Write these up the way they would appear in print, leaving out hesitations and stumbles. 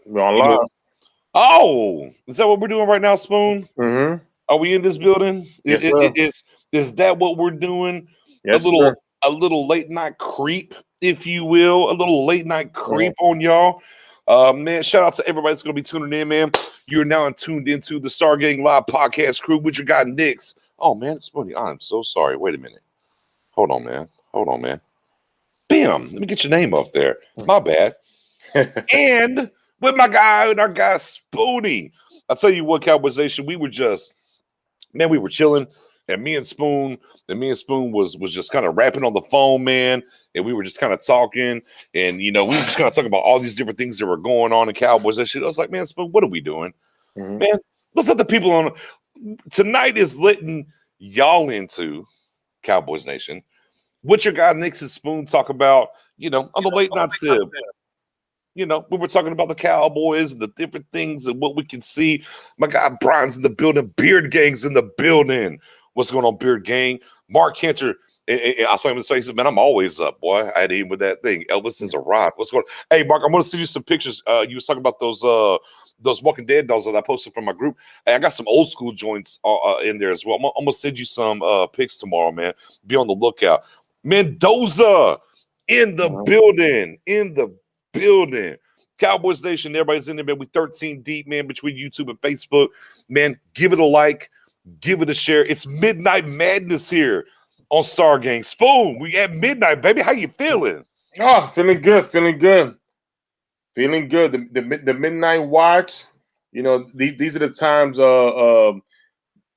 We're on live. Oh, is that what we're doing right now, Spoon? Mm-hmm. Are we in this building? Yes, sir. Is that what we're doing? Yes, a little late night creep, if you will, a little late night creep on y'all. Man, shout out to everybody that's going to be tuning in, man. You're now tuned into the Star Gang Live podcast crew with your guy Nix. Oh man, it's funny. I'm so sorry. Wait a minute. Hold on, man. Bam. Let me get your name up there. My bad. And with our guy Spoonie. I'll tell you what, Cowboys Nation, we were chilling, and me and Spoon was just kind of rapping on the phone, man, and we were just kind of talking, and we were just kind of talking about all these different things that were going on in Cowboys and shit. I was like, man, Spoon, what are we doing? Mm-hmm. Man, let's let the people on. Tonight is letting y'all into Cowboys Nation. What your guy Nix and Spoon talk about, on the late night sip. We were talking about the Cowboys and the different things and what we can see. My guy Brian's in the building. Beard Gang's in the building. What's going on, Beard Gang? Mark Cantor. I saw him say, he said, man, I'm always up, boy. I had him with that thing. Elvis has arrived. What's going on? Hey, Mark, I'm going to send you some pictures. You was talking about those Walking Dead dolls that I posted from my group. Hey, I got some old school joints in there as well. I'm going to send you some pics tomorrow, man. Be on the lookout. Mendoza in the building. Cowboys Nation, everybody's in there, man. We 13 deep, man, between YouTube and Facebook. Man, give it a like, give it a share. It's Midnight Madness here on Star Gang. Spoon, we at midnight, baby. How you feeling? Oh, feeling good. The midnight watch. These are the times.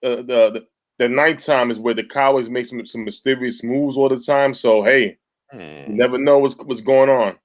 The nighttime is where the Cowboys make some mysterious moves all the time. So hey, you never know what's going on.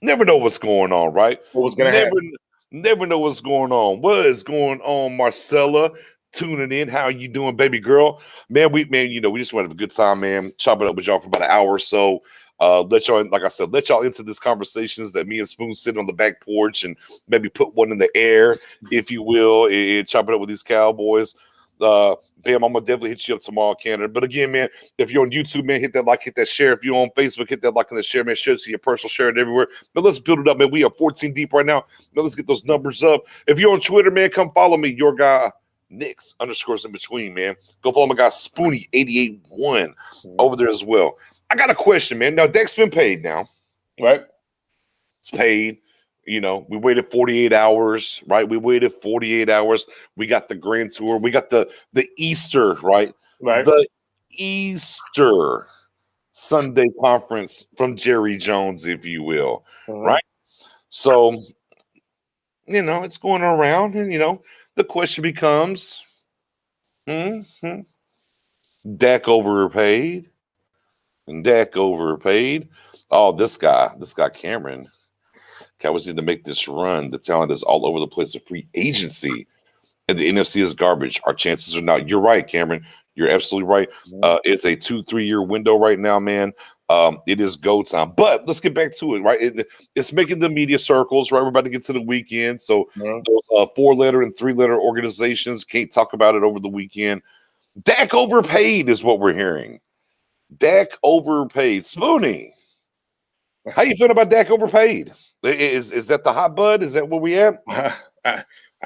Never know what's going on, right? What's gonna happen? Never know what's going on. What is going on, Marcella? Tuning in. How you doing, baby girl? Man, we just want to have a good time, man. Chop it up with y'all for about an hour or so. Let y'all into this conversations that me and Spoon sit on the back porch and maybe put one in the air, if you will, and chop it up with these Cowboys. Bam, I'm gonna definitely hit you up tomorrow, Canada. But again, man, if you're on YouTube, man, hit that like, hit that share. If you're on Facebook, hit that like and that share, man. Share it to your personal, share it everywhere. But let's build it up, man. We are 14 deep right now. Now let's get those numbers up. If you're on Twitter, man, come follow me. Your guy Nix _ in between, man. Go follow my guy Spoonie 881 over there as well. I got a question, man. Now Dak's been paid now, right? It's paid. We waited 48 hours, right? We waited 48 hours. We got the grand tour. We got the Easter, right? Right. The Easter Sunday conference from Jerry Jones, if you will, right? So, it's going around, and, the question becomes, Dak overpaid? Oh, this guy Cameron. Cowboys need to make this run. The talent is all over the place. The free agency and the NFC is garbage. Our chances are not. You're right, Cameron. You're absolutely right. It's a 2-3 year window right now, man. It is go time. But let's get back to it, right? It's making the media circles, right? We're about to get to the weekend. So those 4-letter and 3-letter organizations can't talk about it over the weekend. Dak overpaid is what we're hearing. Dak overpaid. Spoonie, how you feeling about Dak overpaid? Is that the hot bud? Is that where we at? I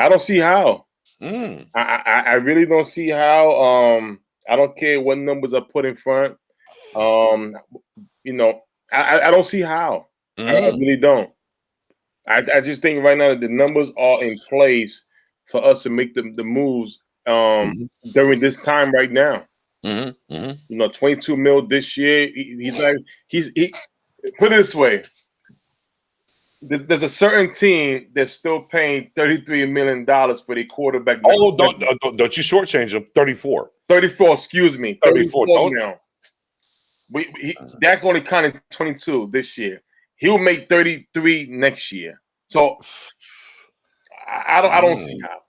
don't see how. I really don't see how. I don't care what numbers are put in front. I don't see how. I really don't. I just think right now that the numbers are in place for us to make the moves during this time right now. 22 mil this year. He's put it this way. There's a certain team that's still paying $33 million for the quarterback. Oh, don't you shortchange him. 34. 34, excuse me. 34 now. Dak's only counting 22 this year. He'll make 33 next year. So I don't see how.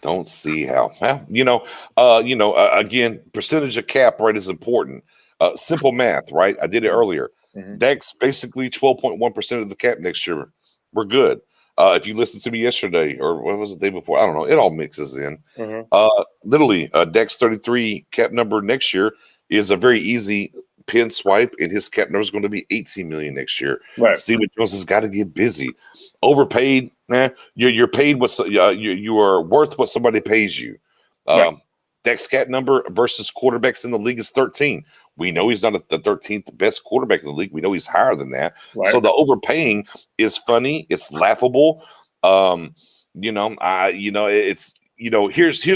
Don't see how. Again, percentage of cap, right, is important. Simple math, right? I did it earlier. Dak's basically 12.1% of the cap next year. We're good. If you listened to me yesterday, or what was the day before? I don't know. It all mixes in. Literally, Dak's 33 cap number next year is a very easy pin swipe, and his cap number is going to be $18 million next year. Right. Steven Jones has got to get busy. Overpaid, you're paid what you are worth what somebody pays you. Right. Dak's cap number versus quarterbacks in the league is 13. We know he's not the 13th best quarterback in the league. We know he's higher than that. Right. So the overpaying is funny. It's laughable. Here's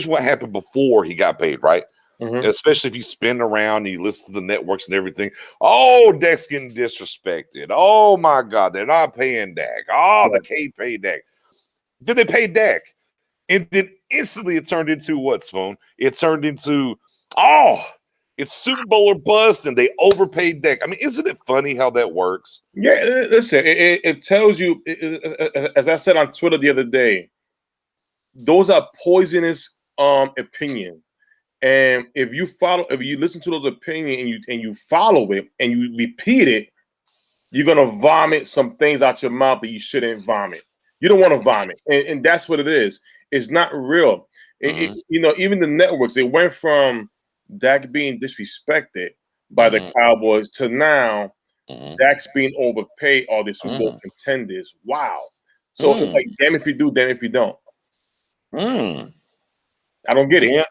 what happened before he got paid, right? Mm-hmm. Especially if you spin around and you listen to the networks and everything. Oh, Dak's getting disrespected. Oh my God, they're not paying Dak. Oh, the K paid Dak. Then they paid Dak. And then instantly it turned into what, Spoon? It turned into, it's Super Bowl or bust, and they overpaid Dak. I mean, isn't it funny how that works? Yeah, listen, it tells you, as I said on Twitter the other day, those are poisonous opinions. And if you listen to those opinions and you follow it and you repeat it, you're gonna vomit some things out your mouth that you shouldn't vomit. You don't want to vomit, and that's what it is. It's not real. Even the networks, they went from Dak being disrespected by the Cowboys to now Dak's being overpaid all these Super Bowl contenders. Wow. So it's like, damn if you do, damn if you don't. I don't get it.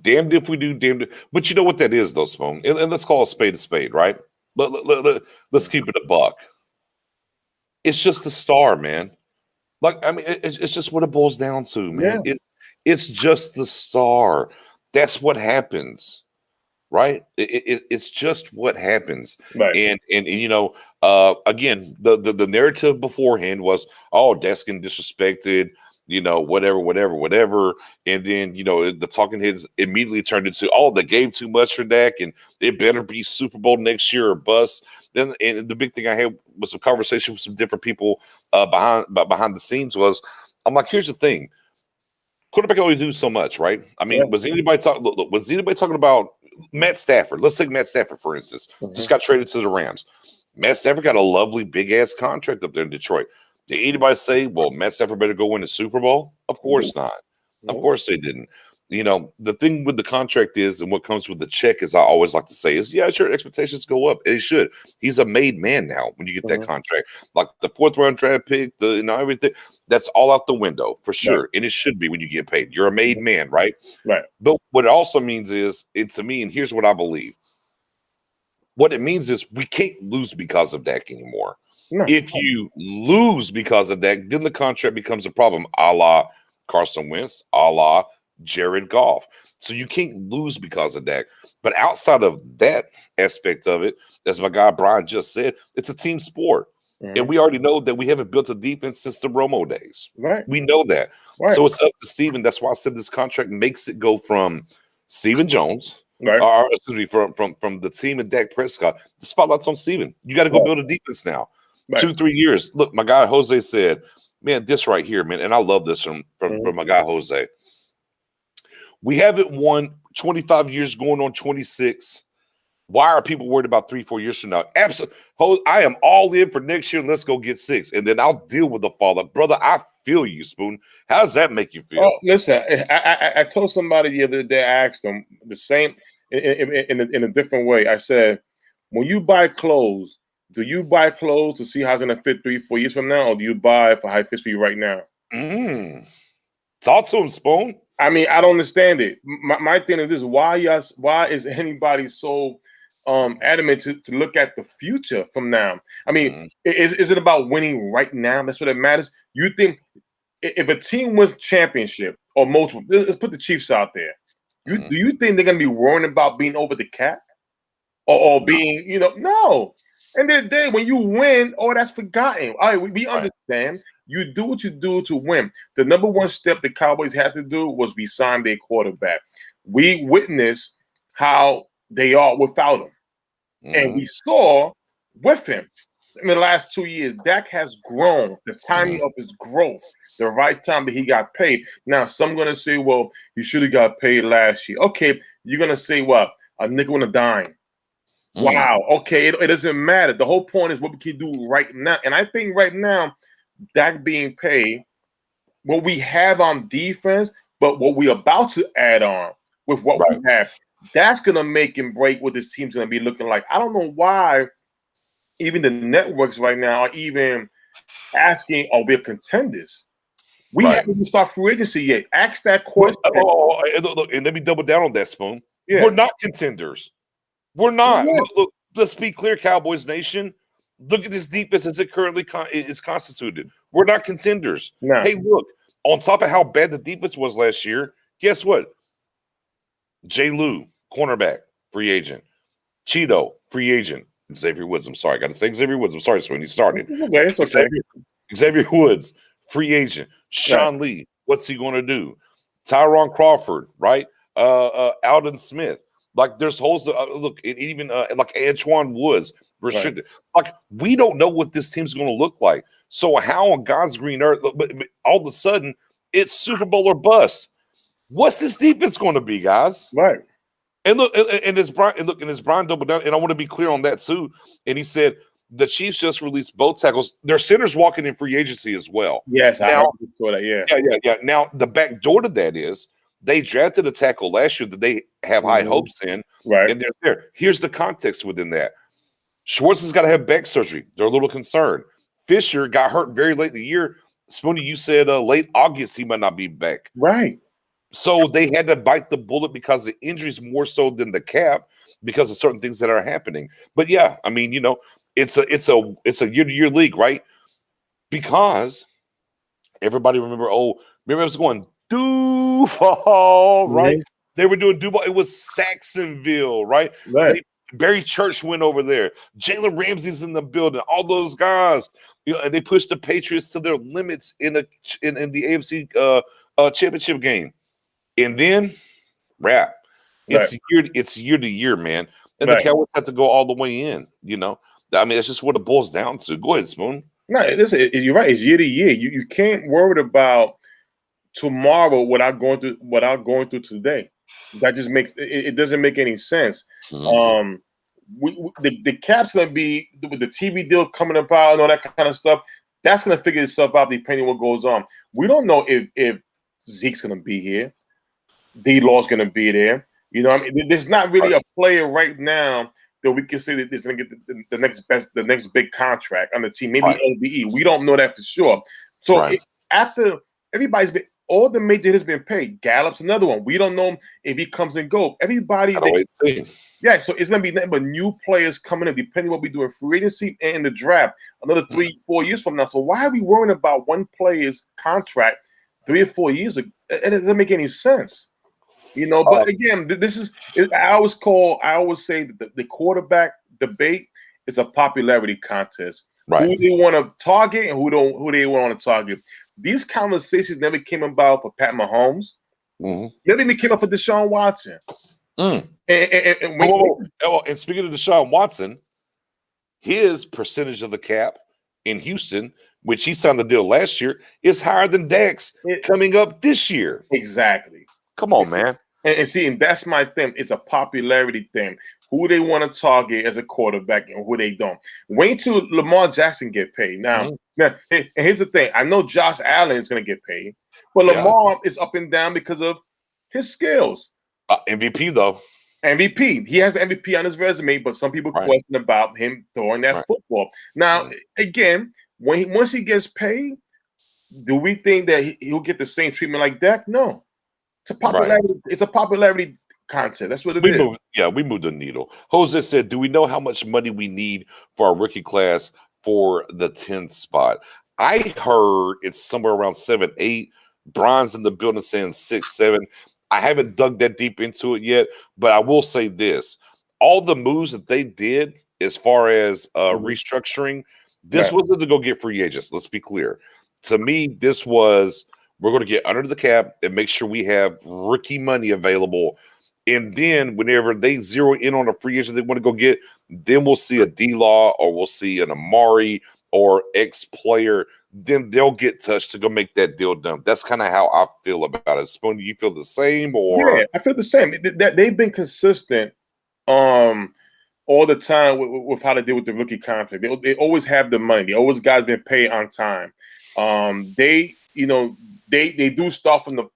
Damned if we do, damned if. But you know what that is, though, Spoon? And let's call a spade, right? Let's keep it a buck. It's just the star, man. Like, I mean, it's just what it boils down to, man. Yeah. It's just the star. That's what happens, right? It's just what happens. Right. And again, the narrative beforehand was, oh, Dak's getting disrespected, whatever. And then, the talking heads immediately turned into, oh, they gave too much for Dak, and it better be Super Bowl next year or bust. Then, and the big thing I had was a conversation with some different people behind the scenes was, I'm like, here's the thing. Quarterback only do so much, right? I mean, was anybody talking about Matt Stafford? Let's take Matt Stafford, for instance. Just got traded to the Rams. Matt Stafford got a lovely big-ass contract up there in Detroit. Did anybody say, well, Matt Stafford better go win the Super Bowl? Of course not. Of course they didn't. The thing with the contract is, and what comes with the check, as I always like to say, is, yeah, sure, expectations go up. It should. He's a made man now when you get that contract. Like the 4th-round draft pick, everything, that's all out the window for sure. Right. And it should be when you get paid. You're a made man, right? Right. But what it also means is, to me, and here's what I believe. What it means is we can't lose because of Dak anymore. No. If you lose because of that, then the contract becomes a problem, a la Carson Wentz, a la Jared Goff. So you can't lose because of that. But outside of that aspect of it, as my guy Brian just said, it's a team sport. And we already know that we haven't built a defense since the Romo days. Right. We know that. Right. So it's up to Steven. That's why I said this contract makes it go from Steven Jones, from the team and Dak Prescott. The spotlight's on Steven. You got to go build a defense now. Right. 2-3 years. Look, my guy Jose said, man, this right here, man, and I love this from my guy Jose. We haven't won 25 years going on 26. Why are people worried about 3-4 years from now? Absolutely. I am all in for next year. Let's go get 6. And then I'll deal with the fallout. Brother, I feel you, Spoon. How does that make you feel? Oh, listen, I told somebody the other day, I asked them the same in a different way. I said, when you buy clothes, do you buy clothes to see how it's going to fit 3-4 years from now, or do you buy for how it fits for you right now? Talk to him, Spoon. I mean, I don't understand it. My thing is this: why is anybody so adamant to look at the future from now? I mean, is it about winning right now? That's what it matters. You think if a team wins championship or multiple, let's put the Chiefs out there. Do you think they're going to be worrying about being over the cap or being, no? And then when you win, that's forgotten. All right, we understand. You do what you do to win. The number one step the Cowboys had to do was resign their quarterback. We witnessed how they are without him. And we saw with him in the last 2 years, Dak has grown, the timing of his growth, the right time that he got paid. Now, some going to say, well, he should have got paid last year. Okay, you're going to say what? A nickel and a dime. Wow. Okay, it doesn't matter. The whole point is what we can do right now. And I think right now, Dak being paid, what we have on defense, but what we're about to add on with what we have, That's going to make and break what this team's going to be looking like. I don't know why even the networks right now are even asking, are we contenders? We haven't even started free agency yet. Ask that question. Look, and let me double down on that, Spoon. Yeah. We're not contenders. We're not. Yeah. Look, let's be clear, Cowboys Nation. Look at this defense as it currently is constituted. We're not contenders. No. Hey, look, on top of how bad the defense was last year, guess what? J. Lou, cornerback, free agent. Cheeto, free agent. Xavier Woods. I'm sorry. I got to say Xavier Woods. I'm sorry, Swin. He started. It's okay. Xavier Woods, free agent. Sean Lee, what's he going to do? Tyron Crawford, right? Alden Smith. Like, there's holes. Look, even like Antoine Woods, restricted. Right. Like, we don't know what this team's going to look like. So how on God's green earth, but all of a sudden, it's Super Bowl or bust. What's this defense going to be, guys? Right. And look, and as Brian doubled down, and I want to be clear on that too. And he said the Chiefs just released both tackles. Their centers walking in free agency as well. Yes, now, I saw that. Yeah. Now the back door to that is they drafted a tackle last year that they have high hopes in, right? And they're there. Here's the context within that. Schwartz has got to have back surgery. They're a little concerned. Fisher got hurt very late in the year. Spoonie, you said late August he might not be back. Right. So they had to bite the bullet because of injuries more so than the cap because of certain things that are happening. But yeah, I mean, it's a year-to-year league, right? Because everybody remember I was going Duval, right? Mm-hmm. They were doing Duval. It was Saxonville, right? Barry Church went over there. Jalen Ramsey's in the building. All those guys, and they pushed the Patriots to their limits in the AFC championship game. And then, it's year to year, man. And the Cowboys have to go all the way in, I mean, that's just what it boils down to. Go ahead, Spoon. No, listen, you're right. It's year to year. You can't worry about tomorrow without going through today. That just makes it doesn't make any sense. Mm-hmm. The cap's gonna be with the TV deal coming about and all that kind of stuff. That's gonna figure itself out depending on what goes on. We don't know if Zeke's gonna be here. D-Law's going to be there. I mean, there's not really a player right now that we can say that is going to get the next big contract on the team. Maybe LBE. We don't know that for sure. So after everybody's been, all the major has been paid. Gallup's another one. We don't know if he comes and goes. Everybody. So it's going to be nothing but new players coming in, depending on what we do in free agency and in the draft. Another 3-4 years from now. So why are we worrying about one player's contract 3 or 4 years ago? And it doesn't make any sense. But again, I always say that the quarterback debate is a popularity contest. Right. Who they want to target and who they want to target. These conversations never came about for Pat Mahomes. Mm-hmm. Never even came up for Deshaun Watson. Mm. And speaking of Deshaun Watson, his percentage of the cap in Houston, which he signed the deal last year, is higher than Dak's coming up this year. Exactly. Come on, man. And that's my thing. It's a popularity thing. Who they want to target as a quarterback and who they don't. Wait till Lamar Jackson get paid. Now, and here's the thing. I know Josh Allen is going to get paid, but Lamar is up and down because of his skills. MVP, though. MVP. He has the MVP on his resume, but some people question about him throwing that football. Now, again, once he gets paid, do we think that he'll get the same treatment like Dak? No. It's a popularity contest. That's what it is. We moved the needle. Jose said, do we know how much money we need for our rookie class for the 10th spot? I heard it's somewhere around 7-8. Brian's in the building saying 6-7. I haven't dug that deep into it yet, but I will say this. All the moves that they did as far as restructuring, this wasn't to go get free agents. Let's be clear. To me, this was – we're going to get under the cap and make sure we have rookie money available. And then whenever they zero in on a free agent they want to go get, then we'll see a D-Law or we'll see an Amari or X player. Then they'll get touched to go make that deal done. That's kind of how I feel about it. Spoon, do you feel the same? Or yeah, I feel the same. They've been consistent all the time with how they deal with the rookie contract. They always have the money. They always guys been paid on time. They do stuff from the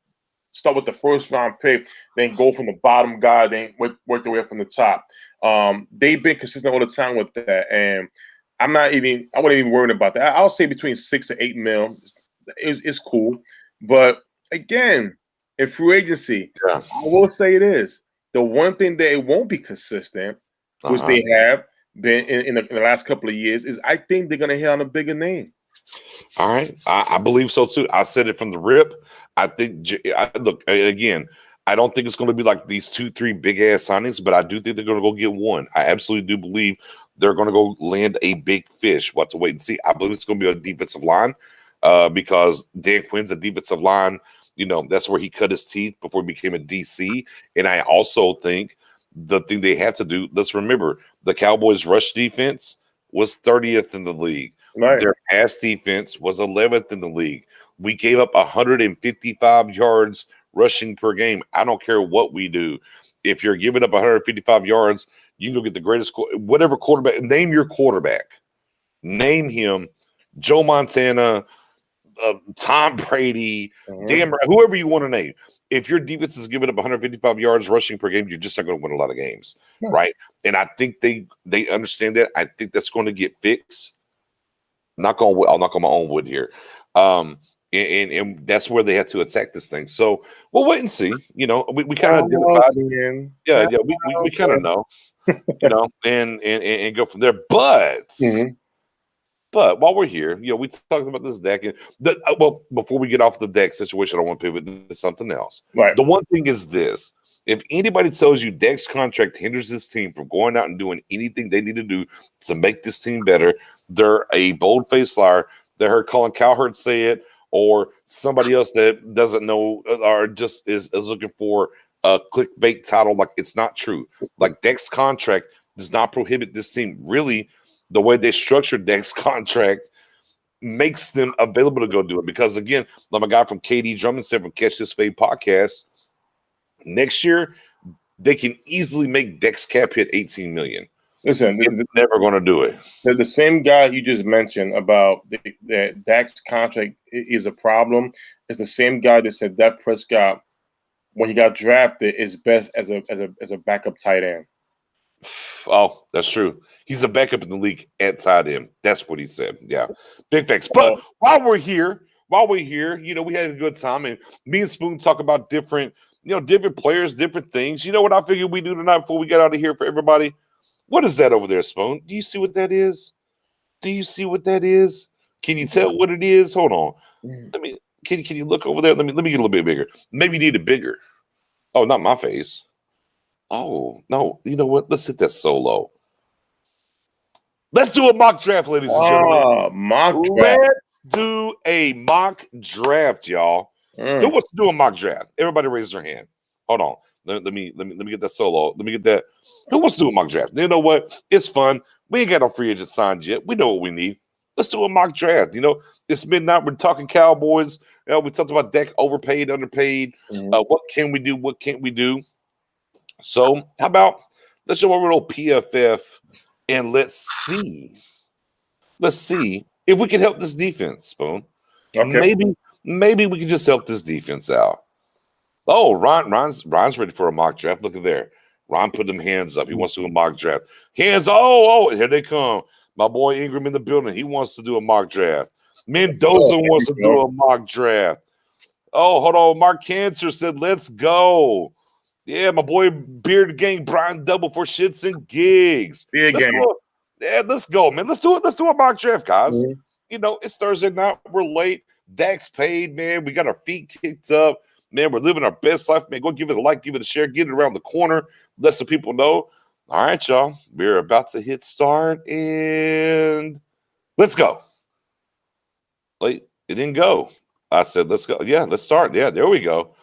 start with the first round pick, then go from the bottom guy, then work their way up from the top. They've been consistent all the time with that, and I wasn't even worried about that. I'll say between $6 to $8 million is cool, but again, in free agency, I will say it is the one thing that it won't be consistent, which they have been in the last couple of years, is I think they're going to hit on a bigger name. All right, I believe so too. I said it from the rip. I think. Look again. I don't think it's going to be like these 2-3 big ass signings, but I do think they're going to go get one. I absolutely do believe they're going to go land a big fish. We'll have to wait and see. I believe it's going to be a defensive line because Dan Quinn's a defensive line. You know, that's where he cut his teeth before he became a DC. And I also think the thing they have to do, let's remember, the Cowboys' rush defense was 30th in the league. Right. Their pass defense was 11th in the league. We gave up 155 yards rushing per game. I don't care what we do. If you're giving up 155 yards, you can go get the greatest, whatever quarterback. Name your quarterback. Name him. Joe Montana, Tom Brady, whoever you want to name. If your defense is giving up 155 yards rushing per game, you're just not going to win a lot of games, right? And I think they understand that. I think that's going to get fixed. I'll knock on my own wood here. And that's where they have to attack this thing. So we'll wait and see. You know, we kind of we kind of know, you know, and go from there. But while we're here, you know, we talked about this Dak. Well, before we get off the Dak situation, I want to pivot to something else. Right. The one thing is this: if anybody tells you Dak's contract hinders this team from going out and doing anything they need to do to make this team better, they're a bold-faced liar. They heard Colin Cowherd say it, or somebody else that doesn't know or just is looking for a clickbait title. Like, it's not true. Like, Dak's contract does not prohibit this team. Really, the way they structured Dak's contract makes them available to go do it. Because, again, like my guy from KD Drummond said from Catch This Fade podcast, next year they can easily make Dak's cap hit $18 million. Listen, it's never going to do it. The same guy you just mentioned about that Dak's contract is a problem. It's the same guy that said Dak Prescott, when he got drafted, is best as a backup tight end. Oh, that's true. He's a backup in the league at tight end. That's what he said. Yeah, big facts. But while we're here, you know, we had a good time, and me and Spoon talk about different players, different things. You know what I figured we do tonight before we get out of here for everybody? What is that over there, Spoon? Do you see what that is? Can you tell what it is? Hold on. Can you look over there? Let me get a little bit bigger. Maybe you need it bigger. Oh, not my face. Oh, no. You know what? Let's hit that solo. Let's do a mock draft, ladies and gentlemen. Mock draft. Let's do a mock draft, y'all. Who wants to do a mock draft? Everybody raise their hand. Hold on. Let me get that solo. Let me get that. Who wants to do a mock draft? You know what? It's fun. We ain't got no free agent signed yet. We know what we need. Let's do a mock draft. You know, it's midnight. We're talking Cowboys. You know, we talked about Dak overpaid, underpaid. What can we do? What can't we do? So how about let's show over a little PFF and let's see if we can help this defense, Spoon. Okay. Maybe we can just help this defense out. Oh, Ron's ready for a mock draft. Look at there. Ron put them hands up. He wants to do a mock draft. Hands, here they come. My boy Ingram in the building. He wants to do a mock draft. Mendoza wants to do a mock draft. Oh, hold on. Mark Cancer said, let's go. Yeah, my boy Beard Gang, Brian Double for shits and gigs. Let's go, man. Let's do it. Let's do a mock draft, guys. You know, it's Thursday night. We're late. Dak's paid, man. We got our feet kicked up. Man, we're living our best life, man. Go give it a like, give it a share, get it around the corner. Let some people know. All right, y'all. We're about to hit start, and let's go. Wait, it didn't go. I said, let's go. Yeah, let's start. Yeah, there we go.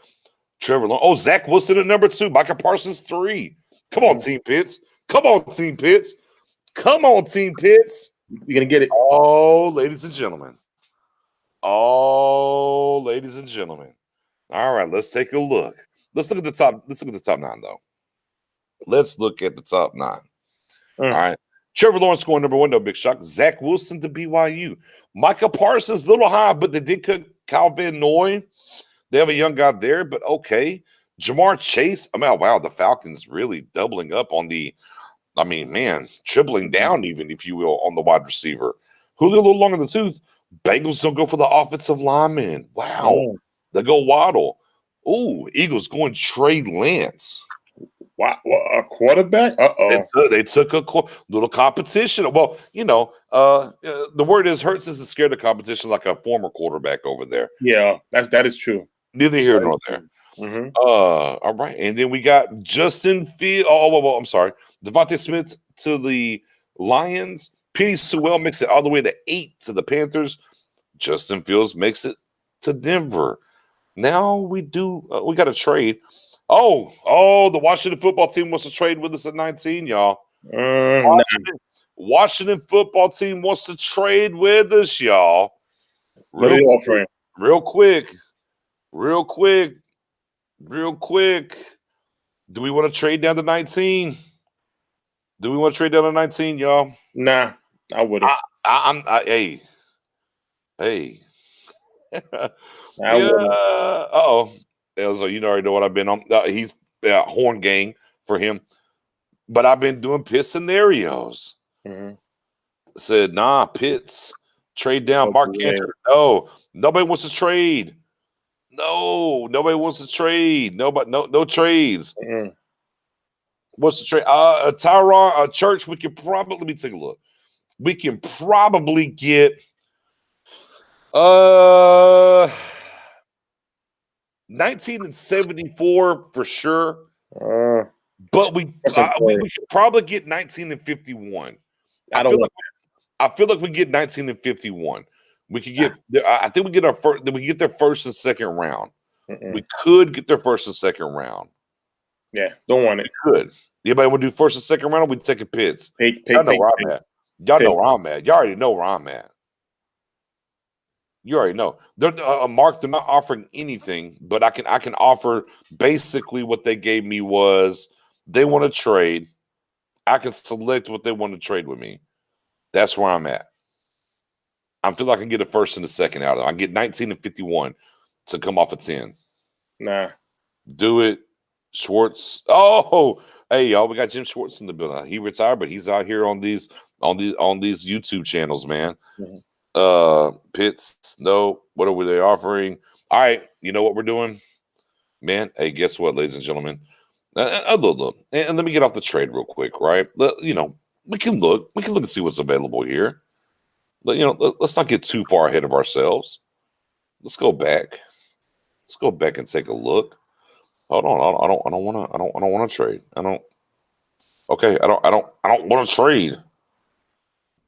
Trevor Long. Oh, Zach Wilson at number 2. Micah Parsons 3. Come on, Team Pitts. Come on, Team Pitts. Come on, Team Pitts. You're going to get it. Oh, ladies and gentlemen. Oh, ladies and gentlemen. All right, let's take a look. Let's look at the top. Let's look at the top 9, though. Let's look at the top 9. All right. Trevor Lawrence scoring number 1, no big shock. Zach Wilson to BYU. Micah Parsons, a little high, but they did cut Kyle Van Noy. They have a young guy there, but okay. Jamar Chase. I mean, wow, the Falcons really doubling up on the. I mean, man, tripling down even, if you will, on the wide receiver. Julio a little long in the tooth. Bengals don't go for the offensive lineman. Wow. They go Waddle. Ooh, Eagles going Trey Lance. Wow, a quarterback? They took a little competition. Well, the word is Hurts isn't scared of competition like a former quarterback over there. Yeah, that is true. Neither here nor there. Mm-hmm. All right, and then we got Justin Fields. Oh, I'm sorry, Devontae Smith to the Lions. Penny Sewell makes it all the way to 8 to the Panthers. Justin Fields makes it to Denver. Now we got a trade. Oh, the Washington football team wants to trade with us at 19, y'all. Washington football team wants to trade with us, y'all. Real quick. Do we want to trade down to 19? Y'all? Nah, I wouldn't. Hey. I wouldn't. So you already know what I've been on. He's horn gang for him. But I've been doing pit scenarios. Mm-hmm. Said, nah, Pitts. Trade down. Mark Cantor. No. Nobody wants to trade. No. Nobody wants to trade. No trades. Mm-hmm. What's the trade? Tyron Church, we can probably, let me take a look. We can probably get 1974 for sure. But we could probably get 1951. I feel like we get 1951. We could get. I think we get our first. We get their first and second round. We could get their first and second round. Yeah, don't want it. We could. Anybody want to do first and second round? We take a Pitts. Y'all know where I'm at. Y'all already know where I'm at. You already know. Mark, they're not offering anything, but I can offer basically what they gave me was they want to trade. I can select what they want to trade with me. That's where I'm at. I feel like I can get a first and a second out of it. I get 19 and 51 to come off of 10. Nah. Do it. Schwartz. Oh, hey, y'all, we got Jim Schwartz in the building. He retired, but he's out here on these YouTube channels, man. Mm-hmm. Pitts, no. What are they offering? All right, you know what we're doing? Man, hey, guess what, ladies and gentlemen? Look. And let me get off the trade real quick, right? We can look and see what's available here. Let's not get too far ahead of ourselves. Let's go back. Let's go back and take a look. Hold on. I don't want to trade. I don't want to trade.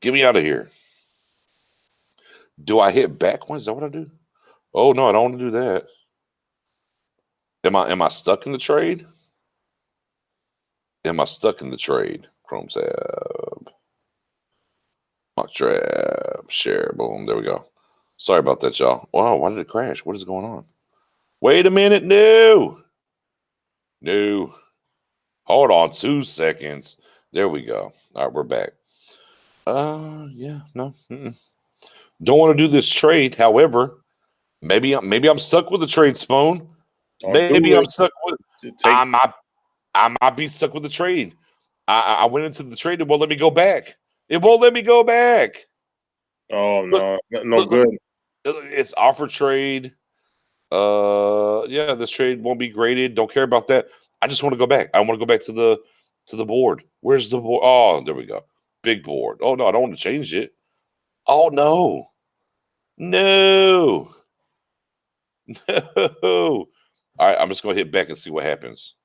Get me out of here. Do I hit back one? Is that what I do? Oh no, I don't want to do that. Am I stuck in the trade? Chrome tab. Mock trap. Share. Boom. There we go. Sorry about that, y'all. Wow, why did it crash? What is going on? Wait a minute. No. Hold on 2 seconds. There we go. All right, we're back. Yeah, no. Don't want to do this trade. However, maybe I'm stuck with the trade, Spoon. Maybe I'm stuck with. I might be stuck with the trade. I went into the trade. It won't let me go back. Oh no, no good. It's offer trade. Yeah, this trade won't be graded. Don't care about that. I just want to go back. I want to go back to the board. Where's the board? Oh, there we go. Big board. Oh no, I don't want to change it. Oh no. All right, I'm just gonna hit back and see what happens.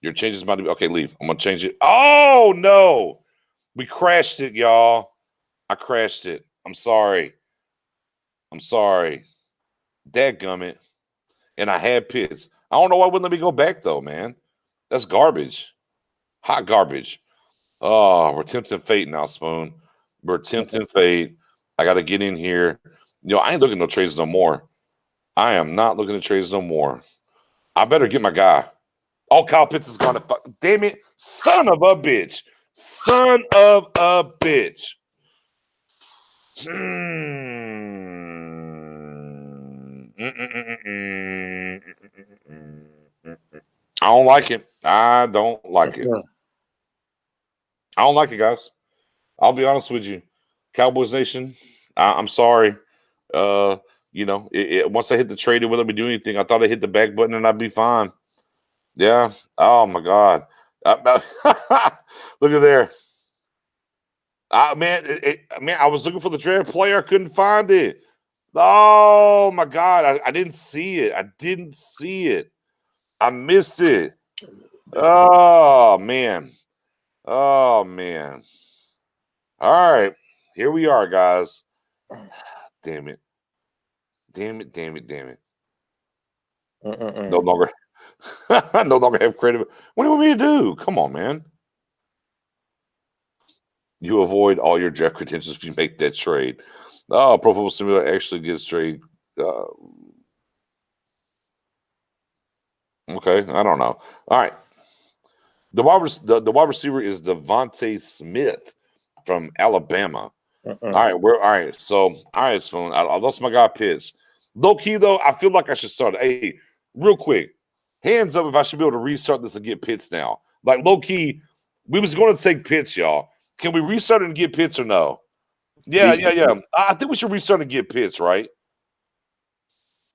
Your changes might be okay. Leave. I'm gonna change it. Oh no, we crashed it, y'all. I crashed it. I'm sorry. Dadgummit. And I had Pitts. I don't know why wouldn't let me go back though, man. That's garbage. Hot garbage. Oh, we're tempting fate now, Spoon. We're tempting fate. I got to get in here. I ain't looking at no trades no more. I am not looking at trades no more. I better get my guy. Oh, Kyle Pitts is gone. Damn it. Son of a bitch. I don't like it. I don't like it. I don't like it, guys. I'll be honest with you. Cowboys Nation, I'm sorry. Once I hit the trade, it wouldn't let me do anything. I thought I hit the back button and I'd be fine. Yeah. Oh, my God. Look at there. Man, I was looking for the draft player. I couldn't find it. Oh, my God. I didn't see it. I missed it. Oh, man. All right. Here we are, guys. Damn it. No longer have credit. What do you want me to do? Come on, man. You avoid all your draft credentials if you make that trade. Oh, Pro Football Simulator actually gets trade. Okay, I don't know. All right. The wide receiver is Devontae Smith from Alabama. All right. So, Spoon. I lost my guy Pitts. Low key though, I feel like I should start. Hey, real quick, hands up if I should be able to restart this and get Pitts now. Like low key, we was going to take Pitts, y'all. Can we restart it and get Pitts or no? Yeah. I think we should restart and get Pitts, right?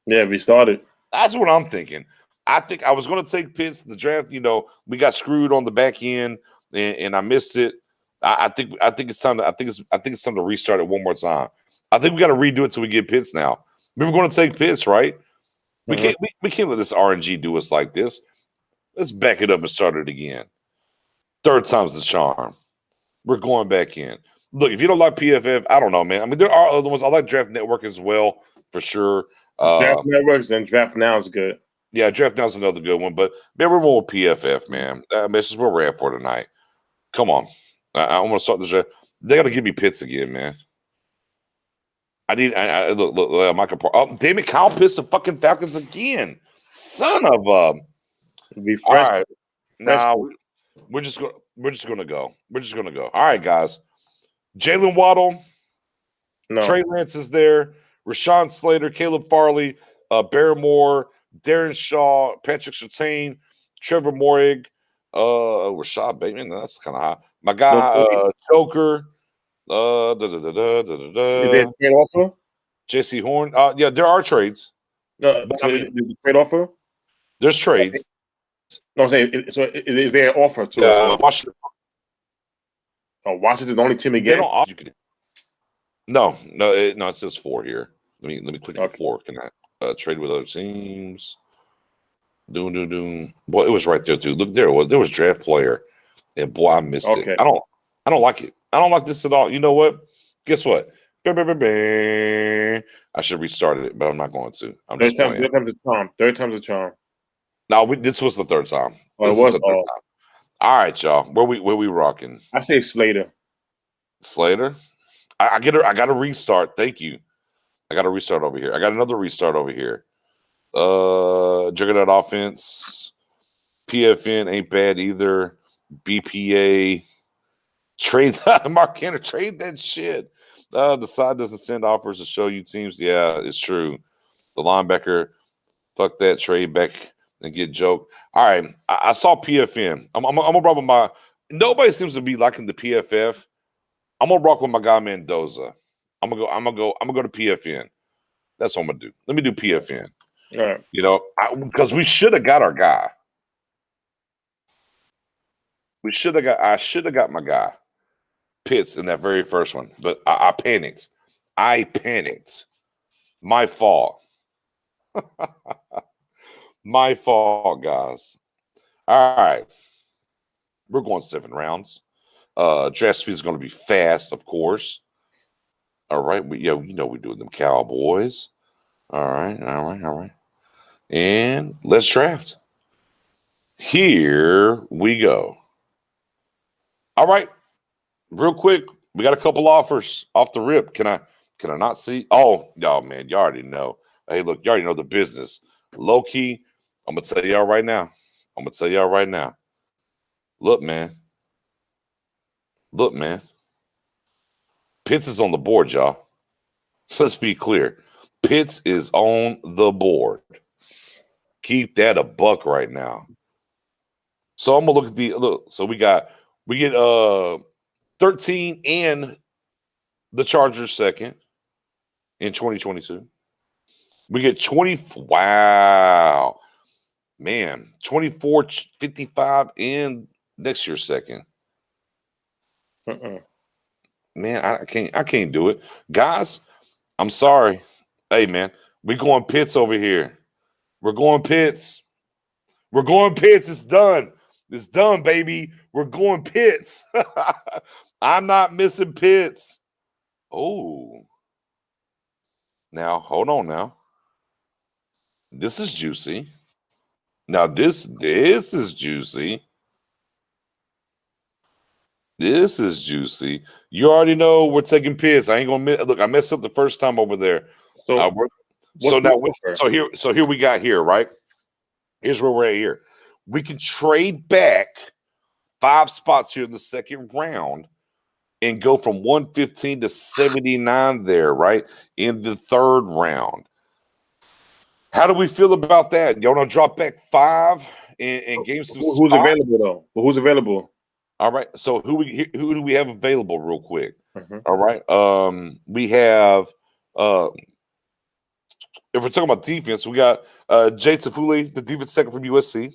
Yeah, restart it. That's what I'm thinking. I think I was going to take Pitts in the draft. We got screwed on the back end, and I missed it. I think it's time to. I think it's time to restart it one more time. I think we got to redo it till we get Pitts now. We were going to take Pitts, right? We can't let this RNG do us like this. Let's back it up and start it again. Third time's the charm. We're going back in. Look, if you don't like PFF, I don't know, man. I mean, there are other ones. I like Draft Network as well, for sure. Draft Networks and Draft Now is good. Yeah, Draft Now is another good one. But man, we're more PFF, man. This is where we're at for tonight. Come on. I want to start this draft. They got to give me Pitts again, man. Look, Michael. Oh, damn it, Kyle Pitts the fucking Falcons again. Son of a. Refresh. All right. Now we're just gonna go. All right, guys. Jalen Waddle, Trey Lance is there. Rashawn Slater, Caleb Farley, Barrymore, Darren Shaw, Patrick Surtain, Trevor Morig, Rashad Bateman. That's kind of high. My guy, Joker. Is there a trade offer? J.C. Horn. Yeah, there are trades. Is there a trade offer? There's trades. No, I'm saying, so is there an offer to Washington? Oh, Washington's the only team again. No, it says 4 here. Let me click on 4. Can I trade with other teams? Doom. Boy, it was right there too. Look, there was draft player, and boy, I missed it. I don't like it. I don't like this at all. You know what? Guess what? I should restart it, but I'm not going to. Third time's the charm. No, this was the third time. Oh, it was. All right, y'all. Where we rocking? I say Slater. I got to restart. Thank you. I got to restart over here. I got another restart over here. Juggernaut offense. PFN ain't bad either. BPA. Trade Mark Cantor, trade that shit. The side doesn't send offers to show you teams. Yeah, it's true. The linebacker, fuck that, trade back and get joke. All right, I saw PFN. I'm gonna rock with my. Nobody seems to be liking the PFF. I'm gonna rock with my guy Mendoza. I'm gonna go to PFN. That's what I'm gonna do. Let me do PFN. All right. Because we should have got our guy. I should have got my guy Pitts in that very first one, but I panicked. My fault. My fault, guys. All right. We're going 7 rounds. Draft speed is going to be fast, of course. All right. We're doing them Cowboys. All right. And let's draft. Here we go. All right. Real quick, we got a couple offers off the rip. Can I not see? Oh, y'all, man, you already know. Hey, look, you already know the business. Low key, I'm gonna tell y'all right now. Look, man. Pitts is on the board, y'all. Let's be clear. Pitts is on the board. Keep that a buck right now. So I'm gonna look at so we get 13 and the Chargers second in 2022. We get 20. Wow, man, 24, 55 and next year second. Man, I can't do it, guys. I'm sorry. Hey, man, we going Pitts over here. We're going Pitts. We're going Pitts. It's done. It's done, baby. We're going Pitts. I'm not missing Pitts. Oh. Now, hold on now. This is juicy. Now, this is juicy. This is juicy. You already know we're taking Pitts. I ain't gonna look. I messed up the first time over there. So here we got here, right? Here's where we're at here. We can trade back 5 spots here in the second round and go from 115 to 79 there, right? In the third round. How do we feel about that? You want to drop back 5 and gain some Who's spots? available, though? Well, who's available? All right. So who do we have available real quick? All right. We have if we're talking about defense, we got Jay Tafule, the defense second from USC.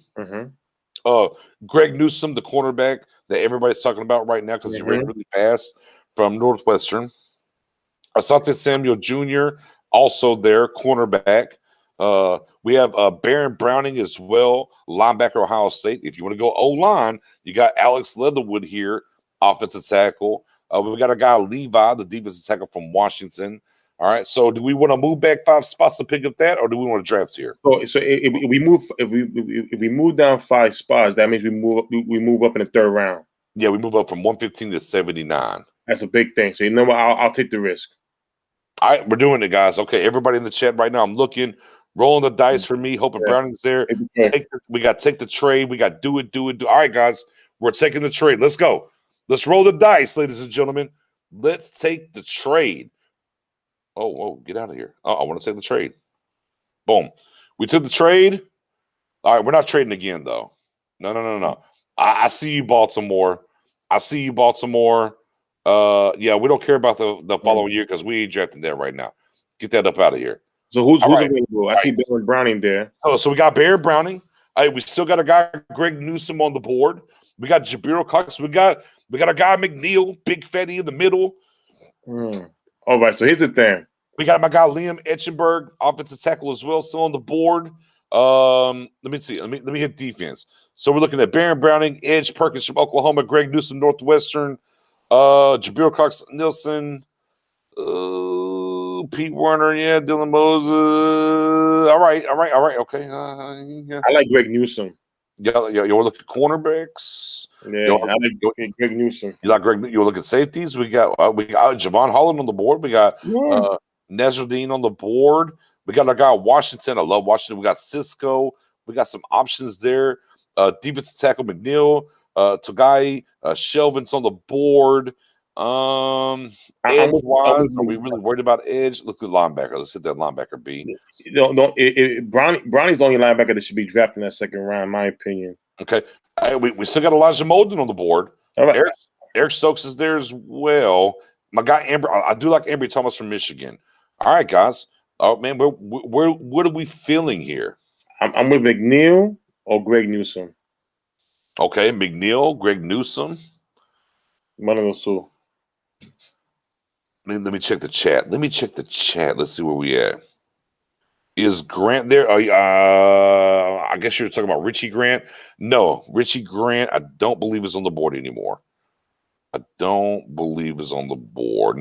Greg Newsome, the cornerback that everybody's talking about right now because he ran really fast from Northwestern. Asante Samuel Jr., also there, cornerback. We have Baron Browning as well, linebacker, Ohio State. If you want to go O-line, you got Alex Leatherwood here, offensive tackle. We got a guy, Levi, the defensive tackle from Washington. All right. So do we want to move back 5 spots to pick up that, or do we want to draft here? So if we move down 5 spots, that means we move up in the third round. Yeah, we move up from 115 to 79. That's a big thing. So you know what? I'll take the risk. All right, we're doing it, guys. Okay, everybody in the chat right now, I'm looking, rolling the dice for me, hoping Browning's there. We got to take the trade. We got to do it. All right, guys, we're taking the trade. Let's go. Let's roll the dice, ladies and gentlemen. Let's take the trade. Oh, get out of here. I want to take the trade. Boom. We took the trade. All right, we're not trading again, though. No. I see you, Baltimore. Yeah, we don't care about the following year because we ain't drafting that right now. Get that up out of here. So who's available? I see Baron Browning there. So we got Baron Browning. We still got a guy, Greg Newsome, on the board. We got Jabril Cox. We got a guy, McNeil, Big Fetty in the middle. All right, so here's the thing. We got my guy Liam Etchenberg, offensive tackle as well, still on the board. Let me see. Let me hit defense. So we're looking at Baron Browning, Edge Perkins from Oklahoma, Greg Newsome, Northwestern, Jabril Cox Nilsson, Pete Werner, yeah, Dylan Moses. All right, okay. Yeah. I like Greg Newsome. Yeah, you want to look at cornerbacks? Yeah, I like Greg Newsome. You like Greg? You want to look at safeties? We got Javon Holland on the board. We got Nezardine on the board. We got our guy Washington. I love Washington. We got Cisco. We got some options there. Defensive tackle McNeil, Togai, Shelvin's on the board. Edge-wise, are we really worried about edge? Look at linebacker. Let's hit that linebacker B. No. Brownie's the only linebacker that should be drafted in that second round, in my opinion. Okay. We still got Elijah Molden on the board. All right. Eric Stokes is there as well. My guy Amber. I do like Ambry Thomas from Michigan. All right, guys. Oh man, what are we feeling here? I'm with McNeil or Greg Newsome. Okay, McNeil, Greg Newsome. One of those two. Let me check the chat. Let's see where we at. Is Grant there? I guess you're talking about Richie Grant. No, Richie Grant, I don't believe is on the board anymore. No,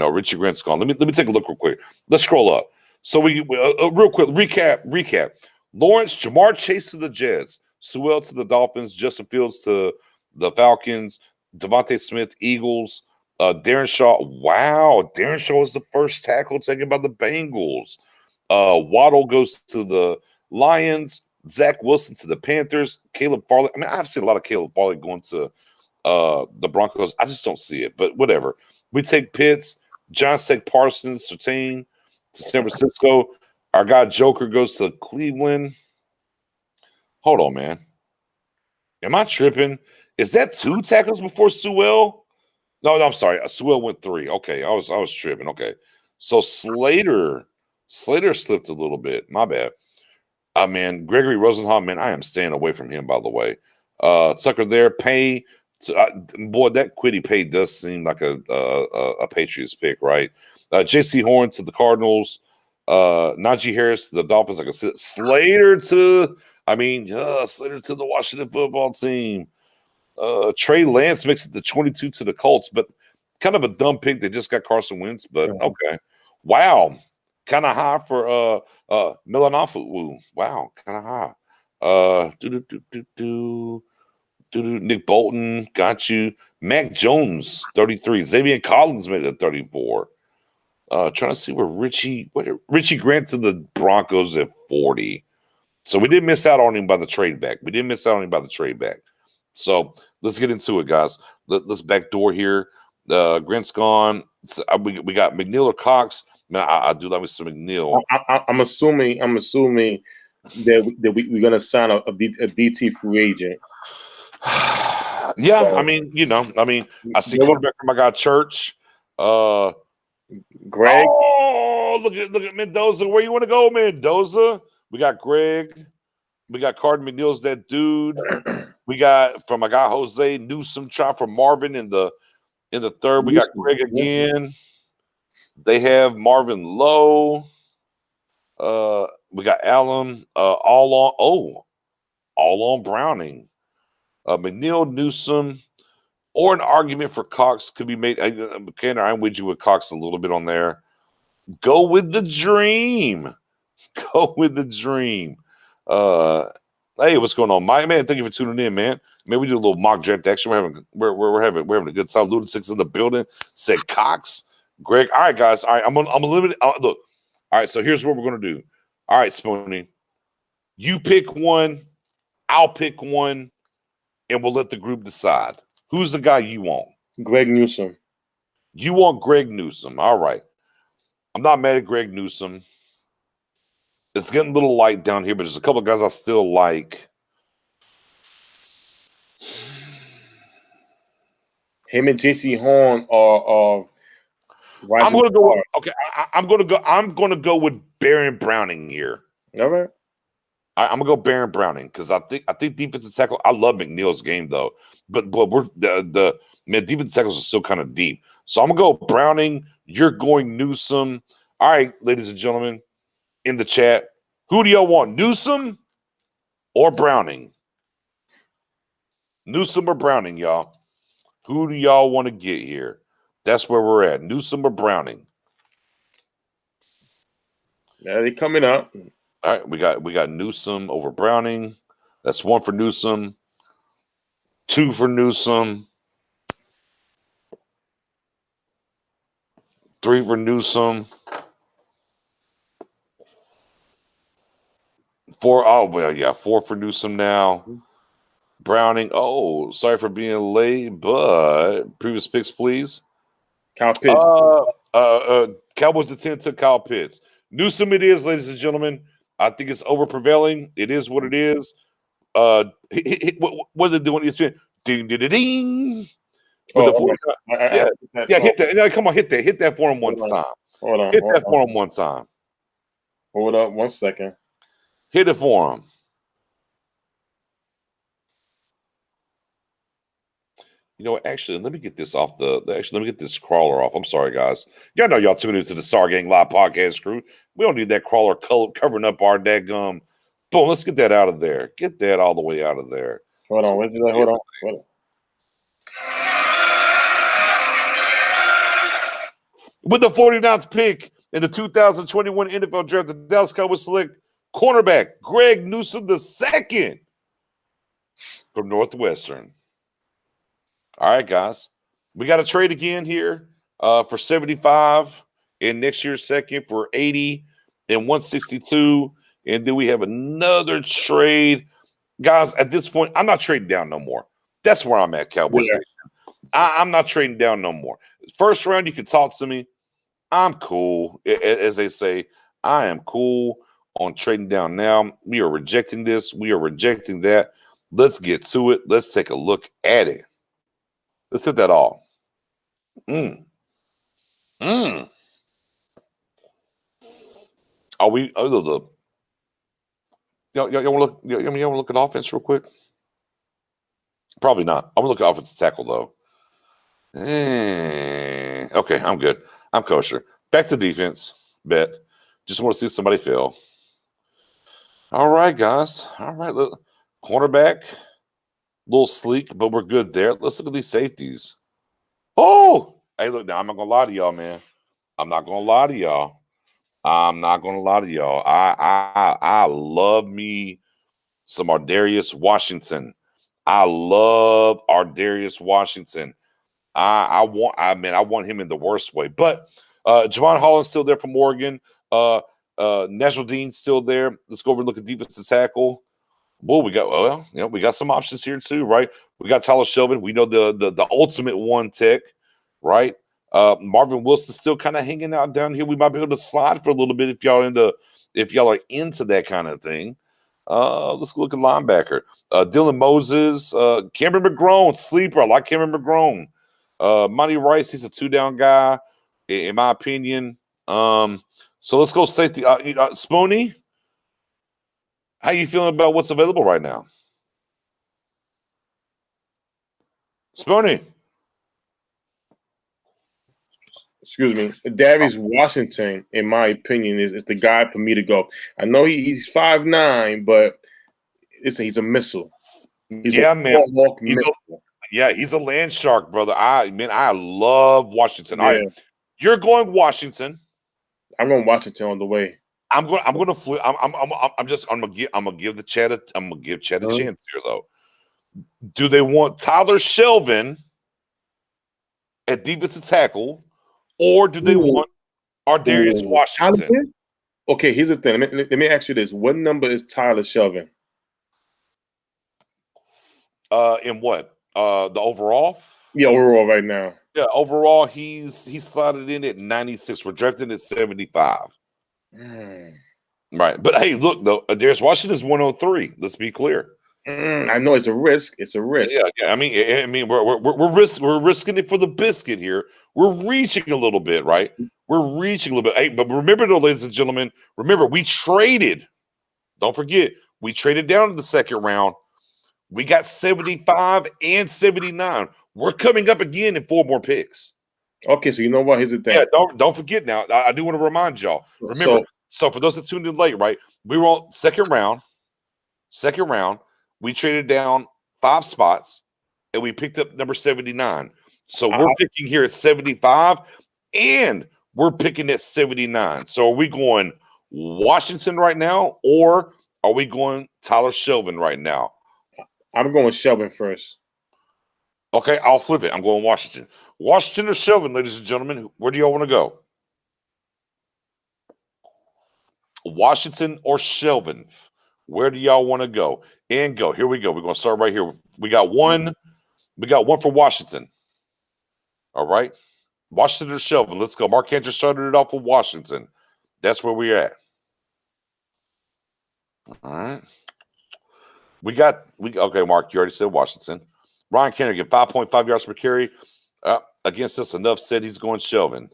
Richie Grant's gone. Let me take a look real quick. Let's scroll up. So we real quick recap. Lawrence, Jamar Chase to the Jets, Sewell to the Dolphins, Justin Fields to the Falcons, Devontae Smith, Eagles, Darren Shaw. Wow, Darren Shaw is the first tackle taken by the Bengals. Waddle goes to the Lions, Zach Wilson to the Panthers, Caleb Farley. I mean, I've seen a lot of Caleb Farley going to the Broncos. I just don't see it, but whatever. We take Pitts, John Sek Parsons, Sertain to San Francisco. Our guy Joker goes to Cleveland. Hold on, man. Am I tripping? Is that 2 tackles before Sewell? No, I'm sorry. Sewell went 3. Okay, I was tripping. Okay, so Slater slipped a little bit. My bad. Man, Gregory Rosenhaus, man, I am staying away from him. By the way, Tucker there. Pay, boy, that Quiddy Pay does seem like a Patriots pick, right? J.C. Horn to the Cardinals. Najee Harris to the Dolphins. Like I said, Slater to the Washington football team. Trey Lance makes it to 22 to the Colts, but kind of a dumb pick. They just got Carson Wentz, but okay. Wow. Kind of high for Milanofu. Wow, kind of high. Nick Bolton, got you. Mac Jones, 33. Xavier Collins made it at 34. Trying to see where Richie Grant to the Broncos at 40. So we didn't miss out on him by the trade back. So let's get into it, guys. Let's backdoor here. Grant's gone. So we got McNeil or Cox. Man, I do like me some McNeil. I'm assuming that we're gonna sign a DT free agent. Yeah, so, I see quarterback from my guy Church. Greg. Oh, look at Mendoza. Where you want to go, Mendoza? We got Greg. We got Carden McNeil's that dude. We got from my guy Jose Newsome trying for Marvin in the third. We got Greg again. They have Marvin Lowe. We got Allen. All on Browning. McNeil, Newsome, or an argument for Cox could be made. I'm with you with Cox a little bit on there. Go with the dream. Hey, what's going on, Mike? Man, thank you for tuning in, man. Man, we do a little mock draft action. We're having a good time. Ludacris in the building. Said Cox. Greg. All right, guys. All right, I'm a little bit. Look. All right, so here's what we're gonna do. All right, Spoonie. You pick one. I'll pick one, and we'll let the group decide. Who's the guy you want? Greg Newsome. You want Greg Newsome. All right. I'm not mad at Greg Newsome. It's getting a little light down here, but there's a couple of guys I still like. Him and J.C. Horn are I'm gonna go. Okay, I'm gonna go with Baron Browning here. All right. I'm gonna go Baron Browning because I think defensive tackle. I love McNeil's game though, but we're the defensive tackles are still kind of deep. So I'm gonna go Browning. You're going Newsome. All right, ladies and gentlemen, in the chat, who do y'all want, Newsome or Browning? Newsome or Browning, y'all? Who do y'all want to get here? That's where we're at. Newsome or Browning? Yeah, they coming up. All right, we got Newsome over Browning. That's 1 for Newsome, 2 for Newsome, 3 for Newsome, 4. Oh well, yeah, 4 for Newsome now. Browning. Oh, sorry for being late, but previous picks, please. Kyle Pitts. Cowboys at 10 took Kyle Pitts. Newsome it is, ladies and gentlemen. I think it's over prevailing. It is what it is. What are they doing? It's ding, ding, ding, ding. Hit that. Yeah, come on, hit that. Hit that for him one time. Hold on. Hit that for him one time. Hold up 1 second. Hit it for him. You know what? Actually, let me get this off let me get this crawler off. I'm sorry, guys. Y'all know y'all tuned into the Star Gang Live podcast crew. We don't need that crawler covering up our daggum. Boom, let's get that out of there. Get that all the way out of there. Hold on. Hold on. With the 49th pick in the 2021 NFL Draft, the Dallas Cowboys select cornerback Greg Newsome II from Northwestern. All right, guys. We got a trade again here for 75 in next year's second for 80 and 162. And then we have another trade. Guys, at this point, I'm not trading down no more. That's where I'm at, Cowboys. Yeah. I'm not trading down no more. First round, you can talk to me. I'm cool. As they say, I am cool on trading down now. We are rejecting this. We are rejecting that. Let's get to it. Let's take a look at it. Let's hit that all. Are we? Oh, look. Y'all want to look at offense real quick? Probably not. I'm gonna look at offensive tackle though. Okay, I'm good. I'm kosher. Back to defense. Bet. Just want to see somebody fail. All right, guys. All right, look. Cornerback. A little sleek, but we're good there. Let's look at these safeties. Oh, hey, look. Now I'm not gonna lie to y'all, man. I'm not gonna lie to y'all. I love me some Ardarius Washington. I love Ardarius Washington. I want him in the worst way. But Javon Holland's still there from Oregon. Dean's still there. Let's go over and look at defensive tackle. Well, we got some options here too, right? We got Tyler Shelvin. We know the ultimate one tech, right? Marvin Wilson's still kind of hanging out down here. We might be able to slide for a little bit if y'all are into that kind of thing. Let's look at linebacker. Dylan Moses, Cameron McGrone, sleeper. I like Cameron McGrone. Monty Rice, he's a 2-down guy, in my opinion. So let's go safety. Spoony, how you feeling about what's available right now? Spoony. Excuse me. Darius Washington, in my opinion, is the guy for me to go. I know he's 5'9", but he's a missile. He's a missile. He's a land shark, brother. I love Washington. Yeah. All right, you're going Washington. I'm going Washington on the way. I'm gonna flip. I'm gonna give Chad a chance here though. Do they want Tyler Shelvin at defensive tackle, or do they want Ardarius Washington? Okay, here's the thing. Let me ask you this: what number is Tyler Shelvin? In what? The overall? Yeah, overall right now. Yeah, overall he's slotted in at 96. We're drafting at 75. Right, but hey, look though, Darius Washington is 103. Let's be clear. I know it's a risk. It's a risk. Yeah. I mean, we're risking it for the biscuit here. We're reaching a little bit, right? We're reaching a little bit. Hey, but remember though, ladies and gentlemen, we traded. Don't forget, we traded down to the second round. We got 75 and 79. We're coming up again in 4 more picks. Okay, so you know what? Here's the thing. Yeah, don't forget now. I do want to remind y'all. Remember, so for those that tuned in late, right? We were on second round. We traded down 5 spots, and we picked up number 79. So we're picking here at 75, and we're picking at 79. So are we going Washington right now, or are we going Tyler Shelvin right now? I'm going Shelvin first. Okay, I'll flip it. I'm going Washington. Washington or Shelvin, ladies and gentlemen. Where do y'all want to go? Washington or Shelvin? Where do y'all want to go? And go. Here we go. We're going to start right here. We got one. We got one for Washington. All right. Washington or Shelvin. Let's go. Mark Cantor started it off with Washington. That's where we're at. All right. Okay, Mark, you already said Washington. Ryan Kennergan, 5.5 yards per carry. Against us, enough said he's going Shelvin.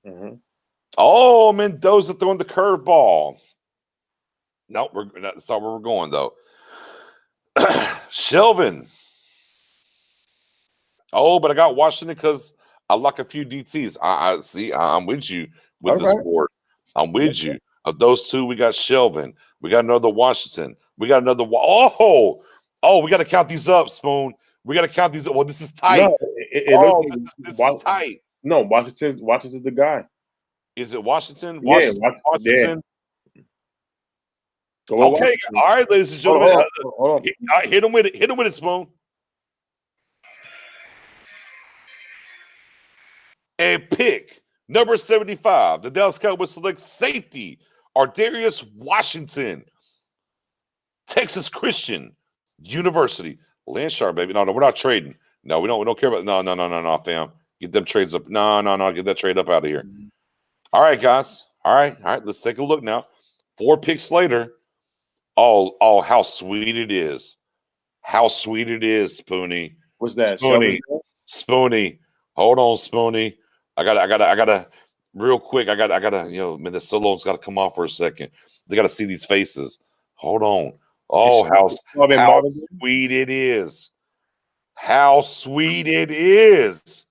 Mm-hmm. Oh, Mendoza throwing the curveball. No, that's not where we're going, though. Shelvin. Oh, but I got Washington because I like a few DTs. I see. I'm with you with this board. I'm with you. Of those two, we got Shelvin. We got another Washington. We got another. We got to count these up, Spoon. We got to count these up. Well, this is tight. No, this is tight. No, Washington's the guy. Is it Washington? Washington. Go okay. All right, ladies and gentlemen. Hit him with it. Hit him with it, Spoon. And pick number 75. The Dallas Cowboys select safety Ardarius Washington, Texas Christian University. Landshark, baby. No, we're not trading. No, we don't care about. No, fam. Get them trades up. No. Get that trade up out of here. All right, guys. All right. Let's take a look now. 4 picks later. Oh, how sweet it is. How sweet it is, Spoonie. What's that? Spoonie. Hold on, Spoonie. I gotta real quick. I gotta, man, the solo's gotta come off for a second. They gotta see these faces. Hold on. Oh, how sweet it is. How sweet it is.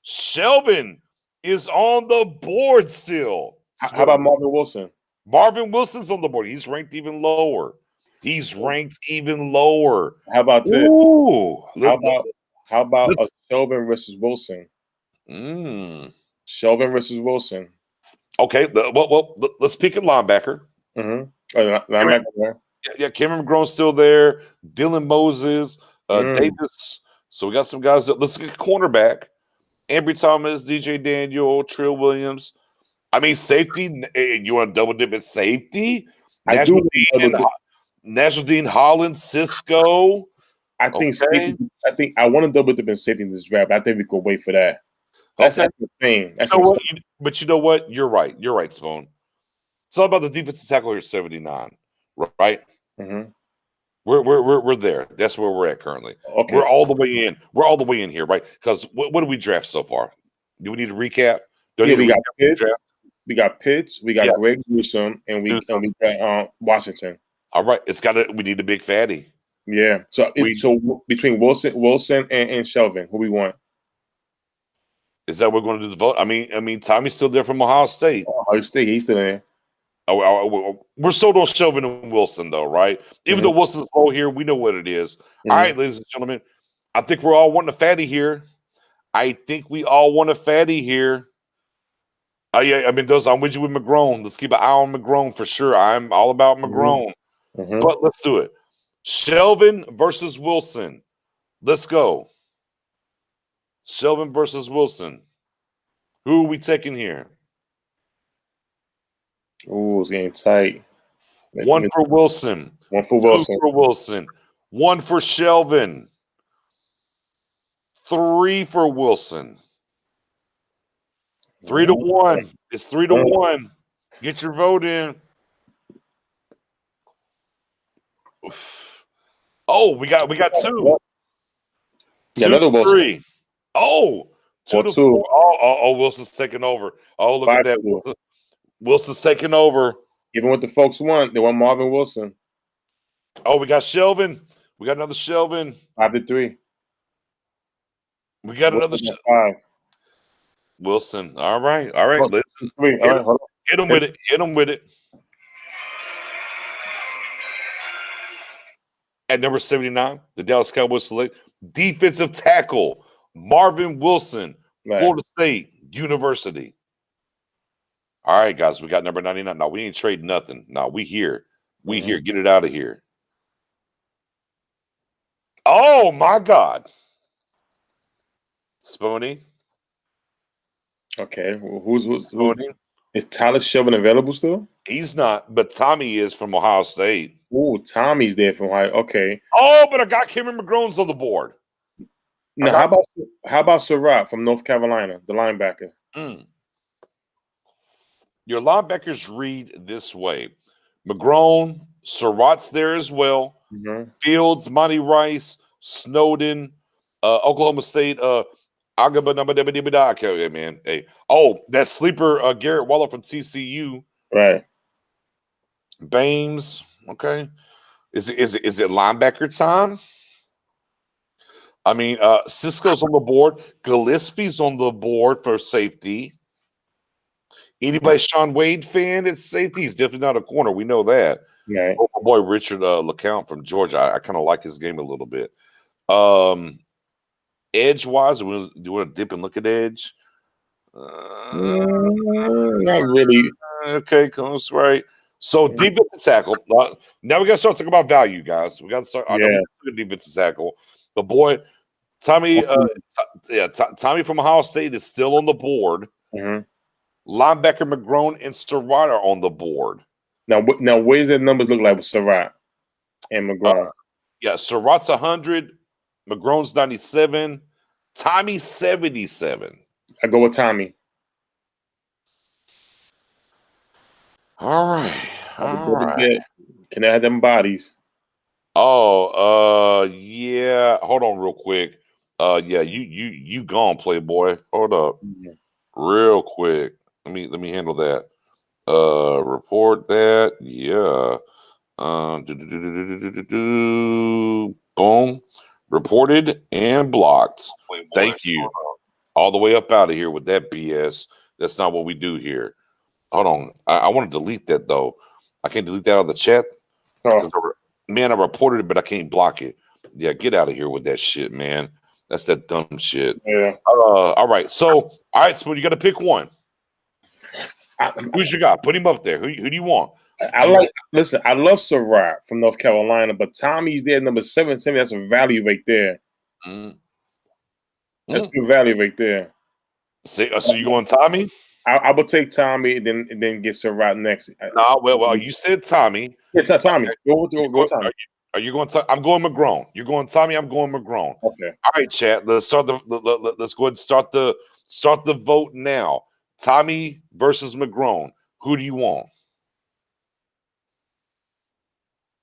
Shelvin is on the board still. How about Marvin Wilson? Marvin Wilson's on the board. He's ranked even lower. How about this? Ooh, how about a Shelvin versus Wilson? Shelvin versus Wilson. Okay, well, let's pick a linebacker. Linebacker there. Yeah, Cameron McGrone's still there. Dylan Moses, Davis. So we got some guys. Let's get cornerback. Ambry Thomas, DJ Daniel, Trill Williams. I mean, safety. You want to double dip at safety? National Dean Holland, Cisco. I think safety. I want to double dip in safety in this draft. I think we could wait for that. That's the thing. But you know what? You're right. You're right, Spoon. It's all about the defensive tackle here, 79, right? Mm-hmm. We're there. That's where we're at currently. Okay. We're all the way in. We're all the way in here, right? Because what do we draft so far? Do we need to recap? We got Pitts. We got Pitts. We got Greg Newsome, and we got Washington. All right. We need a big fatty. Yeah. So between Wilson and Shelvin, who we want? Is that what we're going to do the vote? I mean, Tommy's still there from Ohio State. Ohio State, he's still there. We're sold on Shelvin and Wilson, though, right? Even though Wilson's low here, we know what it is. All right, ladies and gentlemen, I think we're all wanting a fatty here. Oh, yeah, I mean, I'm with you with McGrone. Let's keep an eye on McGrone for sure. I'm all about McGrone. But let's do it. Shelvin versus Wilson. Let's go. Shelvin versus Wilson. Who are we taking here? Oh, it's getting tight. One for Wilson. One for Wilson. 2 for Wilson. 1 for Shelvin. 3 for Wilson. 3-1. It's 3-1. Get your vote in. Oh, we got 2. Yeah, another 3. Oh, 2-4. Oh, Wilson's taking over. Oh, look at that. Wilson's taking over. Even what the folks want, they want Marvin Wilson. Oh, we got Shelvin. We got another Shelvin. 5-3. We got another 5. Wilson. All right. Listen. Hit him with it. At number 79, the Dallas Cowboys select defensive tackle Marvin Wilson, Florida State University. All right, guys, we got number 99. Now, we ain't trading nothing. Now, we here. We here. Get it out of here. Oh, my God. Spoonie. Okay. Who's Spoonie? Is Tyler Shelvin available still? He's not, but Tommy is from Ohio State. Oh, Tommy's there from Ohio. Okay. Oh, but I got Cameron McGrone's on the board. Now, how about Surratt from North Carolina, the linebacker? Your linebackers read this way. McGrone, Surratt's there as well. Fields, Monty Rice, Snowden, Oklahoma State, man. Hey. Oh, that sleeper Garrett Waller from TCU. Right. Bames. Okay. Is it linebacker time? I mean, Cisco's on the board. Gillespie's on the board for safety. Anybody Sean Wade fan at safety? He's definitely not a corner. We know that. Right. Oh, my boy Richard LeCount from Georgia. I kind of like his game a little bit. Edge-wise, do you want to dip and look at edge? Not really. Okay, that's right. So defensive tackle. Now we got to start talking about value, guys. We got to start. I know defensive tackle. The boy Tommy, Tommy from Ohio State is still on the board. Linebacker McGrone and Surratt are on the board. Now, what does that numbers look like with Surratt and McGrone? Surratt's 100, McGrone's 97, Tommy 77. I go with Tommy. All right. All right. Can I have them bodies? Oh, yeah. Hold on real quick. Yeah, you gone, Playboy. Hold up. Real quick. Let me handle that. Report that. Yeah. Boom. Reported and blocked. Playboy. Thank you. All the way up out of here with that BS. That's not what we do here. Hold on. I want to delete that though. I can't delete that out of the chat. Oh. Man, I reported it, but I can't block it. Yeah, get out of here with that shit, man. That's that dumb shit. Yeah. All right. So, so you got to pick one. Who's you got? Put him up there. Who do you want? Listen, I love Surratt from North Carolina, but Tommy's there, number 7. That's a value right there. That's good value right there. So you going Tommy? I will take Tommy and then get Surratt next. No, well, you said Tommy. Yeah, Tommy. Go Tommy. Are you going? I'm going McGrone. You're going Tommy. I'm going McGrone. Okay. All right, chat. Let's start let's go ahead and start the vote now. Tommy versus McGrone. Who do you want?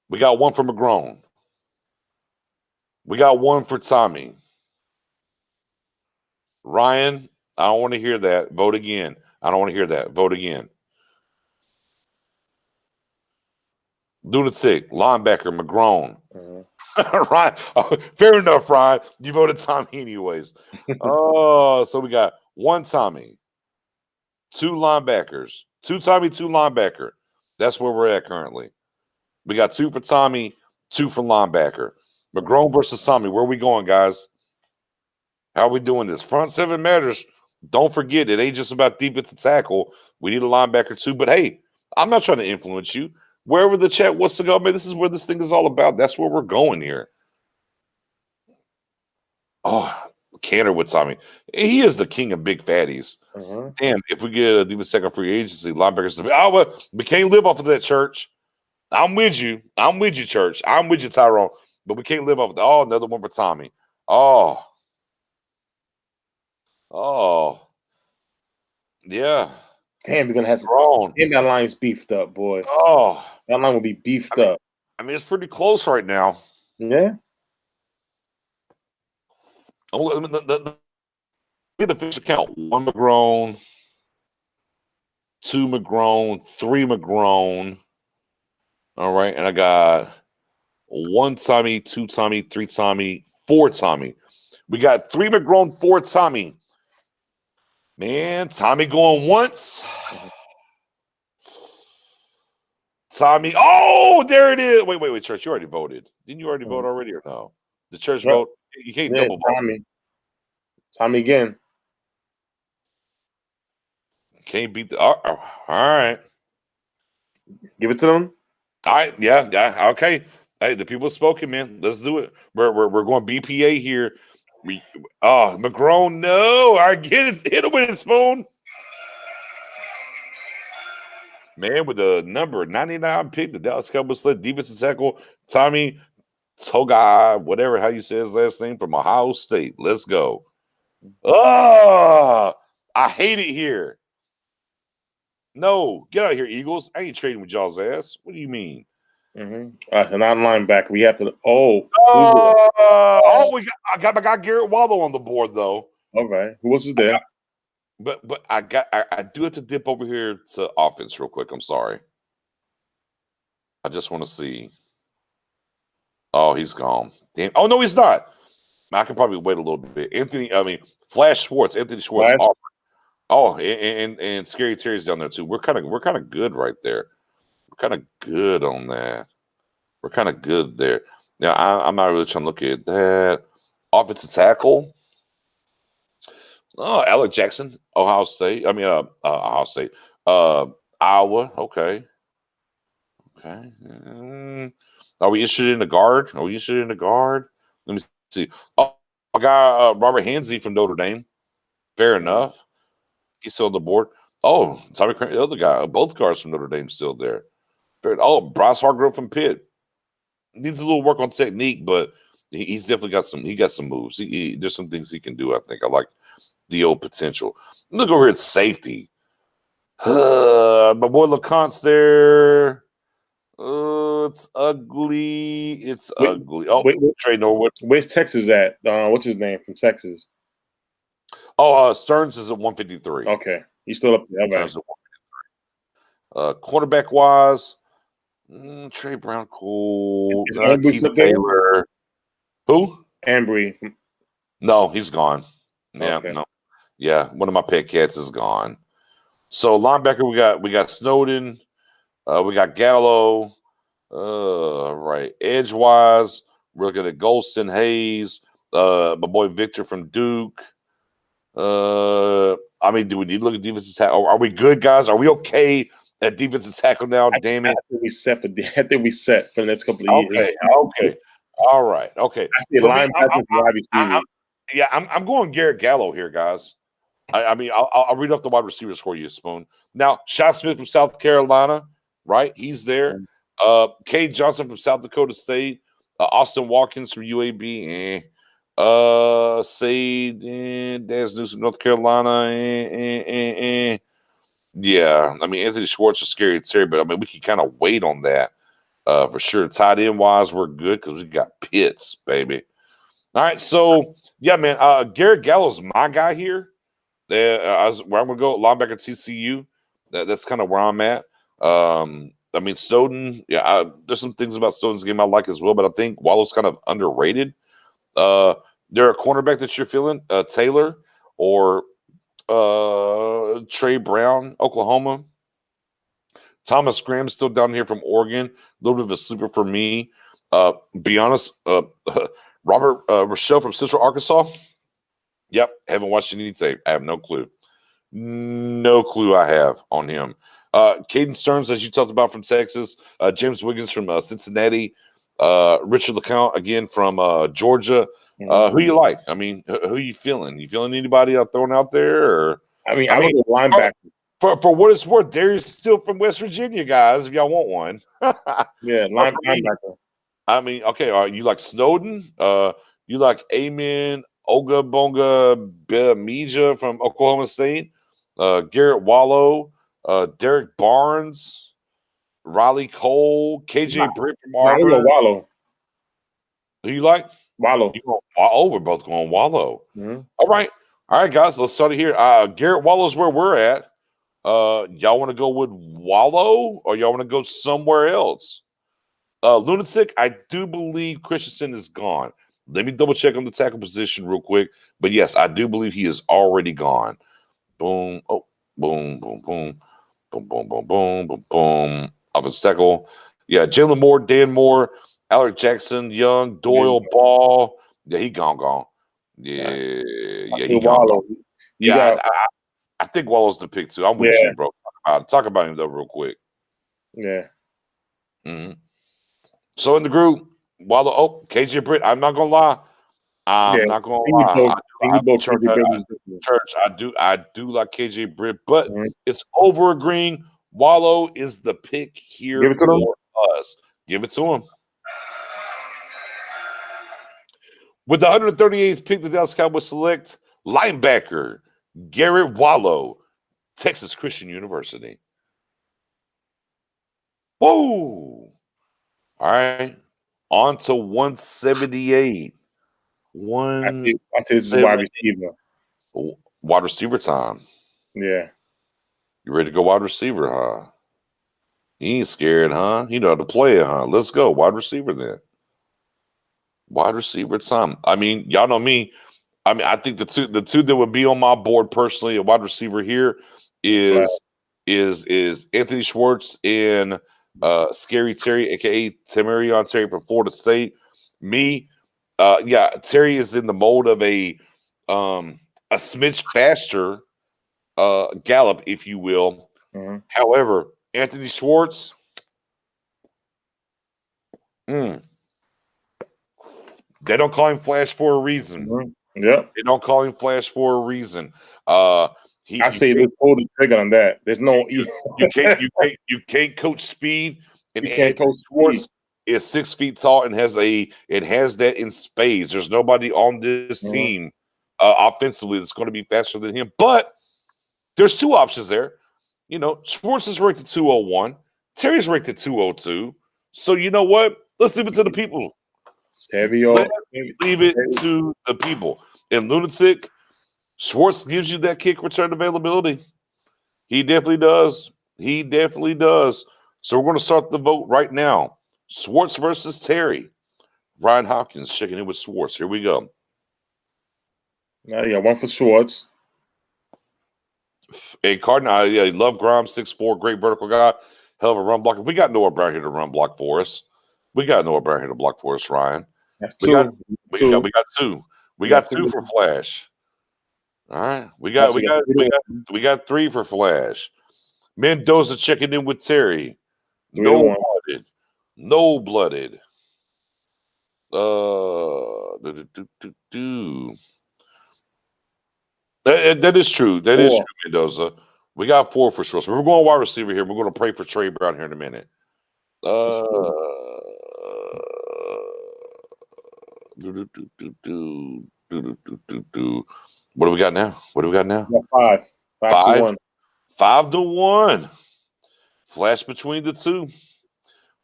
We got one for McGrone. We got one for Tommy. Ryan, I don't want to hear that. Vote again. I don't want to hear that. Vote again. Lunatic, linebacker, McGrone. Ryan, fair enough, Ryan. You voted Tommy anyways. So we got one Tommy, 2 linebackers, 2 Tommy, 2 linebacker. That's where we're at currently. We got 2 for Tommy, 2 for linebacker. McGrone versus Tommy. Where are we going, guys? How are we doing this? Front 7 matters. Don't forget, it ain't just about defensive tackle. We need a linebacker too. But hey, I'm not trying to influence you. Wherever the chat wants to go, man, this is where this thing is all about. That's where we're going here. Oh, Canner with Tommy. He is the king of big fatties. Damn, if we get a defensive second free agency, linebackers. Well, we can't live off of that, Church. I'm with you. I'm with you, Church. I'm with you, Tyrone. But we can't live off of that. Oh, another one for Tommy. Oh. Yeah. Damn, we're gonna have some. Damn, that line's beefed up, boy. Oh, that line will be beefed up. I mean, it's pretty close right now. Yeah. The official count: 1 McGrone, 2 McGrone, 3 McGrone. All right, and I got 1 Tommy, 2 Tommy, 3 Tommy, 4 Tommy. We got 3 McGrone, 4 Tommy. Man, Tommy going once. Tommy. Oh, there it is. Wait, Church. You already voted. Didn't you already vote already or no? The Church vote? You can't double vote. Tommy again. Can't beat the. All right. Give it to them. All right. Yeah. Okay. Hey, the people have spoken, man. Let's do it. We're going BPA here. McGrone, no. I get it. Hit him with his spoon. Man, with the number 99 pick, the Dallas Cowboys select defensive tackle Tommy Togai, whatever how you say his last name, from Ohio State. Let's go. I hate it here. No, get out of here, Eagles. I ain't trading with y'all's ass. What do you mean? And on linebacker, we have to. I got my guy Garrett Wallow on the board though. All right, who else is there? But I do have to dip over here to offense real quick. I'm sorry. I just want to see. Oh, he's gone. Damn. Oh no, he's not. I can probably wait a little bit. Anthony Schwartz. Anthony Schwartz. Oh, and Scary Terry's down there too. We're kind of good right there. We're kind of good on that. We're kind of good there. Now I'm not really trying to look at that. Offensive tackle. Oh, Alec Jackson, Ohio State. Ohio State. Iowa. Okay. Are we interested in the guard? Let me see. Oh, I got Robert Hansey from Notre Dame. Fair enough. He's still on the board. Oh, Tommy Crank, the other guy. Both guards from Notre Dame still there. Bryce Hargrove from Pitt. Needs a little work on technique, but he's definitely got some. He got some moves. There's some things he can do. I think I like the old potential. Look over here at safety. My boy LeCont's there. It's ugly. It's Wait, ugly. Oh, wait, Trey Norwood. where's Texas at? What's his name from Texas? Oh, Stearns is at 153. Okay, he's still up there. Stearns at 153. Quarterback wise, Trey Brown, cool. Keith Taylor. Who? Ambry. No, he's gone. Yeah, okay. no. Yeah, one of my pet cats is gone. So linebacker, we got Snowden. We got Gallo. Right. Edgewise, we're looking at Golston, Hayes, my boy Victor from Duke. I mean, do we need to look at defensive tackle? Are we good, guys? Are we okay at defensive tackle now? Damn it. I think we set for the next couple of years. Okay. All right. Okay. I'm going Garrett Gallo here, guys. I mean, I'll read off the wide receivers for you, Spoon. Now, Shot Smith from South Carolina, right? He's there. Cade Johnson from South Dakota State. Austin Watkins from UAB. Sade and Daz Newsom, North Carolina. Yeah, I mean, Anthony Schwartz is scary Terry, but I mean, we can kind of wait on that for sure. Tight end wise, we're good because we got Pitts, baby. All right, so yeah, man, Garrett Gallo's my guy here. Where I'm gonna go, linebacker TCU. That's kind of where I'm at. I mean, Snowden. Yeah, there's some things about Snowden's game I like as well, but I think Wallow's kind of underrated. There a cornerback that you're feeling, Taylor or Trey Brown, Oklahoma. Thomas Graham's still down here from Oregon. A little bit of a sleeper for me. Be honest, Robert Rochelle from Central Arkansas. Yep, haven't watched any tape. I have no clue. No clue I have on him. Caden Stearns, as you talked about, from Texas. James Wiggins from Cincinnati. Richard LeCount, again, from Georgia. Who you like? I mean, who you feeling? You feeling anybody thrown out there? Or I mean, linebacker. For what it's worth, Darius still from West Virginia, guys, if y'all want one. Yeah, linebacker. I mean, okay, you like Snowden? You like Amen Ogabonga Bemija from Oklahoma State? Garrett Wallow, Derek Barnes, Riley Cole, KJ Britt from Auburn. Wallow. Who you like? Wallow. We're both going Wallow. Mm-hmm. All right, guys, let's start it here. Garrett Wallow's where we're at. Y'all want to go with Wallow or y'all want to go somewhere else? Lunatic, I do believe Christensen is gone. Let me double check on the tackle position real quick. But yes, I do believe he is already gone. Boom. Oh, boom, boom, boom. Boom, boom, boom, boom, boom, boom. Up his tackle. Yeah, Jalen Moore, Dan Moore, Alec Jackson, Young, Doyle, Ball. Yeah, he gone. Yeah, he gone. Yeah, I think Wallow's the pick too. I'm with you, bro. Talk about him though real quick. Yeah. Mm-hmm. So in the group, Wallow, KJ Britt, I'm not gonna lie. I'm not gonna lie. Church, I do like KJ Britt, but it's over agreeing. Wallow is the pick here for us. Give it to him. With the 138th pick, the Dallas Cowboys select linebacker Garrett Wallow, Texas Christian University. Whoa! All right, on to 178. I say this is wide receiver. Wide receiver time. Yeah. You ready to go wide receiver, huh? You ain't scared, huh? You know how to play it, huh? Let's go. Wide receiver then. Wide receiver time. I mean, y'all know me. I mean, I think the two that would be on my board personally, a wide receiver here is Anthony Schwartz and Scary Terry, aka Tamarion Terry from Florida State. Me, Terry is in the mold of a smidge faster Gallup, if you will. Mm-hmm. However, Anthony Schwartz, they don't call him Flash for a reason. Mm-hmm. Yeah, they don't call him Flash for a reason. I say let's pull the trigger on that. There's no you can't coach speed, and you can't coach Schwartz is 6 feet tall and has that in spades. There's nobody on this team offensively that's going to be faster than him. But there's two options there. You know, Schwartz is ranked at 201. Terry's ranked at 202. So you know what? Let's leave it to the people. Let's leave it to the people. And Lunatic, Schwartz gives you that kick return availability. He definitely does. He definitely does. So we're going to start the vote right now. Schwartz versus Terry. Ryan Hopkins checking in with Schwartz. Here we go. Yeah, one for Schwartz. Hey, Cardinal, I love Grimes, 6'4", great vertical guy. Hell of a run blocker. We got Noah Brown here to run block for us. Ryan. That's we got two. We got two for Flash. All right. We got three for Flash. Mendoza checking in with Terry. No blooded. That is true. That is true, Mendoza. We got 4 for sure. So we're going wide receiver here. We're going to pray for Trey Brown here in a minute. What do we got now? 5 to 1. 5 to 1. Flash between the two.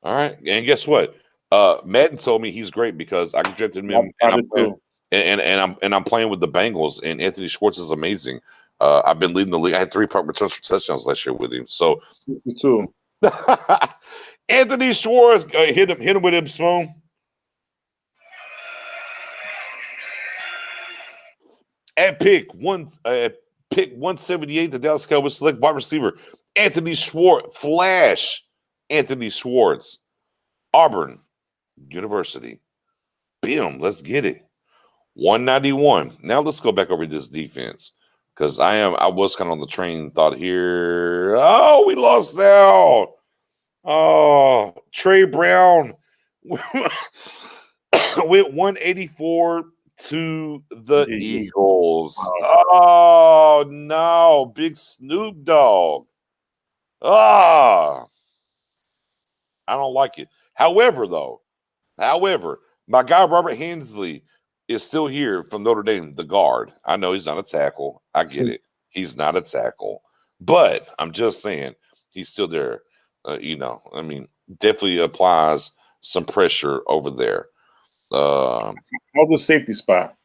All right. And guess what? Madden told me he's great because I drafted him and I'm playing with the Bengals, and Anthony Schwartz is amazing. I've been leading the league. I had 3 punt returns for touchdowns last year with him. So Anthony Schwartz, hit him with him, Spoon. At pick 178, the Dallas Cowboys select wide receiver Anthony Schwartz. Flash Anthony Schwartz, Auburn University. Bam, let's get it. 191. Now let's go back over this defense because I was kind of on the train thought here. Oh, we lost out. Oh, Trey Brown went 184 to the Eagles. Oh no, big Snoop Dogg. I don't like it. However, my guy Robert Hensley is still here from Notre Dame, the guard. I know he's not a tackle. I get it. He's not a tackle. But I'm just saying he's still there. Definitely applies some pressure over there. How's the safety spot?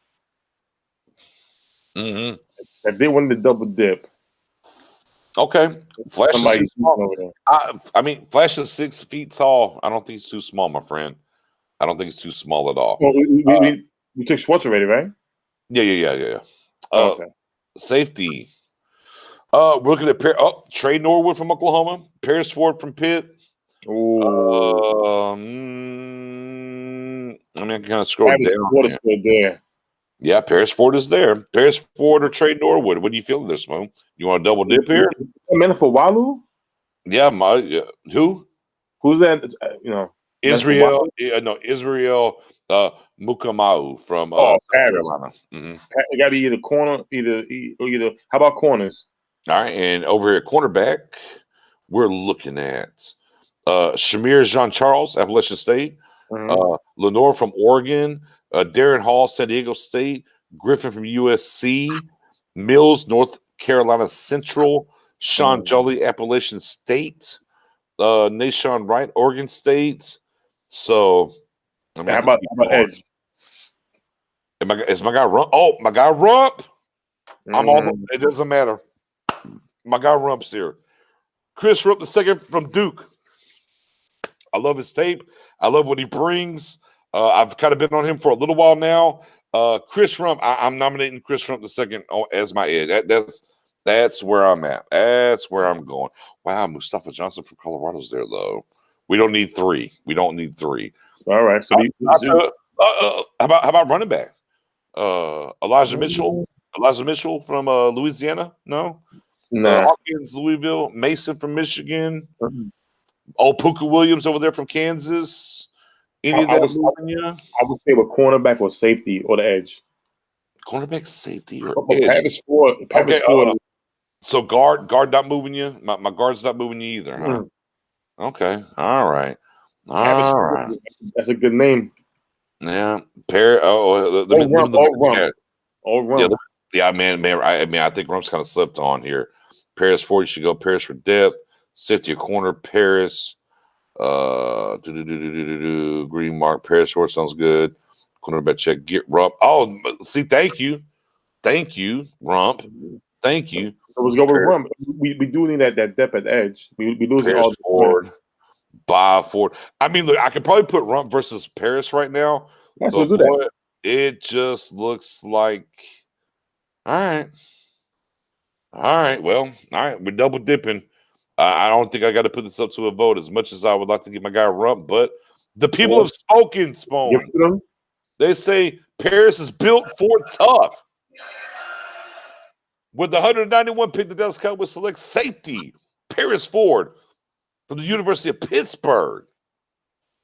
Mm-hmm. If they wanted to double dip. Okay. Flash is small. Flash is 6 feet tall. I don't think it's too small, my friend. I don't think it's too small at all. Well, we took Schwartz already, right? Yeah. Okay. Safety. We're looking at Trey Norwood from Oklahoma, Paris Ford from Pitt. I can kind of scroll down. There. Yeah, Paris Ford is there. Paris Ford or Trey Norwood. What do you feel there, Smoke? You want to double dip here? For Walu? Yeah, who? Who's that? Israel. Israel Mukamau from South Carolina. Mm-hmm. It got to be either corner, either. How about corners? All right, and over here at cornerback, we're looking at Shamir Jean Charles, Appalachian State, Lenore from Oregon, Darren Hall, San Diego State, Griffin from USC, Mills, North Carolina Central, Sean Jolly, Appalachian State, Nashawn Wright, Oregon State. So, how about Edge? Is my guy Rump? Oh, my guy Rump. It doesn't matter. My guy Rump's here. Chris Rump II from Duke. I love his tape. I love what he brings. I've kind of been on him for a little while now. Chris Rump, I'm nominating Chris Rump II as my edge. That's where I'm at. That's where I'm going. Wow, Mustafa Johnson from Colorado's there, though. We don't need 3. All right. So how about running back? Elijah Mitchell from Louisiana? No. Hawkins, Louisville. Mason from Michigan. Puka Williams over there from Kansas. Any of that? I would say with cornerback or safety or the edge. Cornerback, safety, or edge. Pavis Ford. So guard not moving you. My guard's not moving you either, huh? Okay. All right. That's a good name. Yeah. Rump. Yeah, man. I think Rump's kind of slipped on here. Paris Ford, you should go Paris for depth. Safety, a corner, Paris. Green mark. Paris Schwartz sounds good. Cornerback check. Get Rump. Oh, see, thank you, Rump. Thank you. So let's go with Rump. We do need that depth at edge. We losing Paris all the Ford. Bob Ford. I mean, look, I could probably put Rump versus Paris right now. Yes, but we'll do that. It just looks like all right. Well, all right. We're double dipping. I don't think I got to put this up to a vote as much as I would like to get my guy Rump, but the people have spoken, Spoon. They say Paris is built for tough. With the 191 pick, the Dallas Cowboys select safety Paris Ford from the University of Pittsburgh.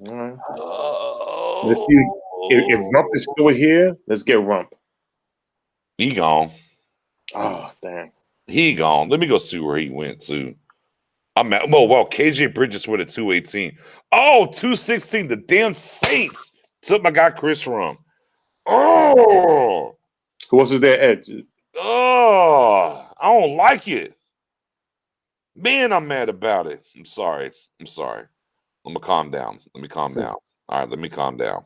All right. Let's see if Rump is still here. Let's get Rump. He gone. Oh, damn. He gone. Let me go see where he went to. I'm at, well, KJ Bridges went at 218. Oh, 216. The damn Saints took my guy Chris Rump. Oh. Who else is their edge? Oh, I don't like it. Man, I'm mad about it. I'm sorry. Let me calm down. All right, let me calm down.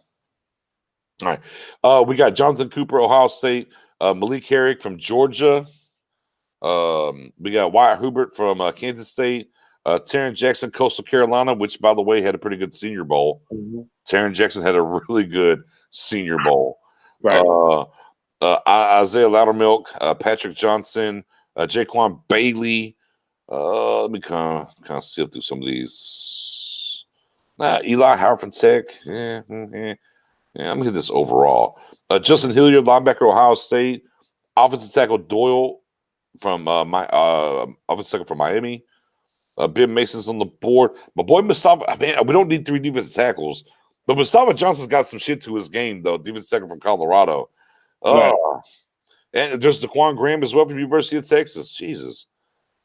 All right. We got Jonathan Cooper, Ohio State. Malik Herrick from Georgia. We got Wyatt Hubert from Kansas State. Taryn Jackson, Coastal Carolina, which, by the way, had a pretty good Senior Bowl. Mm-hmm. Taryn Jackson had a really good Senior Bowl. Right. Isaiah Loudermilk, Patrick Johnson, Jaquan Bailey. Let me kind of sift through some of these. Eli Howard from Tech. Yeah, I'm going to hit this overall. Justin Hilliard, linebacker, Ohio State. Offensive tackle Doyle from offensive tackle from Miami. Ben Mason's on the board. My boy Mustafa, man, we don't need 3 defensive tackles, but Mustafa Johnson's got some shit to his game, though. Defensive tackle from Colorado. And there's Daquan Graham as well from University of Texas. Jesus.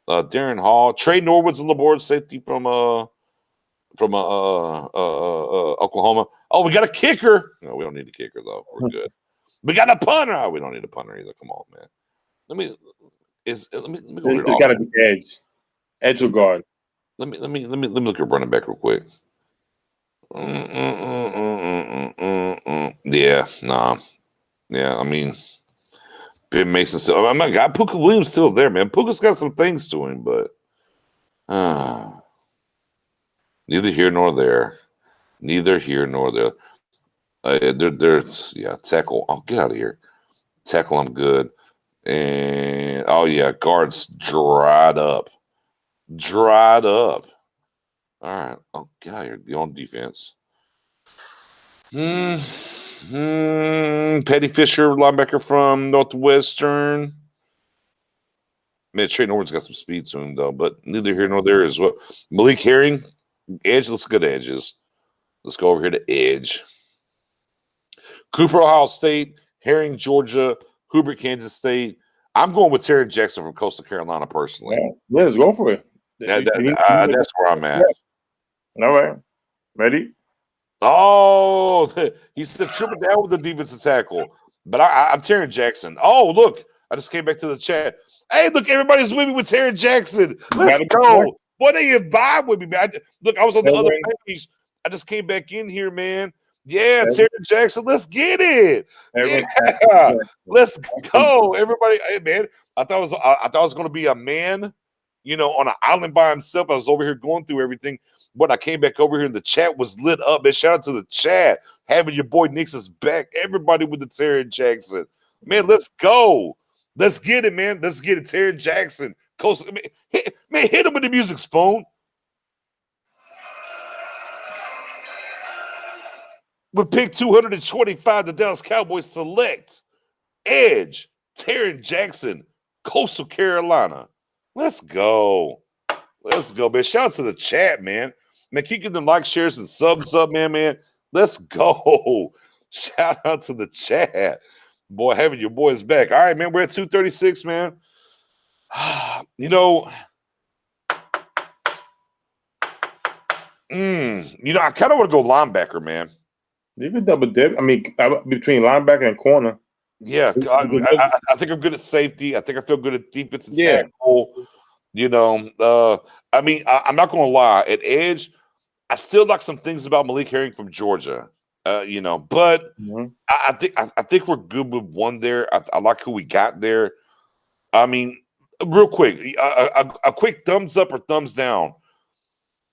Darren Hall. Trey Norwood's on the board, safety from Oklahoma. Oh, we got a kicker. No, we don't need a kicker, though. We're good. We got a punter. Oh, we don't need a punter either. Come on, man. Let me go. It's got to be edge. Edge or guard. Let me look at running back real quick. Yeah, nah. Yeah, I mean, Ben Mason still. Oh my God, Puka Williams still there, man. Puka's got some things to him, but neither here nor there. There's tackle. Oh, get out of here. Tackle, I'm good. And guards dried up. All right. Oh, get out of here. You're on defense. Patty Fisher, linebacker from Northwestern. Man, Trey Norwood's got some speed to him, though, but neither here nor there as well. Malik Herring, edge. Let's go to edges. Let's go over here to edge. Cooper, Ohio State. Herring, Georgia. Hubert, Kansas State. I'm going with Terry Jackson from Coastal Carolina, personally. Yeah, let's go for it. That's where I'm at. All right. Ready? Oh, he said triple down with the defensive tackle. But I'm Terry Jackson. Oh, look. I just came back to the chat. Hey, look, everybody's with me with Terry Jackson. Let's go. Boy, they vibe with me, man. I was on the other page. I just came back in here, man. Yeah, Terry Jackson, let's get it. Yeah, let's go, everybody. Hey, man, I thought it was going to be a man, on an island by himself. I was over here going through everything, but I came back over here and the chat was lit up. Man, shout out to the chat, having your boy Nixon's back. Everybody with the Terry Jackson, man. Let's go. Let's get it, man. Let's get it, Terry Jackson. Coast, hit him with the music, Spoon. With pick 225, the Dallas Cowboys select edge, Taryn Jackson, Coastal Carolina. Let's go. Let's go, man. Shout out to the chat, man. Man, keep getting them likes, shares, and subs up, man. Let's go. Shout out to the chat. Boy, having your boys back. All right, man. We're at 236, man. I kind of want to go linebacker, man. You can double dip. I mean, between linebacker and corner. Yeah, I think I'm good at safety. I think I feel good at defensive tackle. I'm not going to lie. At edge, I still like some things about Malik Herring from Georgia. But I think we're good with one there. I like who we got there. I mean, real quick, a quick thumbs up or thumbs down.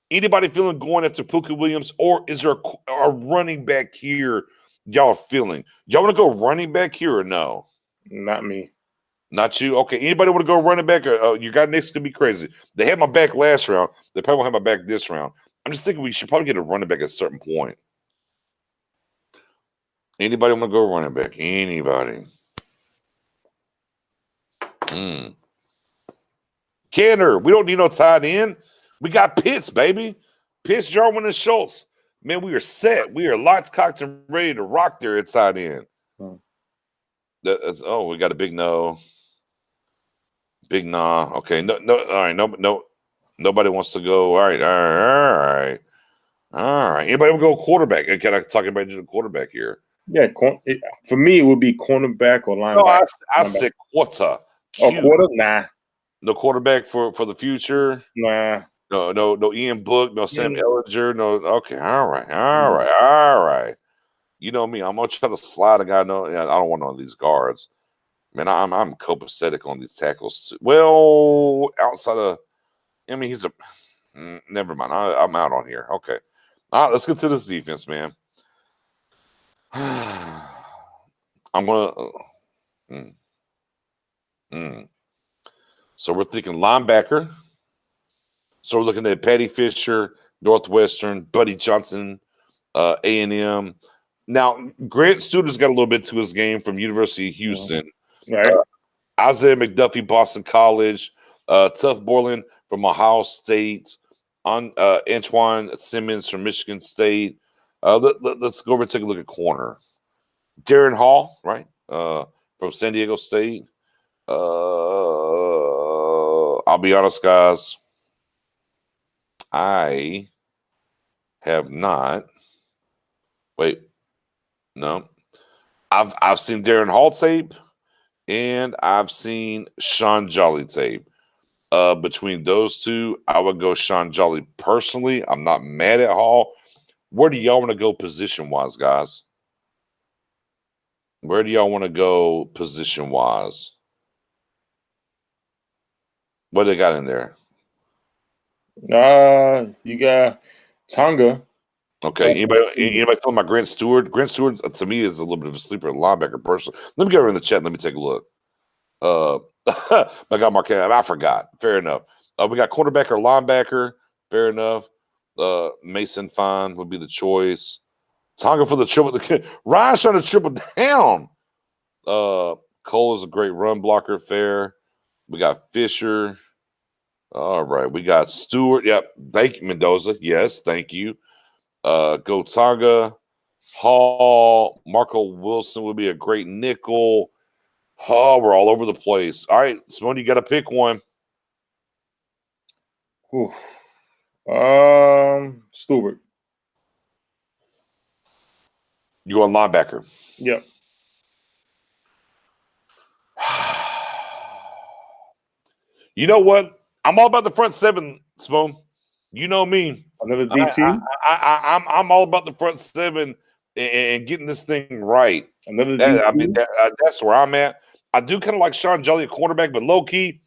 Anybody feeling going after Pookie Williams, or is there a running back here y'all are feeling? Y'all want to go running back here or no? Not me. Not you? Okay. Anybody want to go running back? Or, you got next to be crazy. They had my back last round. They probably won't have my back this round. I'm just thinking we should probably get a running back at a certain point. Anybody want to go running back? Anybody? Canner, we don't need no tight end. We got Pitts, baby. Pitts, Jarwin, and Schultz. Man, we are set. We are locked, cocked, and ready to rock there at tight end. We got a big no. Big nah. Okay, no. All right, no. Nobody wants to go. All right. Anybody want to go quarterback? Can I talk about the quarterback here? Yeah, for me, it would be cornerback or linebacker. No, I said quarter. Quarter? Nah. No quarterback for the future? Nah. No Ian Book, no Sam Ellinger, no. Okay, all right. You know me, I'm gonna try to slide a guy. No, I don't want none of these guards. Man, I'm copacetic on these tackles. Well, outside of, he's a. Never mind. I'm out on here. Okay, all right. Let's get to this defense, man. I'm gonna. So we're thinking linebacker. So we're looking at Patty Fisher, Northwestern, Buddy Johnson, A&M. Now, Grant Studer's got a little bit to his game from University of Houston. Right. Isaiah McDuffie, Boston College. Tuff Borland from Ohio State. Antoine Simmons from Michigan State. Let's go over and take a look at corner. Darren Hall, right, from San Diego State. I'll be honest, guys. I have not. Wait, no. I've seen Darren Hall tape, and I've seen Sean Jolly tape. Between those two, I would go Sean Jolly personally. I'm not mad at Hall. Where do y'all want to go position-wise, guys? Where do y'all want to go position-wise? What they got in there? You got Tonga. Okay. Anybody feeling my Grant Stewart? Grant Stewart to me is a little bit of a sleeper linebacker person. Let me get her in the chat. Let me take a look. I got Mark. I forgot. Fair enough. We got quarterback or linebacker. Fair enough. Mason Fine would be the choice. Tonga for the triple. Ryan's trying to triple down. Cole is a great run blocker. Fair. We got Fisher. All right. We got Stewart. Yep. Thank you, Mendoza. Yes. Thank you. Go Tonga. Hall. Marco Wilson would be a great nickel. Oh, we're all over the place. All right. Simone, you got to pick one. Stewart. You going linebacker? Yep. You know what? I'm all about the front seven, Simone. You know me. Another DT? I'm all about the front seven and getting this thing right. Another DT? That's where I'm at. I do kind of like Sean Jolly at quarterback, but low-key,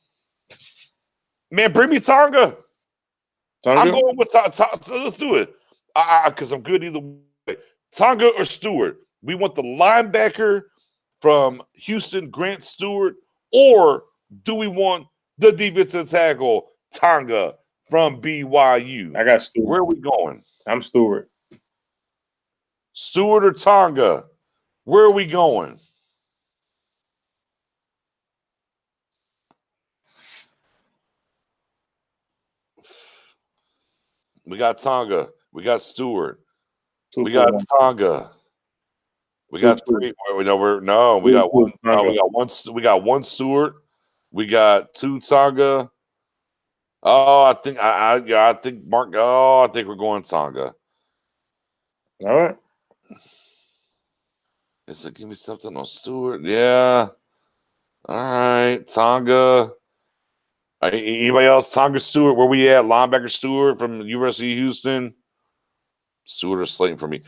man, bring me Tonga. I'm going with Tonga. Let's do it. Because I'm good either way. Tonga or Stewart. We want the linebacker from Houston, Grant Stewart, or do we want the defensive tackle, Tonga, from BYU? I got Stewart. Where are we going? I'm Stewart. Stewart or Tonga? Where are we going? We got Tonga. We got Stewart. We got Tonga. We got three. We got one. No, we got one. We got one Stewart. We got two Tonga. Oh, I think Mark. Oh, I think we're going Tonga. All right. It's like, give me something on Stewart. Yeah. All right, Tonga. Anybody else? Tonga Stewart. Where we at? Linebacker Stewart from University of Houston. Stewart or Slayton for me.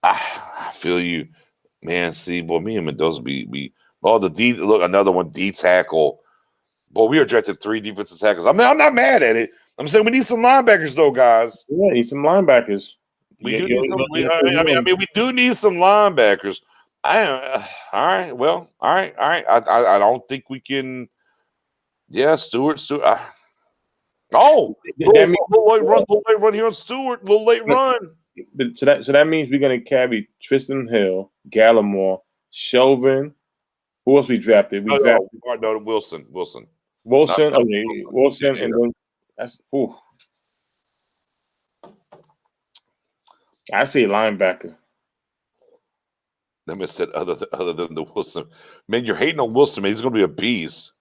I feel you, man. See, boy, me and Mendoza be the D. Look, another one, D tackle. Boy, we are drafted 3 defensive tackles. I'm not mad at it. I'm saying we need some linebackers, though, guys. Yeah, need some linebackers. We do need some. We do need some linebackers. All right. Well, all right. I don't think we can. Yeah, Stewart. Little late run here on Stewart. Little late run. So that means we're gonna carry Tristan Hill, Gallimore, Chauvin. Who else we drafted? Wilson. Wilson. Okay, Wilson, and then that's. Ooh. I say linebacker. Let me say other than the Wilson. Man, you're hating on Wilson, man. He's going to be a beast.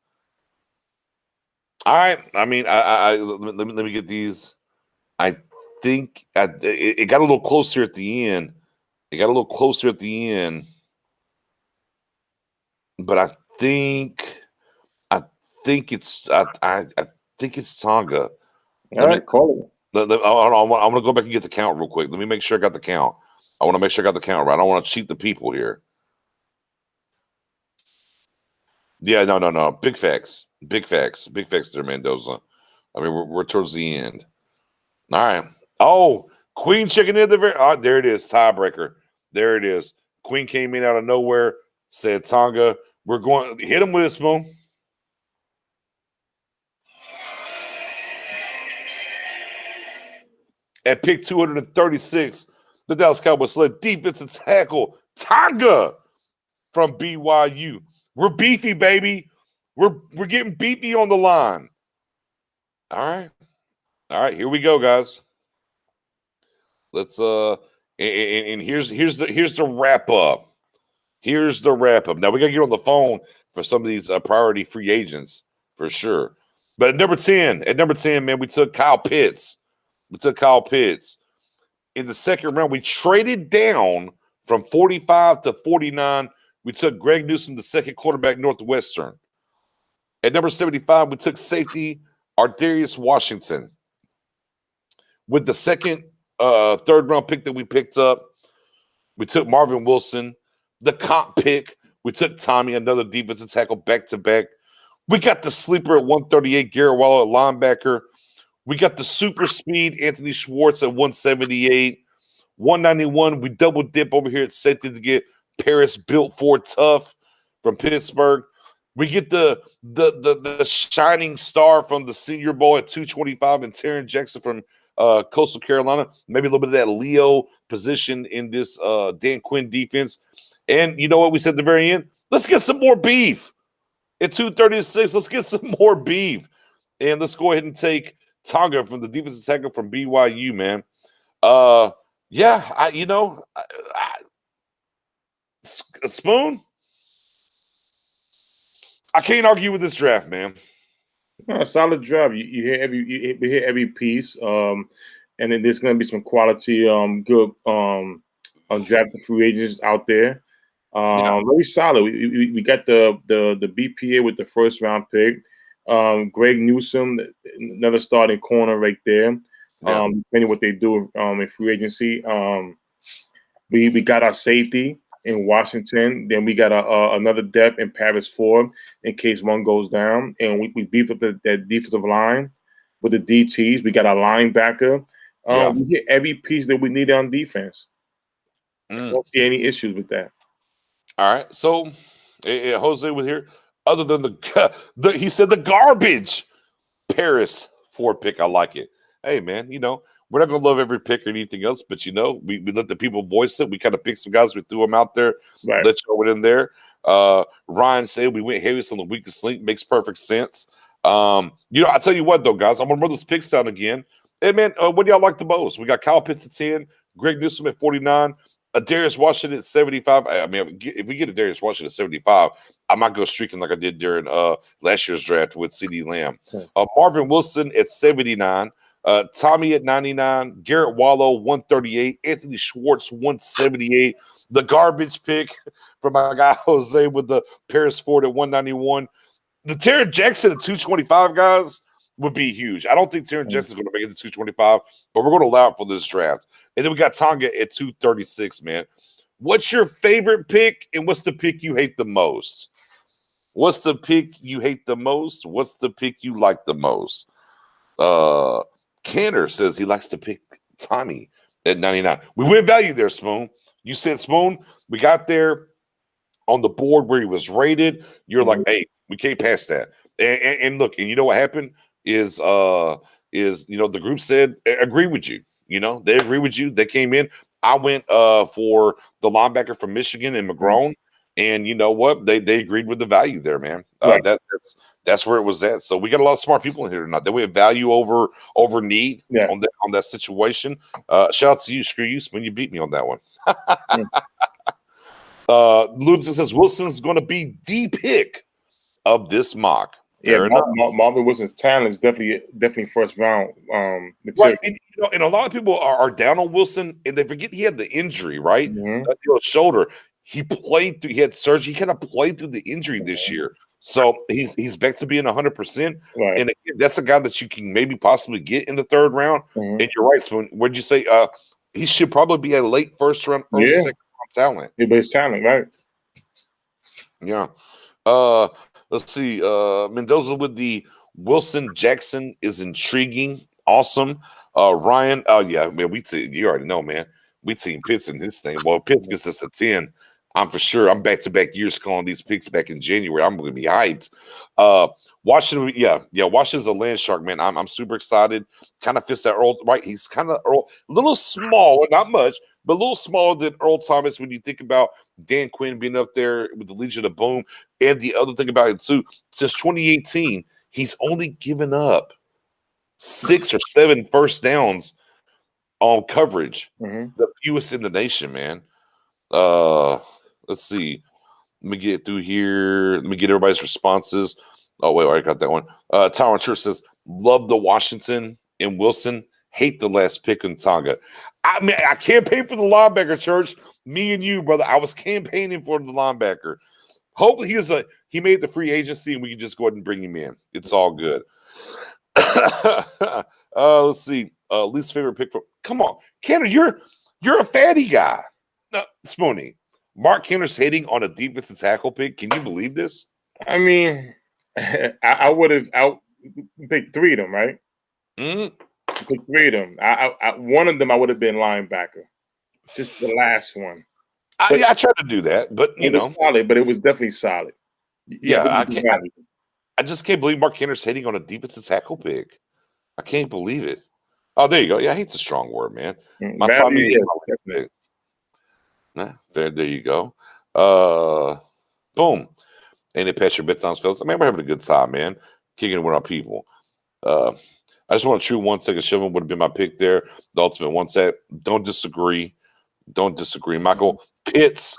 All right. I mean, let me get these. I think it got a little closer at the end. But I think it's Tonga. All right, call it. I'm going to go back and get the count real quick. Let me make sure I got the count. I want to make sure I got the count right. I don't want to cheat the people here. Yeah, no. Big facts there, Mendoza. I mean, we're towards the end. All right. Oh, Queen checking in there it is. Tiebreaker. There it is. Queen came in out of nowhere, said Tonga. We're going hit him with this, Moon. At pick 236, the Dallas Cowboys select defensive tackle Tonga from BYU. We're beefy, baby. We're getting beefy on the line. All right. Here we go, guys. Let's and here's the wrap up. Here's the wrap up. Now we gotta get on the phone for some of these priority free agents for sure. But at number 10, man, we took Kyle Pitts. In the second round, we traded down from 45 to 49. We took Greg Newsome, the second quarterback, Northwestern. At number 75, we took safety Ardarius Washington. With the second, third round pick that we picked up, we took Marvin Wilson. The comp pick, we took Tommy, another defensive tackle, back to back. We got the sleeper at 138, Garrett Waller at linebacker. We got the super speed, Anthony Schwartz at 178. 191, we double dip over here at safety to get Paris Built Ford Tough from Pittsburgh. We get the shining star from the Senior Bowl at 225 and Taryn Jackson from Coastal Carolina. Maybe a little bit of that Leo position in this Dan Quinn defense. And you know what we said at the very end? Let's get some more beef. At 236, let's get some more beef. And let's go ahead and take Tonga from the defensive tackle from BYU, man. Spoon, I can't argue with this draft, man. No, a solid draft. You hear every piece, and then there's going to be some quality, good undrafted free agents out there. Very solid. We got the BPA with the first round pick. Greg Newsome, another starting corner right there. Depending what they do in free agency. We got our safety in Washington. Then we got another depth in Paris Ford in case one goes down. And we beef up that defensive line with the DTs. We got our linebacker. We get every piece that we need on defense. I don't see any issues with that. All right. So Jose was here. Other than he said the garbage Paris Ford pick. I like it. Hey, man, we're not going to love every pick or anything else, but, we let the people voice it. We kind of picked some guys. We threw them out there. Right. Let's throw it in there. Ryan said we went heaviest on the weakest link. Makes perfect sense. I tell you what, though, guys, I'm going to run those picks down again. Hey, man, what do y'all like the most? We got Kyle Pitts at 10, Greg Newsome at 49, Darius Washington at 75. I mean, if we get a Darius Washington at 75, I might go streaking like I did during last year's draft with CeeDee Lamb. Marvin Wilson at 79. Tommy at 99, Garrett Wallow 138, Anthony Schwartz 178, the garbage pick from my guy Jose with the Paris Ford at 191. The Taryn Jackson at 225, guys, would be huge. I don't think Taryn Jackson is going to make it to 225, but we're going to allow it for this draft. And then we got Tonga at 236, man. What's your favorite pick, and what's the pick you hate the most? What's the pick you hate the most? What's the pick you like the most? Canner says he likes to pick Tommy at 99. We went value there, Spoon. You said, Spoon, we got there on the board where he was rated. You're like, hey, we can't pass that. And look, and you know what happened is the group said agree with you. They agree with you. They came in. I went for the linebacker from Michigan and McGrone, and you know what? They agreed with the value there, man. Right. That's where it was at. So we got a lot of smart people in here tonight. They went value over need on that situation. Shout out to you, screw you, when you beat me on that one. Ludwig says Wilson's going to be the pick of this mock. Yeah, Marvin Wilson's talent is definitely first round. Right, and a lot of people are down on Wilson, and they forget he had the injury, right? Shoulder. He played through. He had surgery. He kind of played through the injury this year, so he's back to being 100%. Right. And that's a guy that you can maybe possibly get in the third round. And you're right, Spoon. What'd you say? He should probably be a late first round, early second round talent. Yeah, but it's talent, right? Yeah. Let's see. Mendoza with the Wilson Jackson is intriguing. Awesome. Ryan. Oh, yeah, man. You already know, man. We team Pitts in this thing. Well, Pitts gets us a 10. I'm for sure. I'm back-to-back years calling these picks back in January. I'm going to be hyped. Washington, Washington's a land shark, man. I'm super excited. Kind of fits that Earl, right? He's kind of a little smaller, not much, but a little smaller than Earl Thomas when you think about Dan Quinn being up there with the Legion of Boom. And the other thing about him, too, since 2018, he's only given up 6 or 7 first downs on coverage. The fewest in the nation, man. Let's see. Let me get through here. Let me get everybody's responses. Oh, wait, I already got that one. Tyron Church says, love the Washington and Wilson. Hate the last pick in Tonga. I mean, I campaigned for the linebacker, Church. Me and you, brother. I was campaigning for the linebacker. Hopefully he made the free agency and we can just go ahead and bring him in. It's all good. Let's see. Least favorite pick come on. Kenner, you're a fatty guy. No, Spoony. Mark Kenner's hating on a defensive tackle pick. Can you believe this? I mean, I would have picked 3 of them, right? Picked 3 of them. One of them I would have been linebacker. Just the last one. I tried to do that, but it was solid, but it was definitely solid. I just can't believe Mark Kenner's hating on a defensive tackle pick. I can't believe it. Oh, there you go. Yeah, hate's a strong word, man. My time is there you go. Boom. And it passed your bits on fellas. I mean, we're having a good time, man. Kicking it with our people. I just want a true 1 second Chevron would have been my pick there. The ultimate 1 sec. Don't disagree. Michael Pitts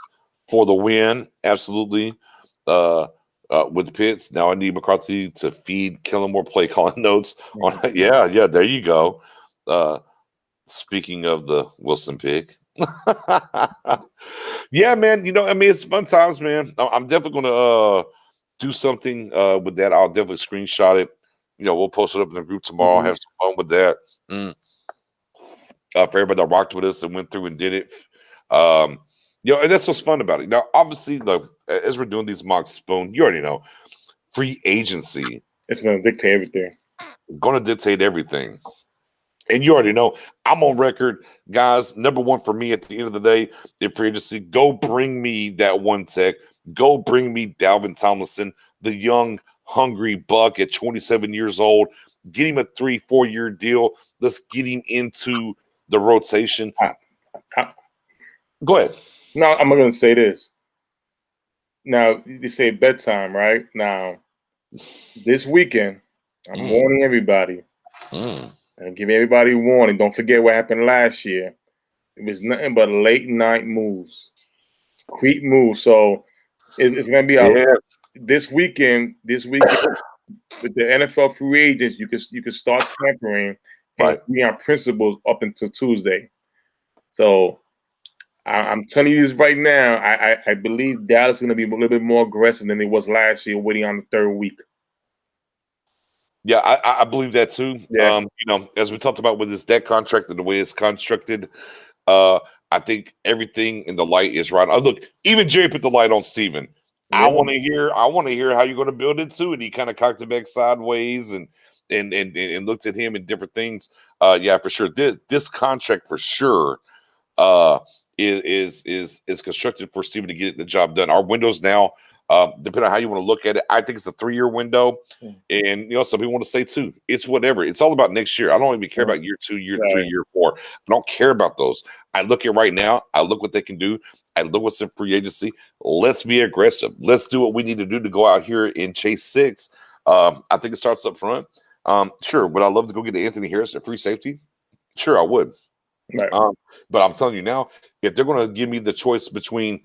for the win. Absolutely. With Pitts. Now I need McCarthy to feed Kellen more play calling notes. Yeah, there you go. Speaking of the Wilson pick. Yeah, man. It's fun times, man. I'm definitely going to do something with that. I'll definitely screenshot it. We'll post it up in the group tomorrow. Have some fun with that. For everybody that rocked with us and went through and did it. And that's what's fun about it. Now, obviously, look, as we're doing these mock Spoon, you already know, free agency. It's going to dictate everything. Going to dictate everything. And you already know, I'm on record, guys. Number one for me at the end of the day, in free agency, go bring me that 1 tech. Go bring me Dalvin Tomlinson, the young, hungry buck at 27 years old. Get him a 3-4 year deal. Let's get him into the rotation. Go ahead. No, I'm going to say this. Now, you say bedtime, right? Now, this weekend, I'm warning everybody. And give everybody a warning. Don't forget what happened last year. It was nothing but late night moves, creep moves. So it's going to be this weekend. With the NFL free agents, you can start tampering and be on principles up until Tuesday. So I'm telling you this right now. I believe Dallas is going to be a little bit more aggressive than it was last year, waiting on the 3rd week. Yeah, I believe that too. Yeah. As we talked about with this debt contract and the way it's constructed, I think everything in the light is right. Look, even Jerry put the light on Steven. I want to hear how you're going to build it too. And he kind of cocked it back sideways and looked at him and different things. Yeah, for sure. This contract for sure is constructed for Steven to get the job done. Our windows now, depending on how you want to look at it, I think it's a 3-year window. And some people want to say 2. It's whatever. It's all about next year. I don't even care about year 2, year 3, year 4. I don't care about those. I look at right now. I look what they can do. I look what's in free agency. Let's be aggressive. Let's do what we need to do to go out here and chase 6. I think it starts up front. Sure. Would I love to go get Anthony Harris at free safety? Sure, I would. Right. But I'm telling you now, if they're going to give me the choice between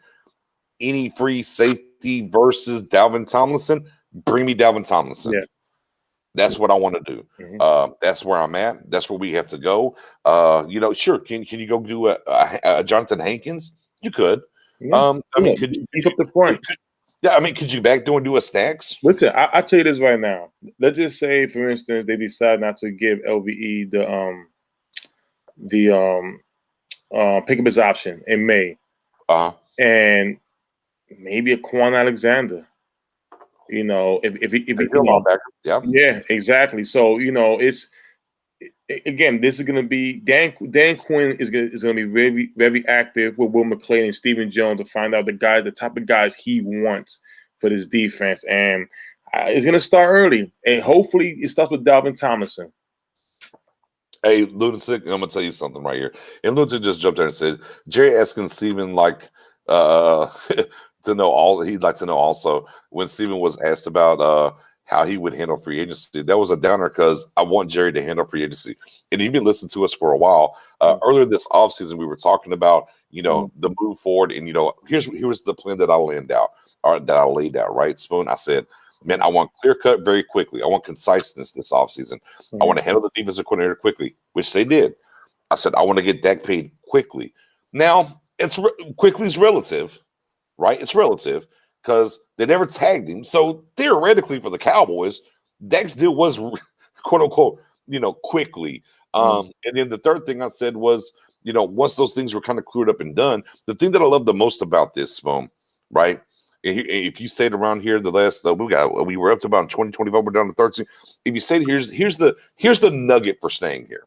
any free safety versus Dalvin Tomlinson, bring me Dalvin Tomlinson. Yeah. That's what I want to do. Mm-hmm. That's where I'm at. That's where we have to go. Sure. Can you go do a Jonathan Hankins? You could. Yeah. Could you pick up the front? Could you back door and do a Stacks? Listen, I'll tell you this right now. Let's just say, for instance, they decide not to give LVE the pick up his option in May. And maybe a Quan Alexander. If he back. Yeah, exactly. So it's again, this is going to be Dan Quinn is going to be very, very active with Will McClay and Stephen Jones to find out the type of guys he wants for this defense, and it's going to start early, and hopefully it starts with Dalvin Tomlinson. Hey, Lunatic, I'm gonna tell you something right here. And Lunatic just jumped there and said, Jerry asking Stephen to know all. He'd like to know also when Stephen was asked about how he would handle free agency. That was a downer because I want Jerry to handle free agency. And you've been listening to us for a while. Earlier this offseason, we were talking about the move forward, and here's the plan that I laid out. Right, Spoon. I said, man, I want clear cut very quickly. I want conciseness this offseason. I want to handle the defensive coordinator quickly, which they did. I said, I want to get Dak paid quickly. Now, quickly is relative, right? It's relative because they never tagged him. So theoretically for the Cowboys, Dak's deal was quote unquote, quickly. And then the third thing I said was, once those things were kind of cleared up and done, the thing that I love the most about this, Spoon, right? If you stayed around here the last, we were up to about 2025, we're down to 13. If you stayed, here's the nugget for staying here.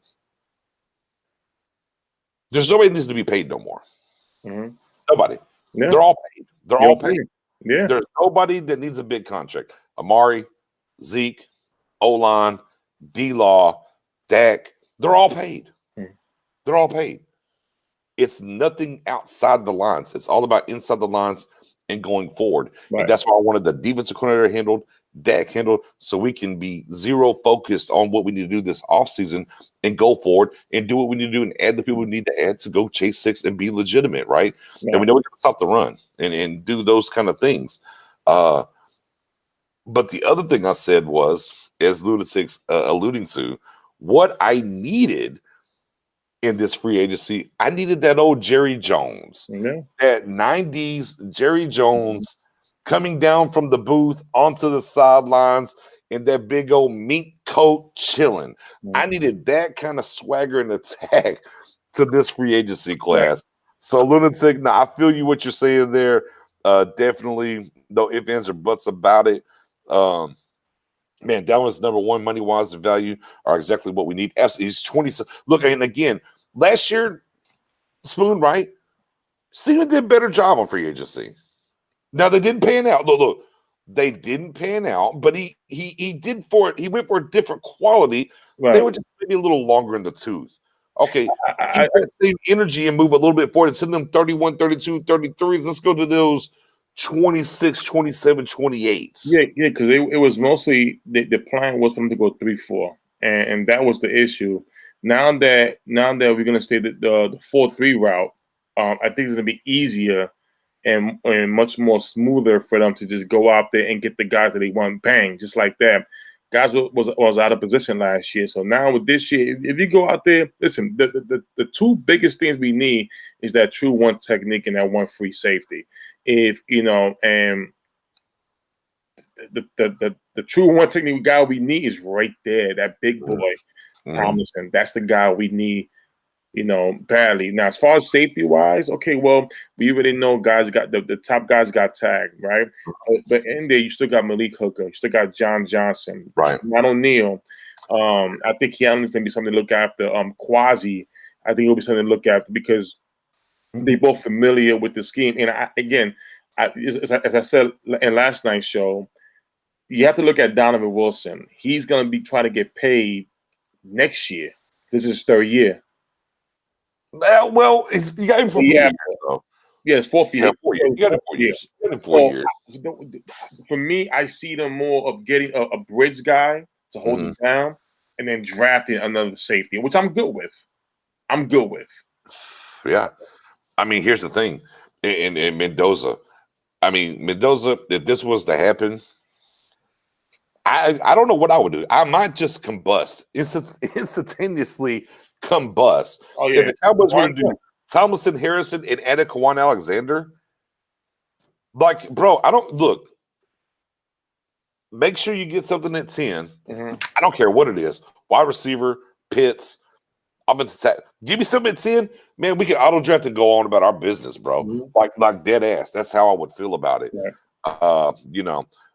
There's nobody that needs to be paid no more. Mm-hmm. Nobody. Yeah. They're all paid. They're all paid. Yeah. There's nobody that needs a big contract. Amari, Zeke, O-line, D-Law, Dak, they're all paid. They're all paid. It's nothing outside the lines. It's all about inside the lines and going forward. Right. And that's why I wanted the defensive coordinator handled, Dak handled, so we can be zero focused on what we need to do this offseason and go forward and do what we need to do and add the people we need to add to go chase 6 and be legitimate, right? Yeah. And we know we got to stop the run and do those kind of things. But the other thing I said was, as Lunatic's alluding to, what I needed in this free agency, I needed that old Jerry Jones, that 90s Jerry Jones coming down from the booth onto the sidelines in that big old mink coat chilling. I needed that kind of swagger and attack to this free agency class. So Lunatic, now I feel you what you're saying there. Definitely no ifs, ands, or buts about it. Man, that was number one, money wise and value are exactly what we need. Absolutely, he's 20. Look, and again, last year, Spoon, right? Steven did a better job on free agency. Now they didn't pan out. Look, they didn't pan out, but he did for it. He went for a different quality. Right. They were just maybe a little longer in the tooth. Okay, keep that same energy and move a little bit forward and send them 31, 32, 33s. Let's go to those 26, 27, 28s. Yeah, because it was mostly the plan was for them to go 3-4, and that was the issue. Now that we're gonna stay the 4-3 route, I think it's gonna be easier and much more smoother for them to just go out there and get the guys that they want, bang, just like that. Guys was out of position last year, so now with this year, if you go out there, listen, the two biggest things we need is that true one technique and that one free safety. If and the true one technique guy we need is right there, that big boy Tomlinson. That's the guy we need badly. Now, as far as safety wise, okay, well, we already know guys got the top guys got tagged, right? But in there, you still got Malik Hooker, you still got John Johnson, right? Not O'Neal. I think Keanu's gonna be something to look after. Quasi, I think it'll be something to look after because they both familiar with the scheme. And as I said in last night's show, you have to look at Donovan Wilson. He's gonna be trying to get paid next year. This is his third year. Well, you got him for 4 years, though. Yeah, it's 4 years. Yeah, 4 years. You got him 4 years. You got him 4 years. For me, I see them more of getting a bridge guy to hold it down and then drafting another safety, which I'm good with. Yeah. I mean, here's the thing. In Mendoza, if this was to happen, I don't know what I would do. I might just combust, instantaneously combust. Oh, yeah. If the Cowboys were to do Tomlinson, Harrison, and add a Kwan Alexander, like, bro, I don't look. Make sure you get something at 10. I don't care what it is. Wide receiver, Pitts, offensive tackle. Give me something at 10, man. We can auto draft and go on about our business, bro. Like dead ass. That's how I would feel about it. Yeah.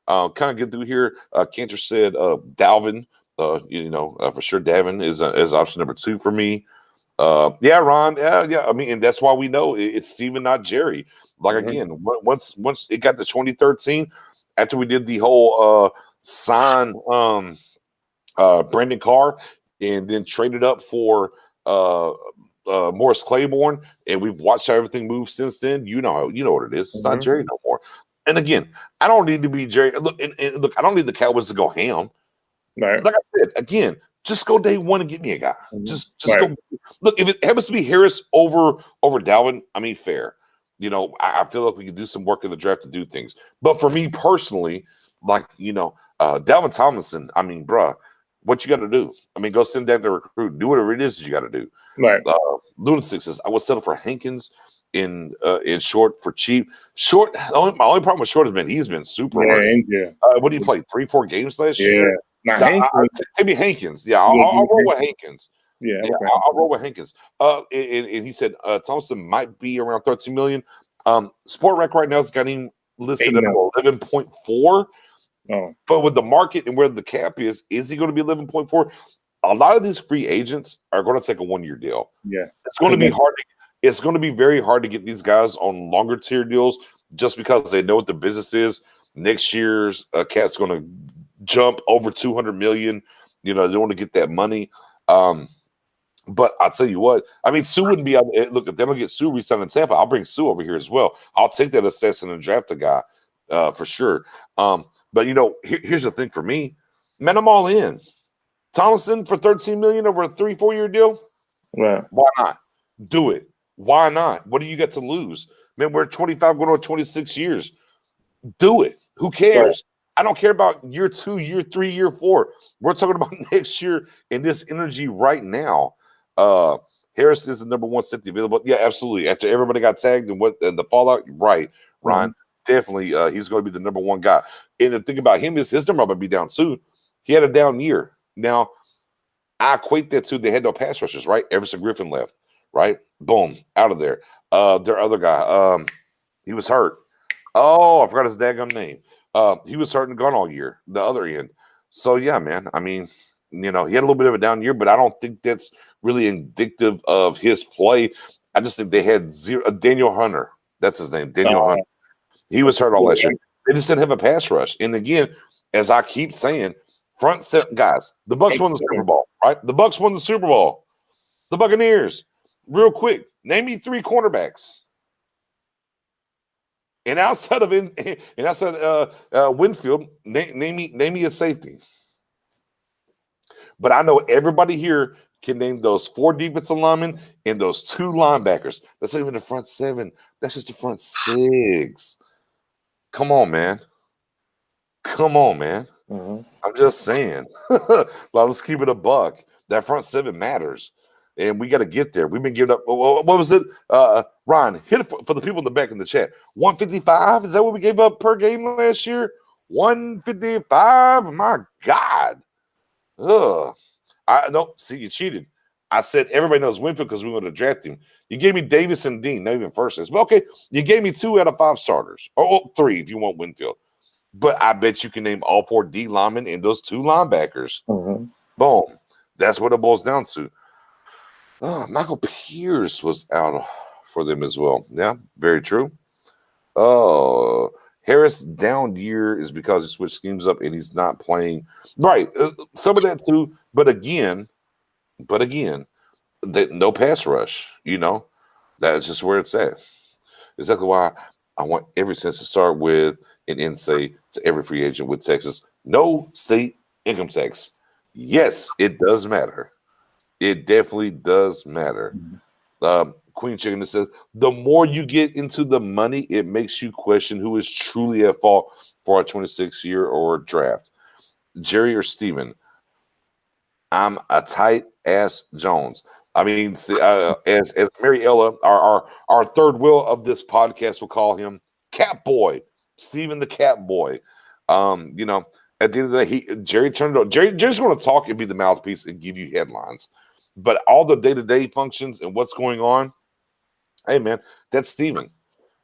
Kind of get through here. Cantor said Dalvin. For sure, Davin is option number 2 for me. Yeah, Ron. Yeah. I mean, and that's why we know it's Steven, not Jerry. Like again, once it got to 2013, after we did the whole sign Brandon Carr and then traded up for Morris Claiborne, and we've watched how everything move since then. You know what it is. It's not Jerry no more. And again, I don't need to be Jerry. Look, look, I don't need the Cowboys to go ham. Right. Like I said, again, just go day one and get me a guy. Just go. Look, if it happens to be Harris over Dalvin, I mean, fair. I feel like we can do some work in the draft to do things. But for me personally, Dalvin Tomlinson, I mean, bruh, what you got to do? I mean, go send down the recruit. Do whatever it is that you got to do. Right. Lunatic says, I would settle for Hankins in Short for cheap. Short, my only problem with Short has been he's been super hurt. Yeah. What did he play? 3-4 games last year? Maybe Hankins. Yeah, I'll roll with Hankins. Yeah, okay. I'll roll with Hankins. And he said Thompson might be around 13 million. Sport Rec right now has got him listed at 11.4. Oh. But with the market and where the cap is he going to be 11.4? A lot of these free agents are going to take a 1-year deal. Yeah, it's going to be hard. It's going to be very hard to get these guys on longer tier deals just because they know what the business is. Next year's cap's going to jump over 200 million. They want to get that money. But I'll tell you what, I mean, Sue wouldn't be able to look if they don't get Sue re-signed in Tampa. I'll bring Sue over here as well. I'll take that assessment and draft a guy for sure. But here's the thing for me, man, I'm all in. Tomlinson for 13 million over a 3-4 year deal. Right. Why not? Do it. Why not? What do you got to lose? Man, we're 25 going on 26 years. Do it. Who cares? Right. I don't care about year 2, year 3, year 4. We're talking about next year and this energy right now. Harris is the number 1 safety available. Yeah, absolutely. After everybody got tagged and the fallout, right, Ryan, definitely he's going to be the number 1 guy. And the thing about him is his number might be down soon. He had a down year. Now, I equate that to they had no pass rushers, right? Everson Griffin left, right? Boom, out of there. Their other guy, he was hurt. Oh, I forgot his daggum name. He was hurt and gone all year, the other end. So, yeah, man, I mean, he had a little bit of a down year, but I don't think that's really indicative of his play. I just think they had zero. Daniel Hunter, that's his name, Daniel Hunter. He was hurt all last year. They just didn't have a pass rush. And again, as I keep saying, front set guys, the Bucs won the Super Bowl, right? The Bucs won the Super Bowl. The Buccaneers, real quick, name me 3 cornerbacks. And outside of Winfield, name me a safety. But I know everybody here can name those 4 defensive linemen and those 2 linebackers. That's not even the front 7. That's just the front 6. Come on, man. I'm just saying. Let's keep it a buck. That front 7 matters. And we got to get there. We've been giving up. What was it? Ron, hit it for the people in the back in the chat. 155? Is that what we gave up per game last year? 155? My God. Ugh. See, you cheated. I said everybody knows Winfield because we're going to draft him. You gave me Davis and Dean, not even first. But okay, you gave me 2 out of 5 starters, or 3 if you want Winfield. But I bet you can name all 4 D linemen and those 2 linebackers. Mm-hmm. Boom. That's what it boils down to. Michael Pierce was out for them as well. Yeah, very true. Harris down year is because he switched schemes up and he's not playing. Right. Some of that too. But again, no pass rush. That's just where it's at. Exactly why I want every sense to start with an NSA to every free agent with Texas. No state income tax. Yes, it does matter. It definitely does matter. Queen Chicken says, the more you get into the money, it makes you question who is truly at fault for a 26 year or draft. Jerry or Steven? I'm a tight ass Jones. I mean, as Mary Ella, our third wheel of this podcast, will call him Cat Boy, Steven the Cat Boy. At the end of the day, Jerry turned it on. Jerry's going to talk and be the mouthpiece and give you headlines. But all the day-to-day functions and what's going on, hey, man, that's Steven.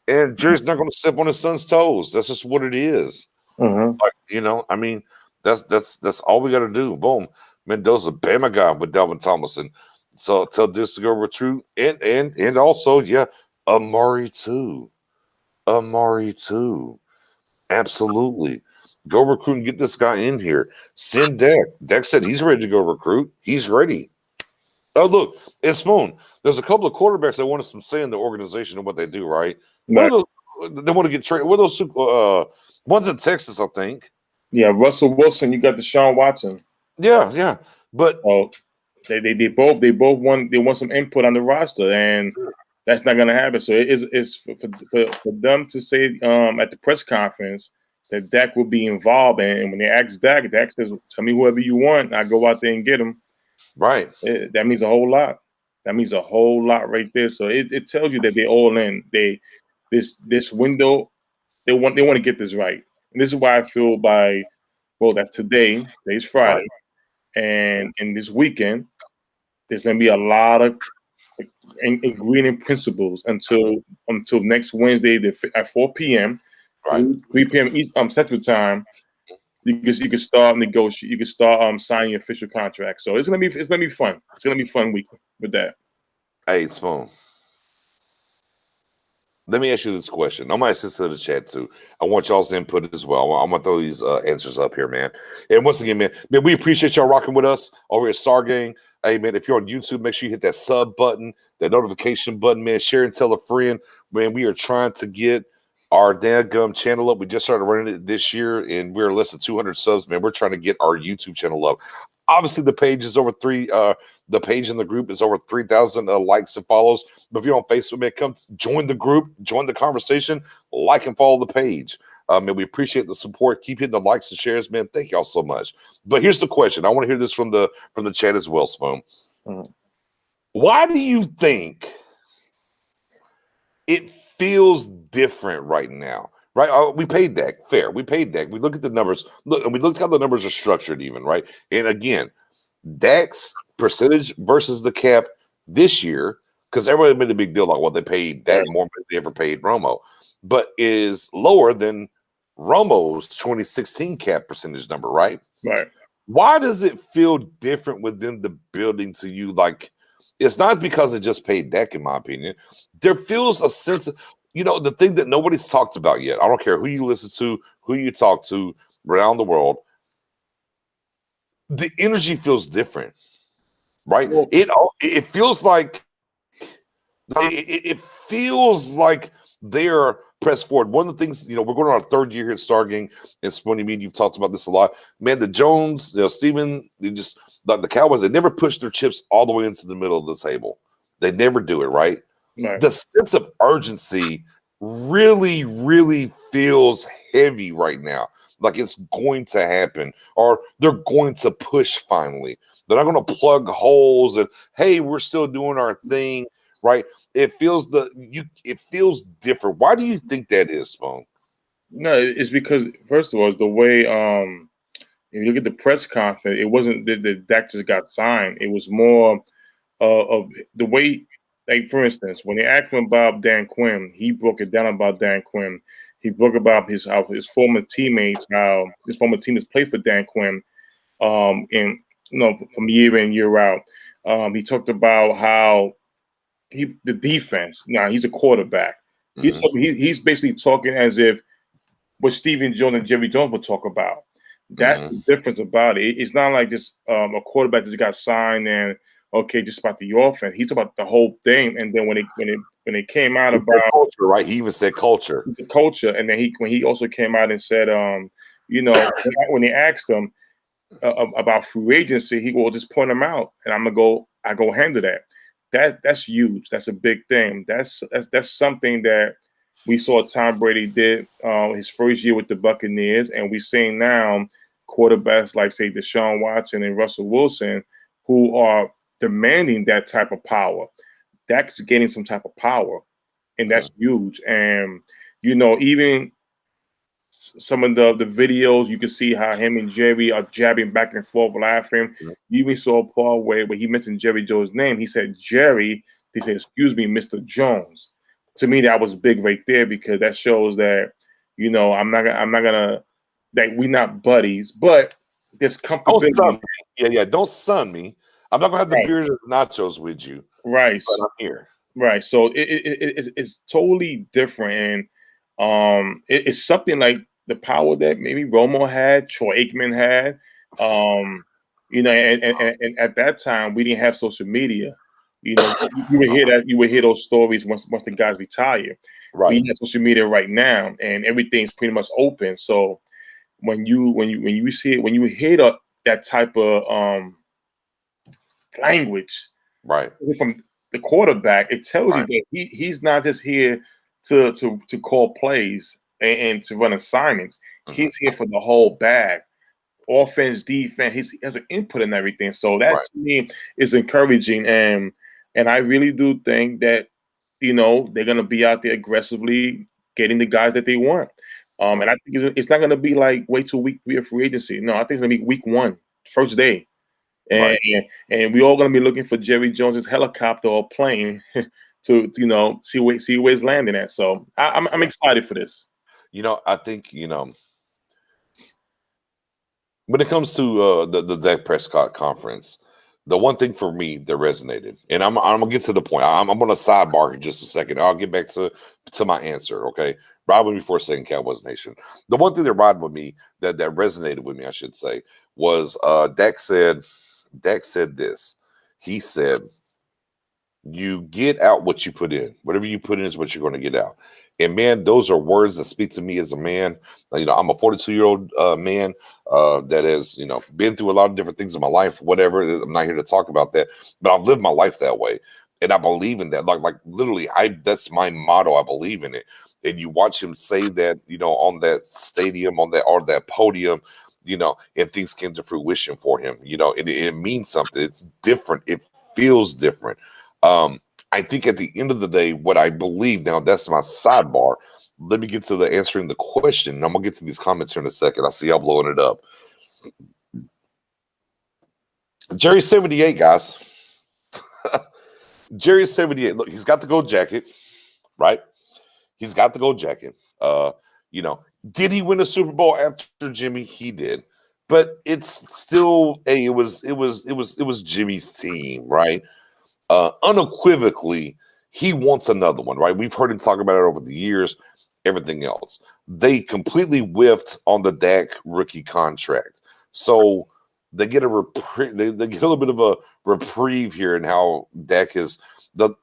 And Jerry's not going to step on his son's toes. That's just what it is. Mm-hmm. That's all we got to do. Boom. Mendoza, Bama guy with Dalvin Tomlinson. So tell this to go recruit. And also, yeah, Amari too. Absolutely. Go recruit and get this guy in here. Send Dak. Dak said he's ready to go recruit. He's ready. Oh, look, it's Spoon. There's a couple of quarterbacks that want some say in the organization and what they do, right? What are those? They want to get traded. What are those? One's in Texas, I think. Yeah, Russell Wilson. You got Deshaun Watson. Yeah. But they both want some input on the roster, and that's not going to happen. So it's for them to say at the press conference that Dak will be involved, and when they ask Dak says, "Tell me whoever you want, I go out there and get him." Right. That means a whole lot. That means a whole lot right there. So it tells you that they're all in. This window, they want to get this right. And this is why I feel that's today. Today's Friday. Right. And in this weekend, there's gonna be a lot of ingredient principles until next Wednesday at 4 p.m. Right. 3 p.m. East Central Time. You can start negotiate. You can start signing your official contract. So it's gonna be fun. It's gonna be fun week with that. Hey, Spoon. Let me ask you this question. I'm gonna ask this to the chat too. I want y'all's input as well. I'm gonna throw these answers up here, man. And once again, man, we appreciate y'all rocking with us over at Stargang. Hey, man, if you're on YouTube, make sure you hit that sub button, that notification button, man. Share and tell a friend. Man, we are trying to get our dadgum channel up. We just started running it this year, and we're less than 200 subs, man. We're trying to get our YouTube channel up. Obviously, the page is over the page in the group is over 3,000 likes and follows. But if you're on Facebook, man, come join the group, join the conversation, like and follow the page. And we appreciate the support. Keep hitting the likes and shares, man. Thank y'all so much. But here's the question. I want to hear this from the chat as well, Spoon. Mm-hmm. Why do you think it feels different right now? Right? We paid Dak. Fair. We paid Dak. We look at the numbers. Look, and we look at how the numbers are structured even, right? And again, Dak's percentage versus the cap this year, because everybody made a big deal like, well, they paid Dak more than they ever paid Romo, but is lower than Romo's 2016 cap percentage number, right? Right. Why does it feel different within the building to you? Like, it's not because it just paid Dak, in my opinion. There feels a sense of, the thing that nobody's talked about yet. I don't care who you listen to, who you talk to around the world. The energy feels different, right? It feels like it feels like they're pressed forward. One of the things, we're going on our third year here at Stargang, and Spoonie, me and you've talked about this a lot. Man, the Jones, Steven, the Cowboys, they never push their chips all the way into the middle of the table. They never do it, right? The sense of urgency really, really feels heavy right now. Like it's going to happen, or they're going to push finally. They're not going to plug holes and, hey, we're still doing our thing, right? It feels different. Why do you think that is, Spoon? No, it's because, first of all, it's the way if you look at the press conference, it wasn't that Dak just got signed. It was more of the way, like for instance, when they asked him about Dan Quinn, he broke it down about Dan Quinn. He broke about his former teammates, how his former teammates played for Dan Quinn, and from year in year out. He talked about how the defense. Now he's a quarterback. He's basically talking as if what Stephen Jones and Jerry Jones would talk about. That's the difference about it. It's not like just a quarterback just got signed and okay, just about the offense. He's about the whole thing. And then when it came out about culture, right? He even said culture, the culture, and then when he also came out and said, when they asked him about free agency, he will just point them out, and I go handle that. That's huge. That's a big thing. That's something that we saw Tom Brady did his first year with the Buccaneers, and we're seeing now quarterbacks like, say, Deshaun Watson and Russell Wilson, who are demanding that type of power. Dak's getting some type of power, and that's huge. And, even some of the videos, you can see how him and Jerry are jabbing back and forth, laughing. You even saw a part where he mentioned Jerry Jones' name. He said, Jerry. He said, excuse me, Mr. Jones. To me, that was big right there, because that shows that, I'm not gonna that we're not buddies, but there's comfortability. Don't sun me. I'm not gonna have the beers and nachos with you. Right. But I'm here. Right. So it's totally different, and it's something like the power that maybe Romo had, Troy Aikman had, and at that time we didn't have social media. You would hear those stories once the guys retire. Right. We have social media right now, and everything's pretty much open. So when you hear that type of language, right, from the quarterback, it tells you that he's not just here to call plays and to run assignments. He's here for the whole bag. Offense, defense, he has an input in everything. So that to me is encouraging, and I really do think that they're gonna be out there aggressively getting the guys that they want. And I think it's not gonna be like wait till week 3 of free agency. No, I think it's gonna be week 1, first day. And we all gonna be looking for Jerry Jones's helicopter or plane to see where it's landing at. So I'm excited for this. I think when it comes to the Dak Prescott conference, the one thing for me that resonated, and I'm gonna get to the point. I'm gonna sidebar here just a second. I'll get back to my answer. Okay, ride with me for a second, Cowboys Nation. The one thing that resonated with me, I should say, was Dak said this. He said, "You get out what you put in. Whatever you put in is what you're going to get out." And man, those are words that speak to me as a man. I'm a 42-year-old man that has, been through a lot of different things in my life, whatever. I'm not here to talk about that, but I've lived my life that way. And I believe in that. Like literally, that's my motto. I believe in it. And you watch him say that, on that stadium, on that podium, and things came to fruition for him, it means something. It's different. It feels different. I think at the end of the day, what I believe, now that's my sidebar. Let me get to the answering the question. I'm going to get to these comments here in a second. I see y'all blowing it up. Jerry 78, guys. Jerry 78. Look, he's got the gold jacket, right? He's got the gold jacket. Did he win a Super Bowl after Jimmy? He did. But it's still it was Jimmy's team, right? Unequivocally, he wants another one, right? We've heard him talk about it over the years, everything else. They completely whiffed on the Dak rookie contract. So they get they get a little bit of a reprieve here in how Dak is. The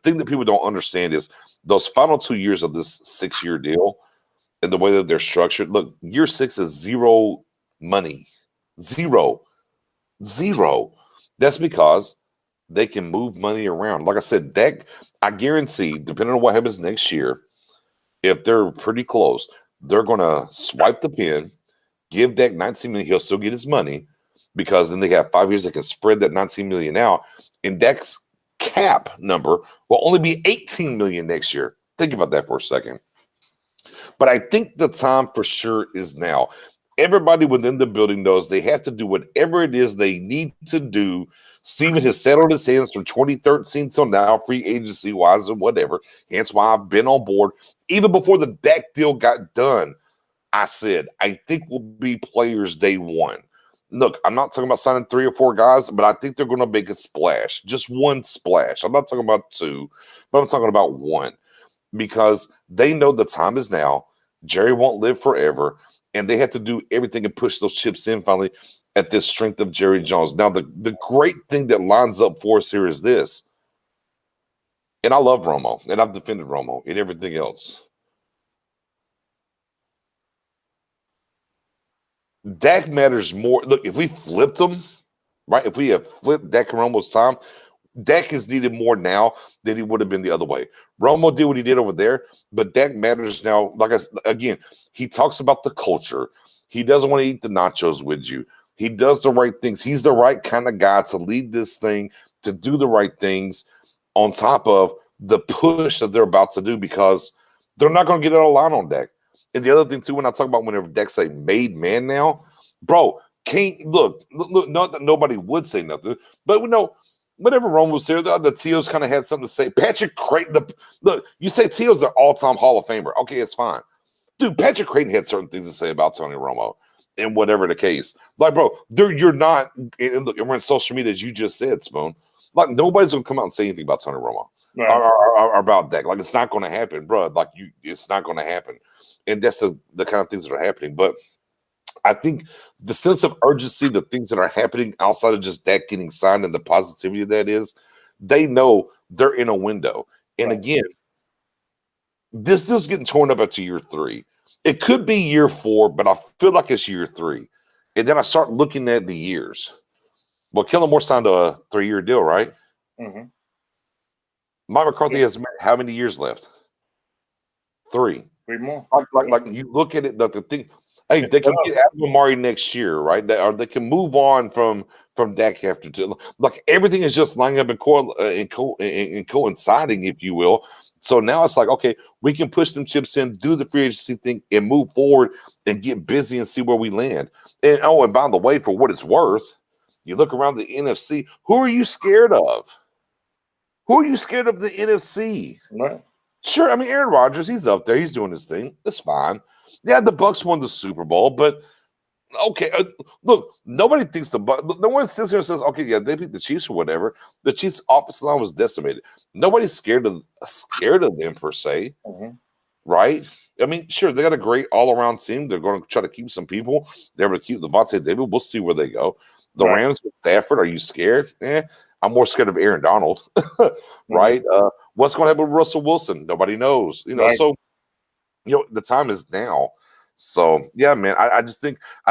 thing that people don't understand is those final 2 years of this 6-year deal and the way that they're structured. Look, year 6 is zero money. Zero. That's because they can move money around. Like I said, Dak, I guarantee, depending on what happens next year, if they're pretty close, they're going to swipe the pen, give Dak $19 million. He'll still get his money because then they got 5 years. They can spread that $19 million out. And Dak's cap number will only be $18 million next year. Think about that for a second. But I think the time for sure is now. Everybody within the building knows they have to do whatever it is they need to do Steven has settled his hands from 2013 till now, free agency wise or whatever. Hence why I've been on board. Even before the Dak deal got done, I said, I think we'll be players day one. Look, I'm not talking about signing 3 or 4 guys, but I think they're going to make a splash. Just one splash. I'm not talking about 2, but I'm talking about 1. Because they know the time is now. Jerry won't live forever. And they have to do everything and push those chips in finally at this strength of Jerry Jones. Now, the great thing that lines up for us here is this. And I love Romo, and I've defended Romo and everything else. Dak matters more. Look, if we flipped him, right? If we have flipped Dak and Romo's time, Dak is needed more now than he would have been the other way. Romo did what he did over there, but Dak matters now. Like again, he talks about the culture. He doesn't want to eat the nachos with you. He does the right things. He's the right kind of guy to lead this thing, to do the right things on top of the push that they're about to do because they're not going to get out of line on Dak. And the other thing, too, when I talk about whenever Dak say made man now, bro, can't look, not that nobody would say nothing, but we know whenever Rome was here, the Teals kind of had something to say. Patrick Creighton, look, you say Teals are all-time Hall of Famer. Okay, it's fine. Dude, Patrick Creighton had certain things to say about Tony Romo and whatever the case. Like, bro, you're not, and look, and we're in social media, as you just said, Spoon. Like, nobody's going to come out and say anything about Tony Romo or about Dak. Like, it's not going to happen, bro. Like, it's not going to happen. And that's the kind of things that are happening. But I think the sense of urgency, the things that are happening outside of just Dak getting signed and the positivity that is, they know they're in a window. And again, this deal's getting torn up after year 3. It could be year 4, but I feel like it's year 3. And then I start looking at the years. Well, Kellen Moore signed a 3-year deal, right? Mm-hmm. Mike McCarthy has how many years left? 3. 3 more. Like you look at it, the thing. Hey, they can get out of Amari next year, right? Or they can move on from Dak after 2. Like everything is just lining up and coinciding, if you will. So now it's like, okay, we can push them chips in, do the free agency thing, and move forward and get busy and see where we land. And and by the way, for what it's worth, you look around the NFC. Who are you scared of? Who are you scared of the NFC? Right. Sure, I mean Aaron Rodgers, he's up there, he's doing his thing. That's fine. Yeah, the Bucs won the Super Bowl, but okay, look, nobody thinks the Bucs. No one sits here and says, okay, yeah, they beat the Chiefs or whatever. The Chiefs' offensive line was decimated. Nobody's scared of them per se, right? I mean, sure, they got a great all-around team. They're going to try to keep some people. They're able to keep Devontae Davis. We'll see where they go. The Rams with Stafford, are you scared? I'm more scared of Aaron Donald, right? What's going to happen with Russell Wilson? Nobody knows. So the time is now. So yeah, man, I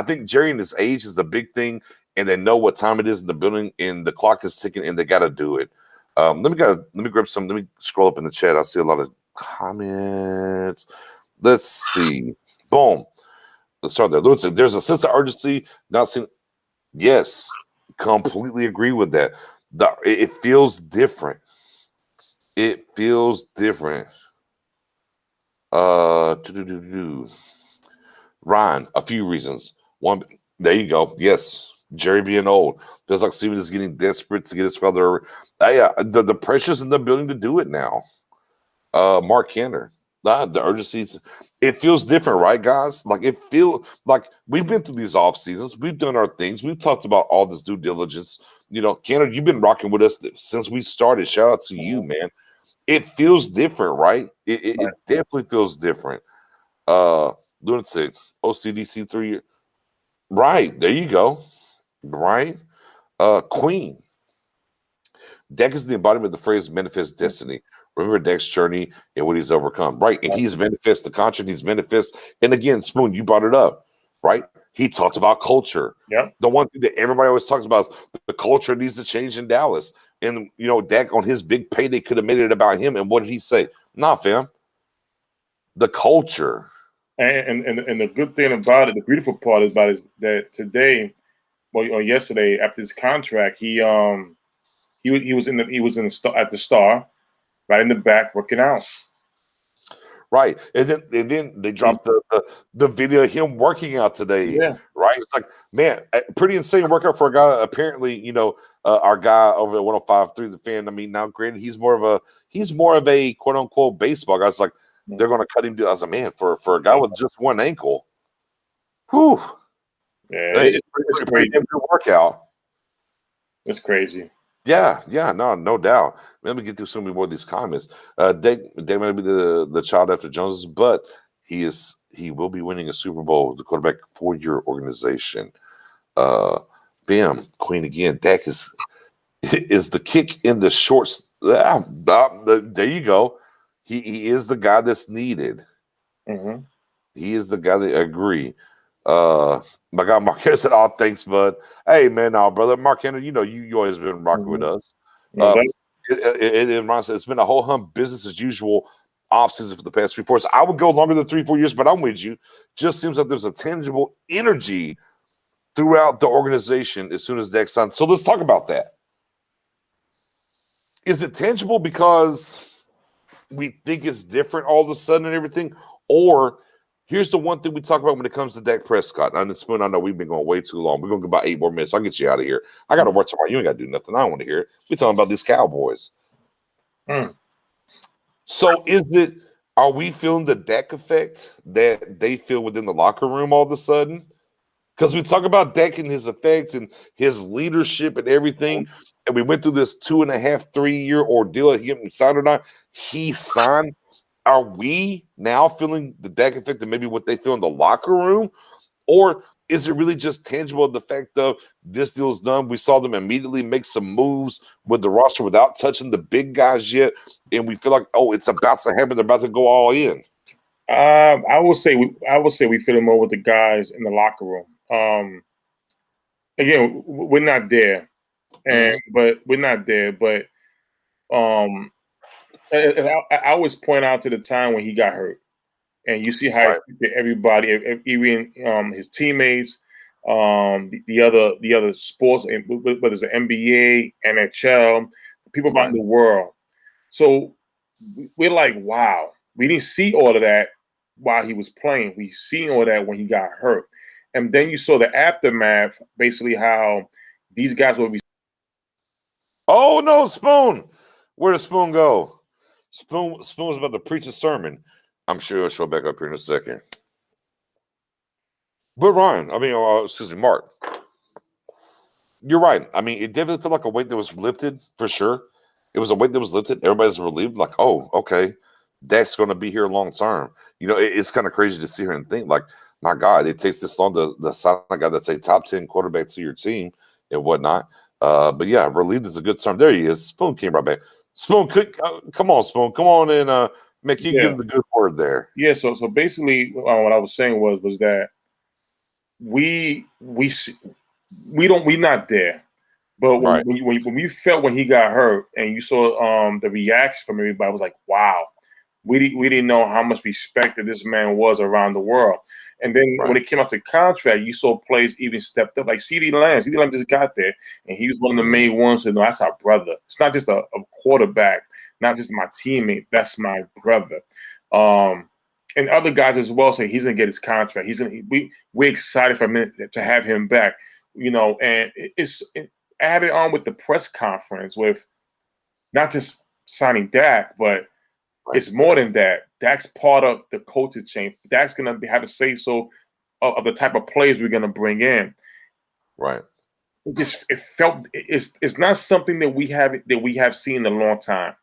think Jerry and his age is the big thing, and they know what time it is in the building, and the clock is ticking, and they got to do it. Let me grab some. Let me scroll up in the chat. I see a lot of comments. Let's see. Boom. Let's start there. There's a sense of urgency. Not seen. Yes, completely agree with that. It feels different. It feels different. Ryan, a few reasons. One, there you go. Yes, Jerry being old. Feels like Steven is getting desperate to get his father. The pressure's in the building to do it now. Mark Cantor. The urgencies. It feels different, right, guys? Like it feels like we've been through these off seasons. We've done our things. We've talked about all this due diligence. Cantor, you've been rocking with us since we started. Shout out to you, man. It feels different, right? It definitely feels different. Lunatic, OCDC 3. Right, there you go. Right? Queen. Dak is the embodiment of the phrase manifest destiny. Remember Dak's journey and what he's overcome. Right. And he's manifest the contract, he's manifest. And again, Spoon, you brought it up, right? He talked about culture. Yeah. The one thing that everybody always talks about is the culture needs to change in Dallas. And Dak on his big payday could have made it about him. And what did he say? Nah, fam. The culture. And the good thing about it, the beautiful part about it is that today, or yesterday, after his contract, he was at the Star, right in the back, working out. Right, and then they dropped the video of him working out today. Yeah. Right, it's like, man, pretty insane workout for a guy. Apparently, our guy over at 105.3 The Fan. I mean, now granted, he's more of a quote unquote baseball guy. It's like they're going to cut him down. I was like, man, for a guy with just one ankle, whew, yeah, it's a pretty damn good workout. It's crazy. Yeah, no doubt. Let me get through so many more of these comments. They might be the child after Jones, but he will be winning a Super Bowl, the quarterback for your organization. Bam, Queen again. Dak is the kick in the shorts. There you go. He is the guy that's needed. Mm-hmm. He is the guy that agree. My guy Mark Henry said, "Oh, thanks, bud." Hey, man, brother Mark Henry, you always been rocking with us. It's been a whole hump business as usual off season for the past 3-4 years. I would go longer than 3-4 years, but I'm with you. Just seems like there's a tangible energy throughout the organization as soon as Dak signs. So let's talk about that. Is it tangible because we think it's different all of a sudden and everything? Or here's the one thing we talk about when it comes to Dak Prescott. And Spoon, I know we've been going way too long. We're going to go about 8 more minutes. I'll get you out of here. I got to work tomorrow. You ain't got to do nothing. I don't want to hear it. We're talking about these Cowboys. So are we feeling the Dak effect that they feel within the locker room all of a sudden? Because we talk about Dak and his effect and his leadership and everything, and we went through this 2.5, 3-year ordeal. He getting signed or not? He signed. Are we now feeling the Dak effect and maybe what they feel in the locker room? Or is it really just tangible the fact of this deal's done? We saw them immediately make some moves with the roster without touching the big guys yet, and we feel like, oh, it's about to happen. They're about to go all in. I will say we feel it more with the guys in the locker room. Again, we're not there, but we're not there. But I always point out to the time when he got hurt, and you see how everybody, even his teammates, the other sports, whether it's the NBA, NHL, people around the world. So we're like, wow, we didn't see all of that while he was playing. We seen all that when he got hurt. And then you saw the aftermath, basically how these guys will be. Oh, no, Spoon. Where did Spoon go? Spoon was about to preach a sermon. I'm sure he'll show back up here in a second. But Mark, you're right. I mean, it definitely felt like a weight that was lifted for sure. It was a weight that was lifted. Everybody's relieved, like, oh, okay, Dak's going to be here long term. It's kind of crazy to sit here and think, like, my God, it takes this long to sign a guy that's a top 10 quarterback to your team and whatnot. But yeah, relieved is a good term. There he is. Spoon came right back. Spoon, come on, Spoon. Come on and make you give the good word there. Yeah, so basically what I was saying was that we're not there. But when we felt when he got hurt and you saw the reaction from everybody, was like, wow, we didn't know how much respect that this man was around the world. And then when it came out to contract, you saw players even stepped up, like CeeDee Lamb. CeeDee Lamb just got there, and he was one of the main ones to know that's our brother. It's not just a quarterback, not just my teammate. That's my brother. And other guys as well say he's gonna get his contract. We're excited for him to have him back. And it's added on with the press conference with not just signing Dak, but it's more than that. Dak's part of the coaching chain. Dak's going to have a say-so of the type of players we're going to bring in. Right. It's not something that we have seen in a long time,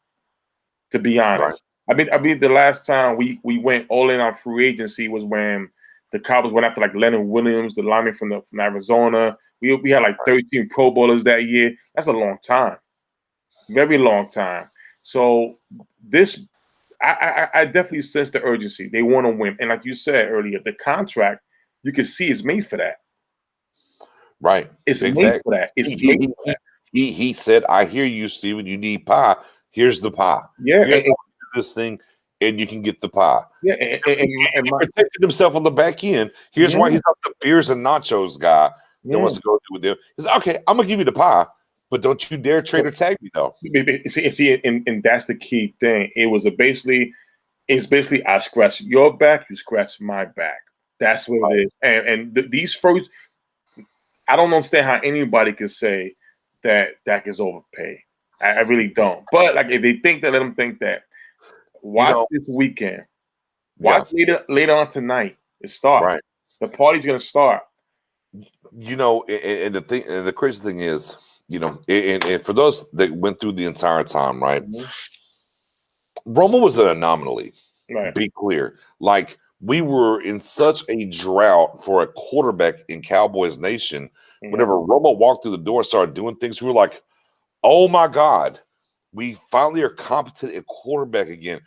to be honest. Right. I mean, the last time we went all in on free agency was when the Cowboys went after like Leonard Williams, the lineman from Arizona. We had like 13 Pro Bowlers that year. That's a long time, very long time. So this. I definitely sense the urgency. They want to win. And like you said earlier, the contract, you can see is made for that. Right. It's made for that. It's made for that. He said, I hear you, Steven. You need pie. Here's the pie. Yeah. And this thing, and you can get the pie. Yeah. And he protected himself on the back end. Here's why he's not the beers and nachos guy that wants to go do with them. He's like, okay, I'm going to give you the pie. But don't you dare trade or tag me, though. See, and that's the key thing. It's basically I scratch your back, you scratch my back. That's what it is. And these first, I don't understand how anybody could say that Dak is overpaid. I really don't. But like, if they think that, let them think that. Watch this weekend. Watch later on tonight. It starts. Right. The party's gonna start. You know, and the thing, and the crazy thing is, you know, and for those that went through the entire time, right? Romo was an anomaly. Right. Be clear. Like, we were in such a drought for a quarterback in Cowboys Nation. Whenever Romo walked through the door and started doing things, we were like, oh my God, we finally are competent at quarterback again.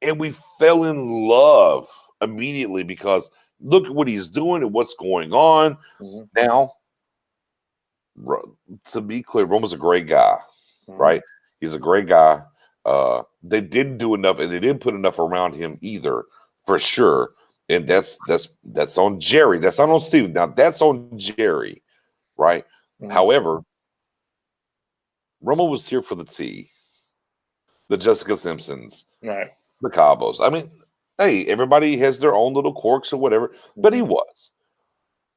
And we fell in love immediately because look at what he's doing and what's going on. Now, to be clear, Romo's a great guy, right? He's a great guy. They didn't do enough, and they didn't put enough around him either, for sure. And that's on Jerry. That's not on Steven. Now that's on Jerry, right? However, Romo was here for the tea, the Jessica Simpsons, right? The Cabos. I mean, hey, everybody has their own little quirks or whatever, but he was.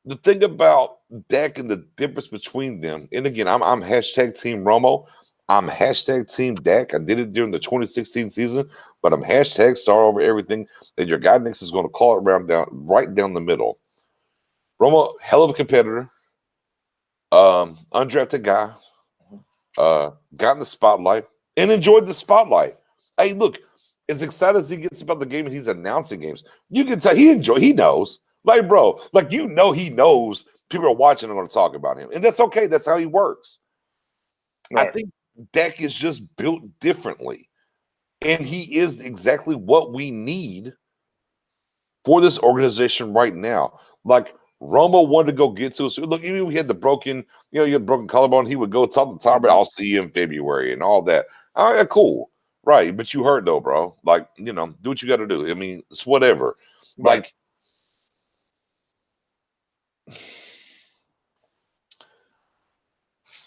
The thing about Dak and the difference between them, and again, I'm hashtag Team Romo. I'm hashtag Team Dak. I did it during the 2016 season, but I'm hashtag star over everything. And your guy next is going to call it right down the middle. Romo, hell of a competitor, undrafted guy, got in the spotlight and enjoyed the spotlight. Hey, look, as excited as he gets about the game and he's announcing games, you can tell he knows. Like, bro, like, you know, he knows people are watching and going to talk about him. And that's okay. That's how he works. Right. I think Dak is just built differently. And he is exactly what we need for this organization right now. Like, Romo wanted to go get to us. Look, even we had the broken, you know, you had broken collarbone. He would go top to top, but I'll see you in February and all that. All right, cool. Right. But you hurt though, bro. Like, you know, do what you got to do. I mean, it's whatever. Right. Like,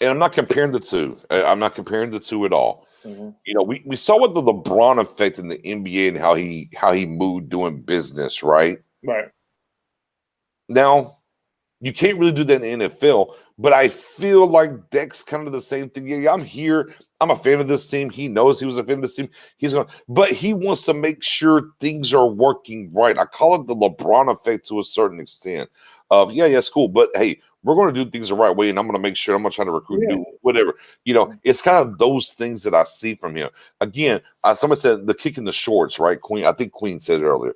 and I'm not comparing the two. I'm not comparing the two at all. You know, we saw what the LeBron effect in the NBA and how he moved doing business, right? Right. Now, you can't really do that in the NFL, but I feel like Dak's kind of the same thing. Yeah, I'm here. I'm a fan of this team. He knows he was a fan of this team. But he wants to make sure things are working right. I call it the LeBron effect to a certain extent. Of it's cool, but hey, we're going to do things the right way, and I'm going to make sure I'm going to try to recruit and do whatever. You know, it's kind of those things that I see from him. Again, somebody said the kick in the shorts, right? Queen, I think Queen said it earlier.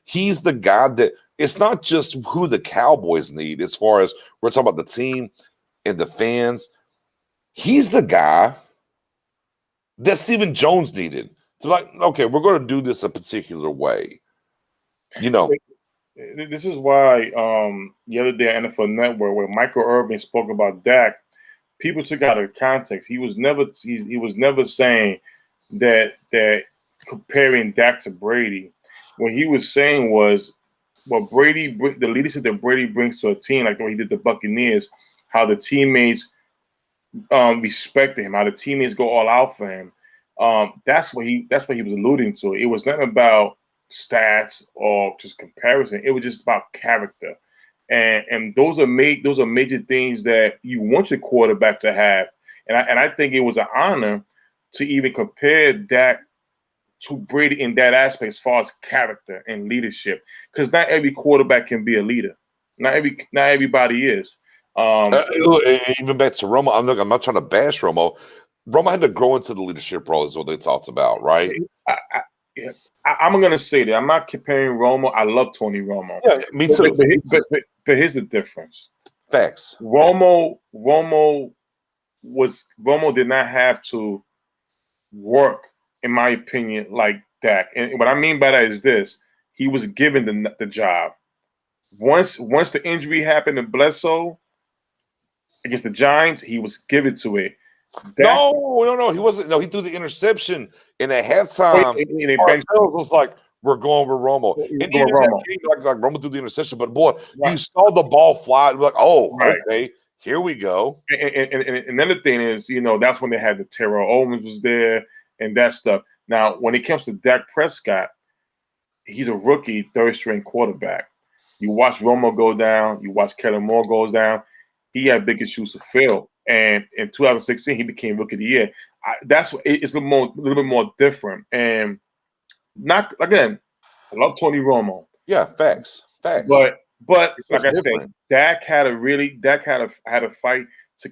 He's the guy that it's not just who the Cowboys need as far as we're talking about the team and the fans. He's the guy that Stephen Jones needed to, like, okay, we're going to do this a particular way. You know. This is why the other day on NFL Network, where Michael Irvin spoke about Dak, people took out of context. He was never saying that comparing Dak to Brady. What he was saying was what the leadership that Brady brings to a team, like when he did the Buccaneers, how the teammates respected him, how the teammates go all out for him. That's what he was alluding to. It was not about stats or just comparison. It was just about character, and those are major things that you want your quarterback to have. And I think it was an honor to even compare Dak to Brady in that aspect as far as character and leadership, because not every quarterback can be a leader. Not everybody is. Even back to Romo, I'm not trying to bash Romo. Romo had to grow into the leadership role, is what they talked about, right? I'm going to say that I'm not comparing Romo. I love Tony Romo. Yeah, me too. But here's the difference. Facts. Romo did not have to work, in my opinion, like Dak. And what I mean by that is this: he was given the job. Once the injury happened in Bledsoe against the Giants, he was given to it. No, he wasn't. No, he threw the interception in at halftime. It was like, we're going with Romo. And even that game, like Romo threw the interception, but boy, you saw the ball fly. Like, okay, here we go. And another thing is, that's when they had the Terrell Owens was there and that stuff. Now, when it comes to Dak Prescott, he's a rookie, third-string quarterback. You watch Romo go down. You watch Kellen Moore goes down. He had bigger shoes to fill. And in 2016, he became Rookie of the Year. That's it's a little bit more different. And not again, I love Tony Romo. Yeah, facts. But like I different. said, Dak had a fight to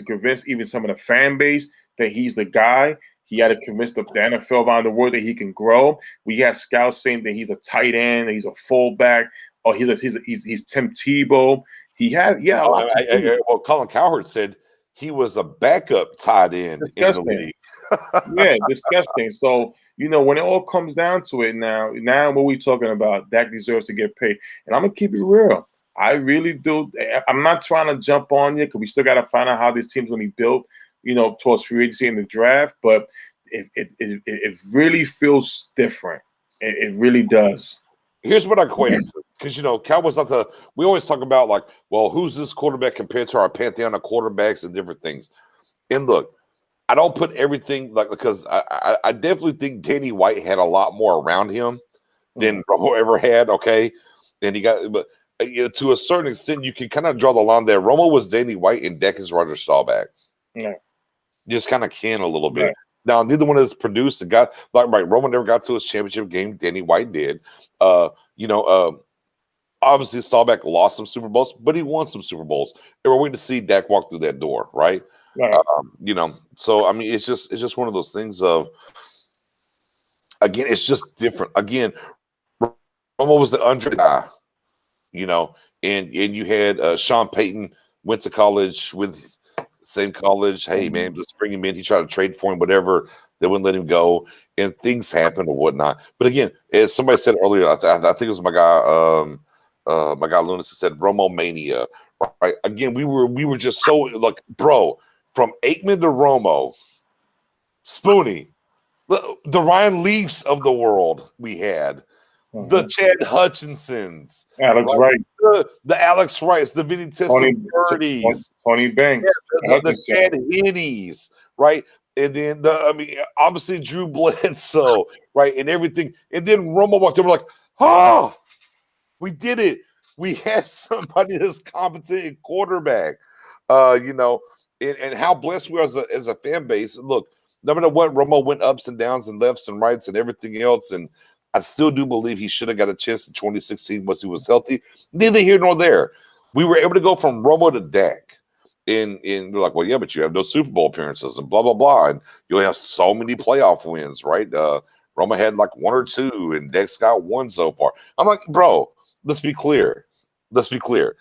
convince even some of the fan base that he's the guy. He had to convince the NFL around the world that he can grow. We had scouts saying that he's a tight end, that he's a fullback, or he's Tim Tebow. Well, Colin Cowherd said he was a backup tight end in the league. Yeah, disgusting. So, when it all comes down to it now what we talking about, Dak deserves to get paid. And I'm going to keep it real. I really do. I'm not trying to jump on you because we still got to find out how this team's going to be built, towards free agency and the draft. But it really feels different. It really does. Here's what I equate it to. Because, Cowboys we always talk about like, well, who's this quarterback compared to our pantheon of quarterbacks and different things. And look, I don't put everything because I definitely think Danny White had a lot more around him than Romo ever had. Okay, and he got, but to a certain extent, you can kind of draw the line there. Romo was Danny White and Dak is Roger Staubach. Yeah, you just kind of can a little bit. Right. Now, neither one has produced and got Romo never got to his championship game. Danny White did. Obviously Staubach lost some Super Bowls, but he won some Super Bowls. And we're waiting to see Dak walk through that door, right? Right. So I mean, it's just one of those things of, again, it's just different. Again, Romo was the under guy, and you had Sean Payton went to college with same college. Hey man, let's bring him in. He tried to trade for him, whatever. They wouldn't let him go, and things happen or whatnot. But again, as somebody said earlier, I think it was my guy Lunas who said Romo mania. Right? Again, we were just so like, bro. From Aikman to Romo, Spoonie, the Ryan Leafs of the world we had, the Chad Hutchinsons, Alex Wright, the Alex Wrights, the Vinny Testaverdis, Tony Banks, the Chad Henneys, right? And then obviously Drew Bledsoe, right? And everything. And then Romo walked in, we're like, oh, we did it. We have somebody that's competent in quarterback, And how blessed we are as a fan base. Look, no matter what, Romo went ups and downs and lefts and rights and everything else. And I still do believe he should have got a chance in 2016 once he was healthy. Neither here nor there. We were able to go from Romo to Dak. And they're like, well, yeah, but you have no Super Bowl appearances and blah, blah, blah. And you only have so many playoff wins, right? Romo had like one or two, and Dak's got one so far. I'm like, bro, let's be clear. The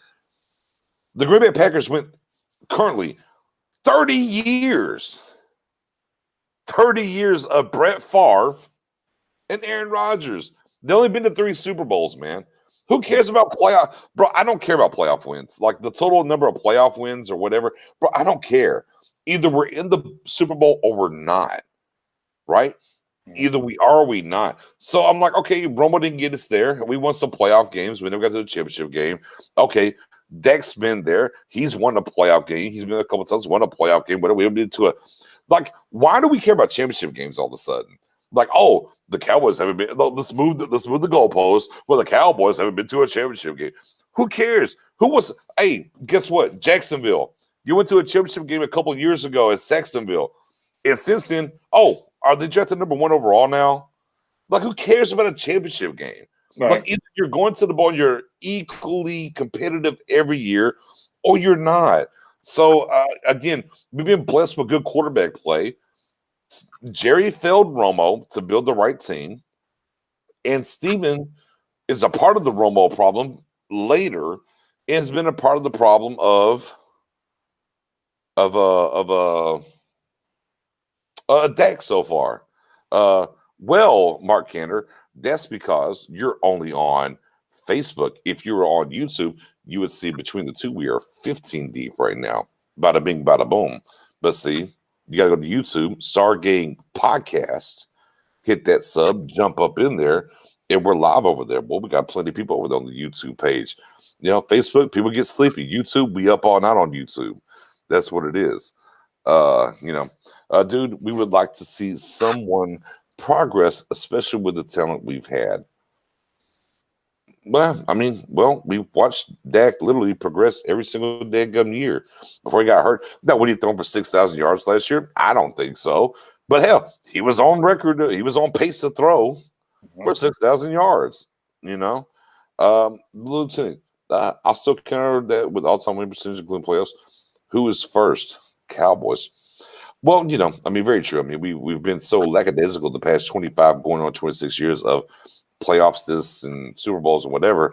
Green Bay Packers went currently 30 years of Brett Favre and Aaron Rodgers. They only been to 3 Super Bowls, man. Who cares about playoff? Bro, I don't care about playoff wins. Like the total number of playoff wins or whatever. Bro, I don't care. Either we're in the Super Bowl or we're not, right? Either we are or we not. So I'm like, okay, Romo didn't get us there. We won some playoff games. We never got to the championship game. Okay, Dak's been there. He's won a playoff game. He's been a couple times, won a playoff game. Whatever we did to it. Like, why do we care about championship games all of a sudden? Like, oh, the Cowboys haven't been. Let's move the goalposts. Well, the Cowboys haven't been to a championship game. Who cares? Hey, guess what? Jacksonville. You went to a championship game a couple of years ago at Saxonville, and since then, are they drafted number 1 overall now? Like, who cares about a championship game? Right. Like, either you're going to the ball, you're equally competitive every year, or you're not. So, again, we've been blessed with good quarterback play. Jerry failed Romo to build the right team, and Steven is a part of the Romo problem later, and has been a part of the problem of Dak so far. Well, Mark Cantor, that's because you're only on Facebook. If you were on YouTube, you would see between the two, we are 15 deep right now. Bada bing, bada boom. But see, you got to go to YouTube, Star Gang Podcast, hit that sub, jump up in there, and we're live over there. Well, we got plenty of people over there on the YouTube page. Facebook, people get sleepy. YouTube, we up all night on YouTube. That's what it is. Dude, we would like to see someone progress, especially with the talent we've had. Well, I mean, we've watched Dak literally progress every single damn year before he got hurt. Now, would he throw for 6,000 yards last year? I don't think so. But hell, he was on record. He was on pace to throw for 6,000 yards. You know, Lieutenant, I'll still counter that with all-time win percentage, including playoffs. Who is first? Cowboys. Well, I mean, very true. I mean, we've been so lackadaisical the past 25, going on 26 years of playoffs, this and Super Bowls and whatever.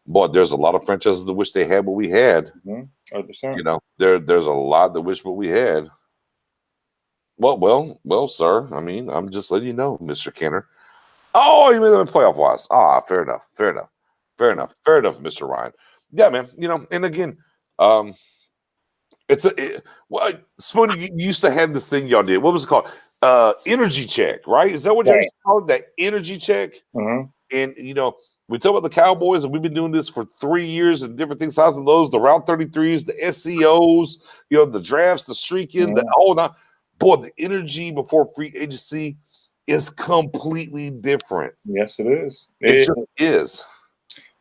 But there's a lot of franchises that wish they had what we had. 100%. There's a lot that wish what we had. Well, sir. I mean, I'm just letting you know, Mr. Kenner. Oh, you mean them playoff wise? Fair enough, Mr. Ryan. Yeah, man. And again, Spoony, you used to have this thing y'all did. What was it called? Energy check, right? Is that what y'all used to call it? That energy check? Mm-hmm. And, we talk about the Cowboys, and we've been doing this for 3 years and different things, size of those, the Route 33s, the SEOs, the drafts, the streaking, boy, the energy before free agency is completely different. Yes, it is. It just is.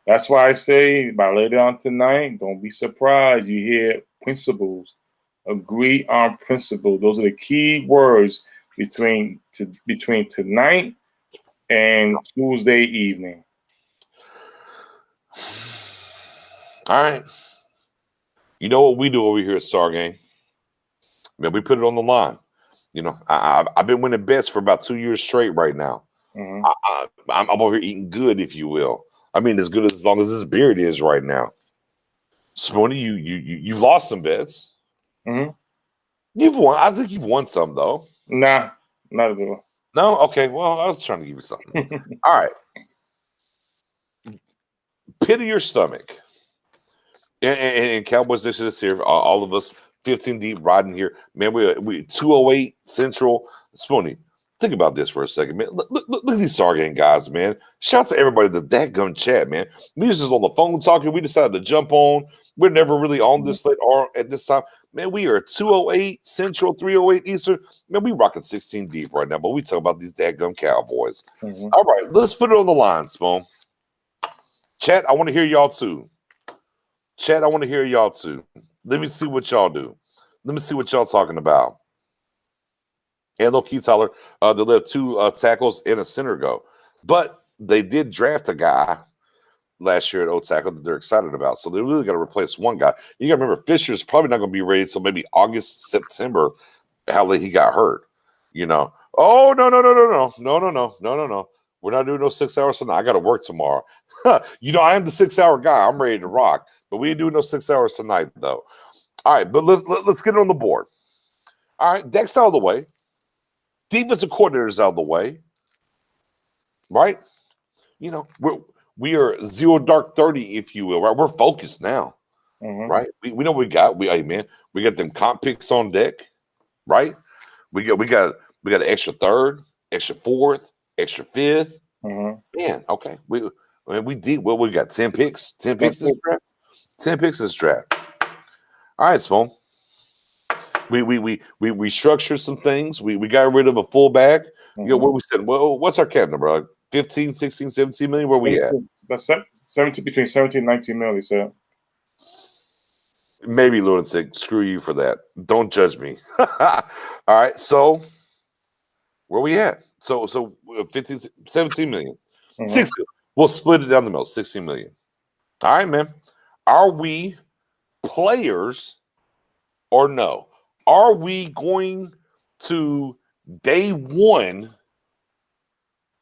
That's why I say by later on tonight, don't be surprised you hear principles. Agree on principle. Those are the key words between tonight and Tuesday evening. All right. You know what we do over here at Star Gang? Man, we put it on the line. I've been winning bets for about 2 years straight right now. Mm-hmm. I'm over here eating good, if you will. I mean, as good as long as this beard is right now. Spoony, you've lost some bets. Mm-hmm. You've won. I think you've won some though. Nah, not at all. No? Okay. Well, I was trying to give you something. All right. Pit of your stomach. And Cowboys Nation is here. All of us, 15 deep, riding here. Man, we 208 Central. Spoony, think about this for a second, man. Look at these Sargent guys, man. Shout out to everybody at the dadgum chat, man. We was just on the phone talking. We decided to jump on. We're never really on this late or at this time. Man, we are 208 Central, 308 Eastern. Man, we rocking 16 deep right now, but we talk about these dadgum Cowboys. Mm-hmm. All right, let's put it on the line, Spoon. Chat, I want to hear y'all too. Chat, I want to hear y'all too. Let me see what y'all do. Let me see what y'all talking about. And low key, Tyler, they let 2 tackles and a center go. But they did draft a guy last year at O-tackle that they're excited about. So they really got to replace one guy. You got to remember, Fisher's probably not going to be ready until maybe August, September, how late he got hurt. Oh, no. We're not doing no 6 hours tonight. I got to work tomorrow. I am the 6-hour guy. I'm ready to rock. But we ain't doing no 6 hours tonight, though. All right, but let's get it on the board. All right, Dak's out of the way. Defensive coordinator's out of the way. Right? We are 0 dark 30, if you will. Right? We're focused now. Mm-hmm. Right? We know what we got. We got them comp picks on deck. Right? We got an extra third, extra fourth, extra fifth. Mm-hmm. Man, okay. We did well. We got 10 picks. 10 picks this draft. 10 picks this draft. All right, Spoon. We structured some things. We got rid of a fullback. Mm-hmm. What we said. Well, what's our cap number? Like 15, 16, 17 million? Where we at? That's 17 between 17 and 19 million, he said. Maybe lunatic. Screw you for that. Don't judge me. All right. So where we at? So 15, 17 million. Mm-hmm. 16. We'll split it down the middle. 16 million. All right, man. Are we players or no? Are we going to day one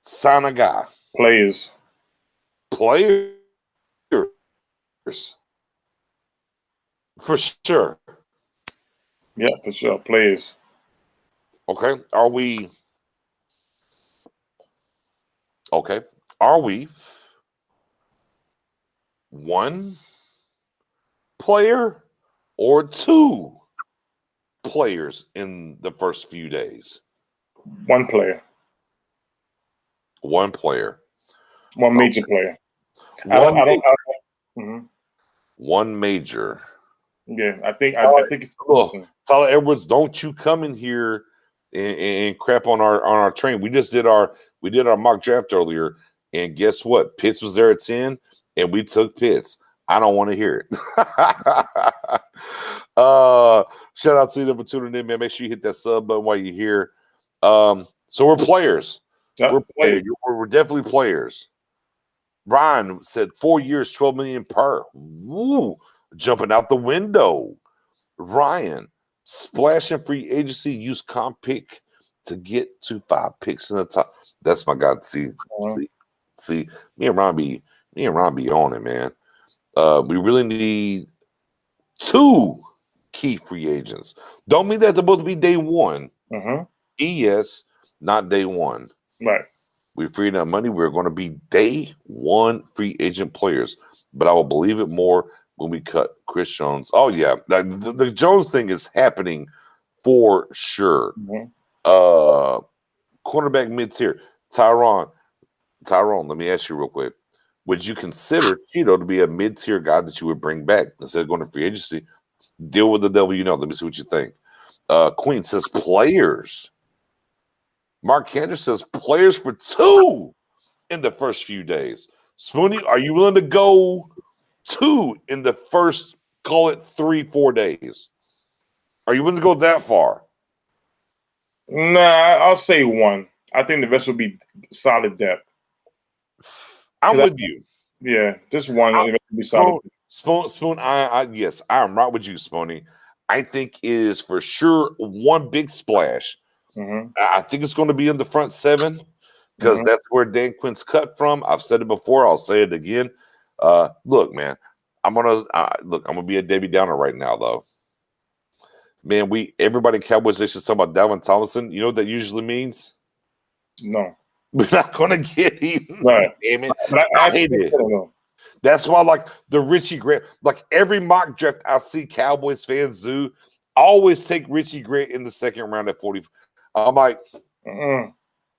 sign a guy? Players. For sure. Yeah, for sure. Players. Okay. Are we one player or 2 players in the first few days? One player. One player. One major player. One major. Yeah, I think it's Tyler Edwards, don't you come in here and crap on our train. We did our mock draft earlier, And guess what? Pitts was there at 10, and we took Pitts. I don't want to hear it. Shout out to you for tuning in, man. Make sure you hit that sub button while you're here. So we're players. Yep. We're players. We're definitely players. Ryan said 4 years, $12 million per. Woo, jumping out the window. Ryan, splash and free agency, use comp pick to get to 5 picks in the top. That's my God. See, me and Ron be on it, man. We really need 2 key free agents. Don't mean that they're supposed to be day one. Yes, not day one. Right. We freed up money. We're going to be day one free agent players. But I will believe it more when we cut Chris Jones. Oh, yeah. The Jones thing is happening for sure. Cornerback mid-tier. Tyrone, let me ask you real quick. Would you consider Cheeto to be a mid-tier guy that you would bring back instead of going to free agency? Deal with the devil you know. Let me see what you think. Queen says players. Mark Kander says players for 2 in the first few days. Spoonie, are you willing to go 2 in the first, call it 3-4 days? Are you willing to go that far? Nah, I'll say 1. I think the rest will be solid depth. I'm with you. Yeah, just 1. The rest will be solid. Spoon, yes, I am right with you, Spoonie. I think it is for sure 1 big splash. I think it's going to be in the front 7 because that's where Dan Quinn's cut from. I've said it before. I'll say it again. Look, man, I'm gonna be a Debbie Downer right now, though. Man, everybody in Cowboys Nation is talking about Dalvin Tomlinson. You know what that usually means? No, we're not going to get him. Right. Damn it! I hate it. That's why, like the Richie Grant, like every mock draft I see Cowboys fans do, always take Richie Grant in the second round at 40. I'm like,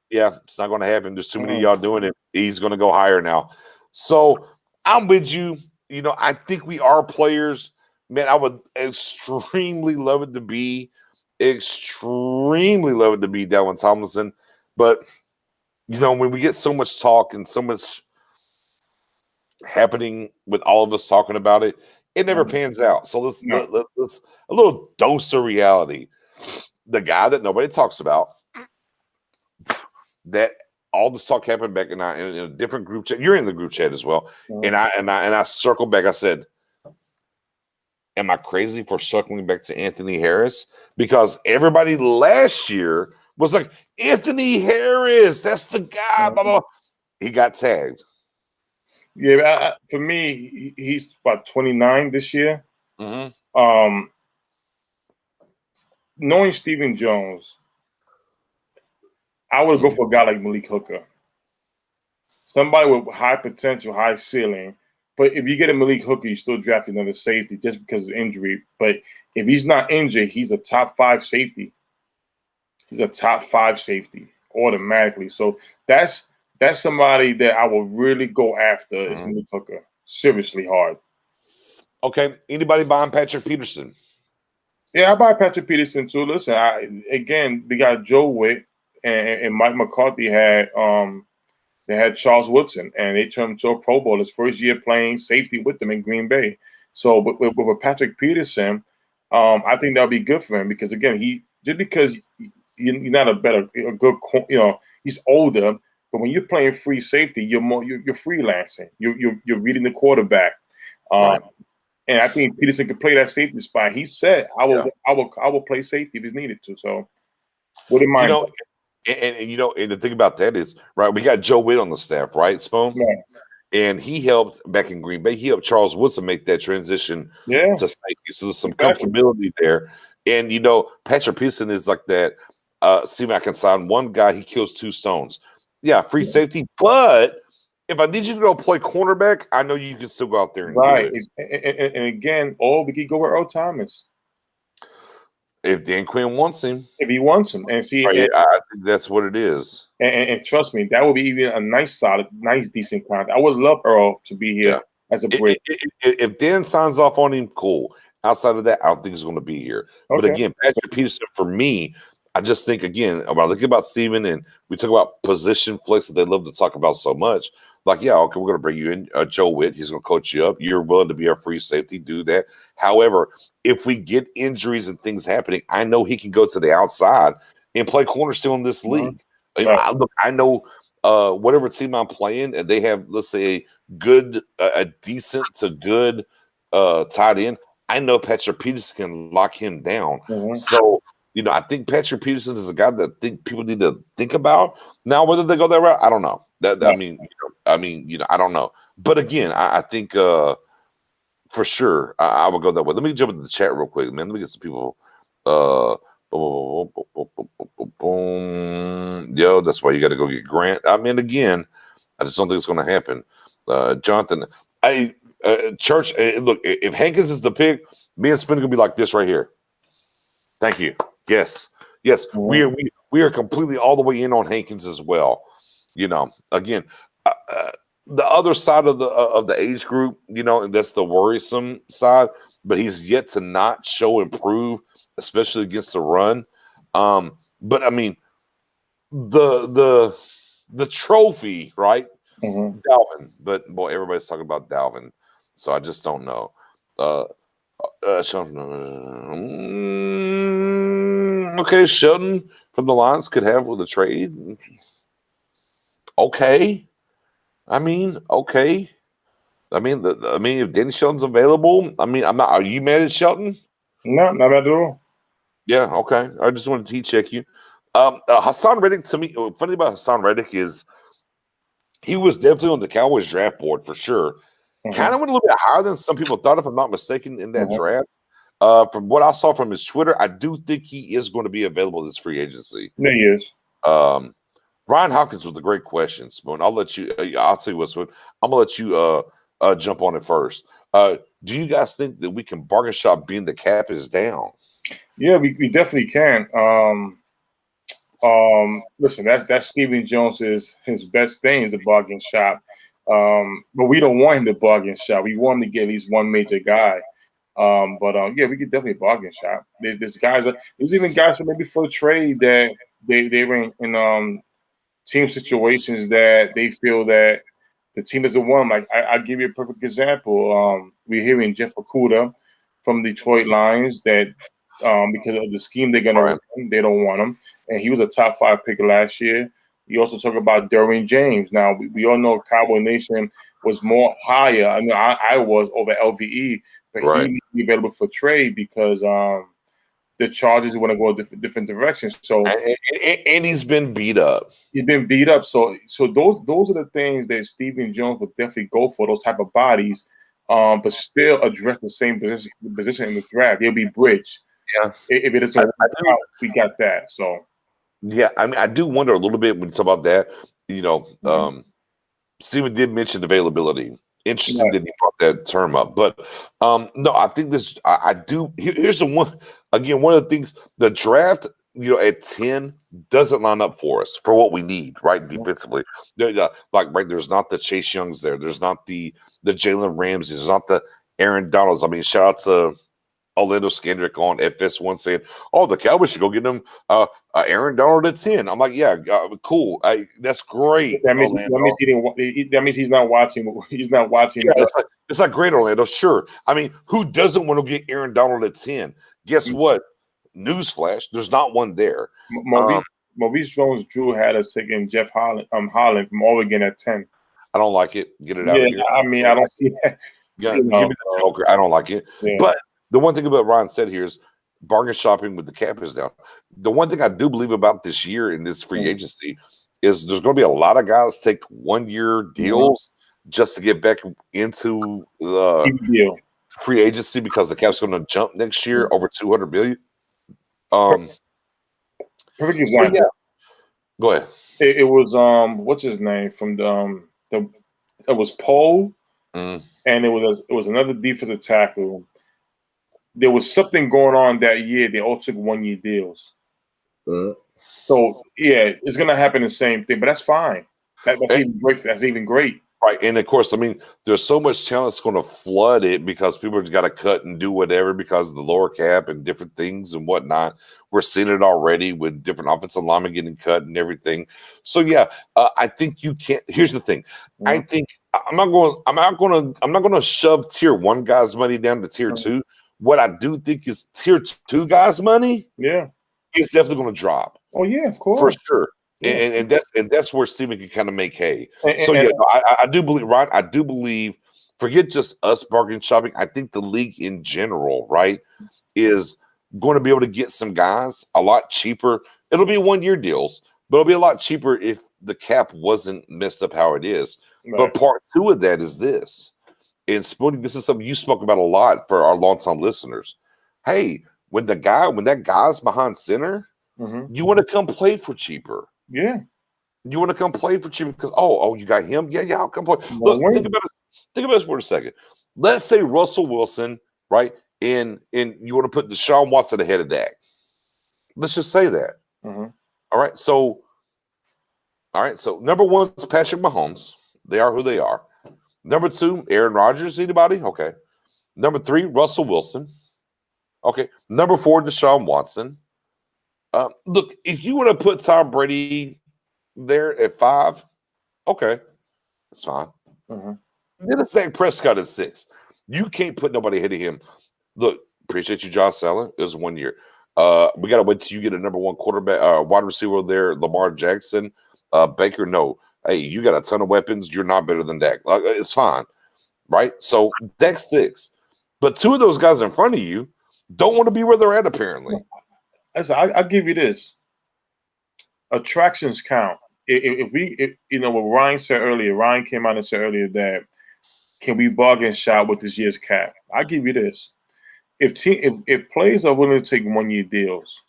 yeah, it's not going to happen. There's too many of y'all doing it. He's going to go higher now. So I'm with you. You know, I think we are players. Man, I would extremely love it to be Dalvin Tomlinson. But, you know, when we get so much talk and so much happening with all of us talking about it, it never pans out. So let's a little dose of reality. The guy that nobody talks about, that all this talk happened back in a different group chat. You're in the group chat as well. And I circled back. I said, am I crazy for circling back to Anthony Harris? Because everybody last year was like, Anthony Harris, that's the guy. Blah, blah. He got tagged. Yeah, for me, he's about 29 this year. Knowing Stephen Jones, I would go for a guy like Malik Hooker. Somebody with high potential, high ceiling. But if you get a Malik Hooker, you still draft another safety just because of injury. But if he's not injured, he's a top 5 safety. He's a top 5 safety automatically. So that's somebody that I will really go after is Malik Hooker. Seriously hard. Okay. Anybody buying Patrick Peterson? Yeah, I buy Patrick Peterson too. Listen, again, we got Joe Witt and Mike McCarthy had they had Charles Woodson, and they turned him to a Pro Bowl his first year playing safety with them in Green Bay. So with a Patrick Peterson, I think that'll be good for him because again, just because you're not a good, you know, he's older, but when you're playing free safety, you're freelancing. You're reading the quarterback. Right. And I think Peterson could play that safety spot. He said, "I will play safety if he's needed to." So, wouldn't mind. You know, and the thing about that is, right? We got Joe Witt on the staff, right, Spoon? Yeah. And he helped back in Green Bay. He helped Charles Woodson make that transition to safety. So there's some comfortability there. And you know, Patrick Peterson is like that. See if I can sign one guy. He kills 2 stones. Yeah, free safety, but. If I need you to go play cornerback, I know you can still go out there and do it. And again, we could go with Earl Thomas. If Dan Quinn wants him. If he wants him. And see, I think that's what it is. And trust me, that would be even a nice, decent contract. I would love Earl to be here as a bridge. If Dan signs off on him, cool. Outside of that, I don't think he's going to be here. Okay. But again, Patrick Peterson, for me, I just think, again, when I think about Steven and we talk about position flex that they love to talk about so much, like, yeah, okay, we're going to bring you in Joe Witt. He's going to coach you up. You're willing to be our free safety, do that. However, if we get injuries and things happening, I know he can go to the outside and play corner still in this league. I know whatever team I'm playing, and they have, let's say, a decent to good tight end, I know Patrick Peterson can lock him down. So, I think Patrick Peterson is a guy that I think people need to think about. Now, whether they go that route, I don't know. I mean, I don't know. But again, I think for sure I would go that way. Let me jump into the chat real quick, man. Let me get some people. Yo, that's why you got to go get Grant. I mean, again, I just don't think it's going to happen. Jonathan, Church, look, if Hankins is the pick, me and Spin are going to be like this right here. Thank you. Yes. We are completely all the way in on Hankins as well. Again, the other side of the age group, and that's the worrisome side. But he's yet to not show improve, especially against the run. But I mean, the trophy, right? Dalvin, but boy, everybody's talking about Dalvin, so I just don't know. Okay, Shelton from the Lions could have with a trade. Okay, I mean, okay. I mean, if Danny Shelton's available, I'm not. Are you mad at Shelton? No, not at all. Yeah, okay. I just wanted to check you. Hassan Reddick, to me, funny about Hassan Reddick is he was definitely on the Cowboys draft board for sure. Kind of went a little bit higher than some people thought, if I'm not mistaken, in that draft. From what I saw from his Twitter, I do think he is going to be available this free agency. Yeah, he is. Ryan Hopkins with a great question, Spoon. I'll let you. I'll tell you what, Spoon. I'm gonna let you jump on it first. Do you guys think that we can bargain shop being the cap is down? Yeah, we definitely can. Listen, that's Stephen Jones's his best thing is a bargain shop. But we don't want him to bargain shop. We want him to get at least one major guy. Yeah, we could definitely bargain shop. There's guys. There's even guys who maybe for a trade that they were in team situations that they feel that the team doesn't want him. Like I'll give you a perfect example. We're hearing Jeff Okudah from Detroit Lions that because of the scheme they're gonna run, they don't want him, and he was a top 5 pick last year. You also talk about Darren James. Now we all know Cowboy Nation was more higher. I mean, I was over LVE, but he may be available for trade because the Chargers want to go a different directions. So and he's been beat up. He's been beat up. So those are the things that Stephen Jones would definitely go for, those type of bodies, but still address the same position in the draft. They'll be bridge. Yeah. If it isn't out, we got that. So yeah, I mean, I do wonder a little bit when you talk about that. Steven did mention availability. Interesting that he brought that term up, but no, I think this. I do. Here's the one. Again, one of the things the draft, at 10 doesn't line up for us for what we need, right? Defensively, there's not the Chase Youngs there. There's not the Jalen Ramsey. There's not the Aaron Donalds. I mean, shout out to Orlando Skandrick on FS1 saying, "Oh, the Cowboys should go get him Aaron Donald at 10." I'm like, "Yeah, cool. That's great." That means he's not watching. He's not watching. Yeah, it's like great, Orlando. Sure. I mean, who doesn't want to get Aaron Donald at 10? Guess what? Newsflash: there's not one there. Maurice Jones-Drew had us taking Jeff Holland from Oregon at 10. I don't like it. Get it out of here. I mean, I don't see that. Give me the Joker. I don't like it. Yeah. But the one thing about Ryan said here is bargain shopping with the cap is down. The one thing I do believe about this year in this free agency is there's going to be a lot of guys take 1-year deals just to get back into free agency because the cap's going to jump next year over $200 billion. Perfect example. Yeah. Go ahead. It was what's his name from it was Poe, and it was another defensive tackle. There was something going on that year. They all took 1-year deals. So yeah, it's gonna happen the same thing, but that's fine. That's even great. That's even great. Right. And of course, I mean, there's so much talent that's going to flood it because people have got to cut and do whatever because of the lower cap and different things and whatnot. We're seeing it already with different offensive linemen getting cut and everything. So yeah, I think you can't. Here's the thing. I think I'm not going to shove tier 1 guys' money down to tier 2. What I do think is tier 2 guys' money. Yeah, is definitely going to drop. Oh yeah, of course, for sure. Yeah. And that's where Steven can kind of make hay. So yeah, no, I do believe, right? I do believe. Forget just us bargain shopping. I think the league in general, right, is going to be able to get some guys a lot cheaper. It'll be 1-year deals, but it'll be a lot cheaper if the cap wasn't messed up how it is. Right. But part 2 of that is this. And Spoonie, this is something you spoke about a lot for our longtime listeners. Hey, when that guy's behind center, you want to come play for cheaper. Yeah. You want to come play for cheaper because you got him? Yeah, I'll come play. Look, think about it for a second. Let's say Russell Wilson, right? And you want to put Deshaun Watson ahead of Dak. Let's just say that. All right. So number 1 is Patrick Mahomes. They are who they are. Number 2, Aaron Rodgers. Anybody? Okay. Number 3, Russell Wilson. Okay. Number 4, Deshaun Watson. Look, if you want to put Tom Brady there at 5, okay, that's fine. Then it's Dak Prescott at 6. You can't put nobody ahead of him. Look, appreciate you, Josh Allen. It was 1 year. We got to wait till you get a number 1 quarterback, wide receiver there, Lamar Jackson. Baker, no. Hey, you got a ton of weapons. You're not better than Dak. It's fine, right? So Dak's 6. But 2 of those guys in front of you don't want to be where they're at, apparently. I'll give you this. Attractions count. If what Ryan said earlier, Ryan came out and said earlier that can we bargain shop with this year's cap? I'll give you this. If players are willing to take 1-year deals,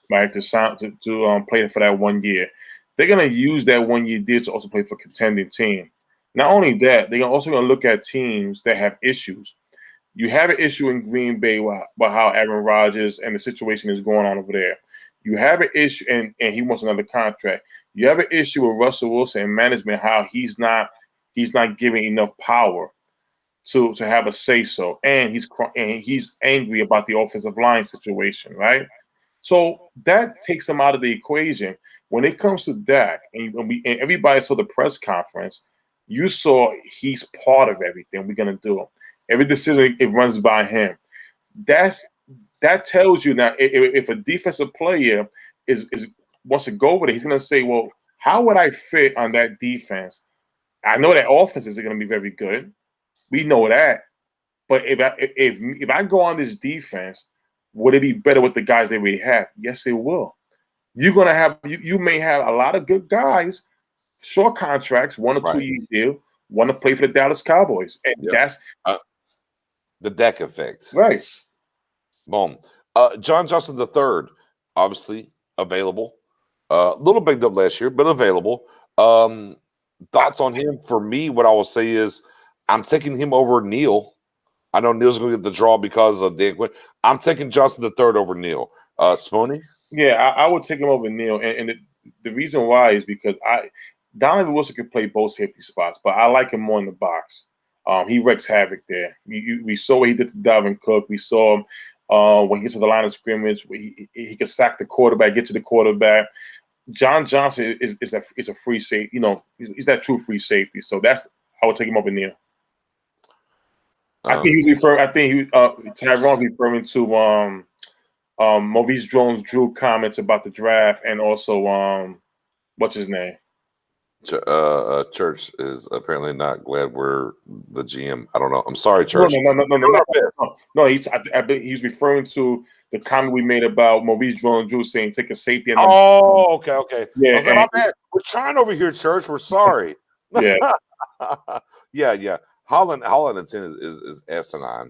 right, to play for that 1 year, they're gonna use that 1-year deal to also play for a contending team. Not only that, they're also gonna look at teams that have issues. You have an issue in Green Bay about how Aaron Rodgers and the situation is going on over there. You have an issue, and he wants another contract. You have an issue with Russell Wilson and management, how he's not giving enough power to have a say so, and he's angry about the offensive line situation, right? So that takes him out of the equation. When it comes to Dak, and everybody saw the press conference, you saw he's part of everything we're gonna do. Every decision, it runs by him. That tells you now if a defensive player wants to go over there, he's going to say, well, how would I fit on that defense? I know that offense is going to be very good. We know that. But if I go on this defense, would it be better with the guys that we have? Yes, it will. You're going to have you may have a lot of good guys, short contracts, 1 or 2 year deal, want to play for the Dallas Cowboys. And that's the Dak effect. Right. Boom. John Johnson III, obviously available. A little banged up last year, but available. Thoughts on him? For me, what I will say is I'm taking him over Neal. I know Neal's going to get the draw because of Dan Quinn. I'm taking Johnson III over Neal. Spoonie? Yeah, I would take him over Neal. And the reason why is because Donovan Wilson could play both safety spots, but I like him more in the box. He wreaks havoc there. We saw what he did to Dalvin Cook. We saw him when he gets to the line of scrimmage. He can sack the quarterback, get to the quarterback. John Johnson is a free safety. He's that true free safety. So I would take him over Neal. I think Tyron referring to Maurice Jones-Drew comments about the draft, and also what's his name? Church is apparently not glad we're the GM. I don't know. I'm sorry, Church. No. He's referring to the comment we made about Maurice Jones-Drew saying take a safety. Okay. Yeah, my bad. We're trying over here, Church. We're sorry. Yeah. Yeah. Holland is asinine.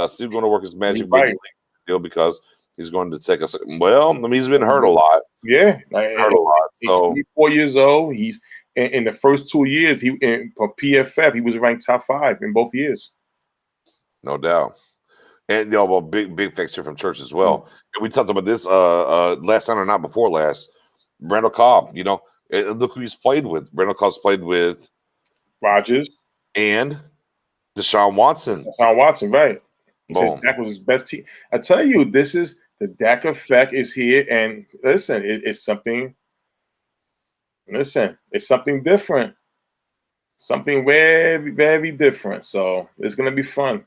Steve going to work his magic deal because he's going to take us. Well, he's been hurt a lot. Yeah, hurt a lot. So he's 4 years old. He's in the first 2 years. For PFF, he was ranked top 5 in both years. No doubt. And big fixture from Church as well. And we talked about this last time or not before last. Randall Cobb. And look who he's played with. Randall Cobb's played with Rodgers. And Deshaun Watson. Deshaun Watson, right. He Boom. said Dak was his best team. I tell you, this is the Dak effect is here. And listen, it's something. Listen, it's something different. Something very, very different. So it's gonna be fun.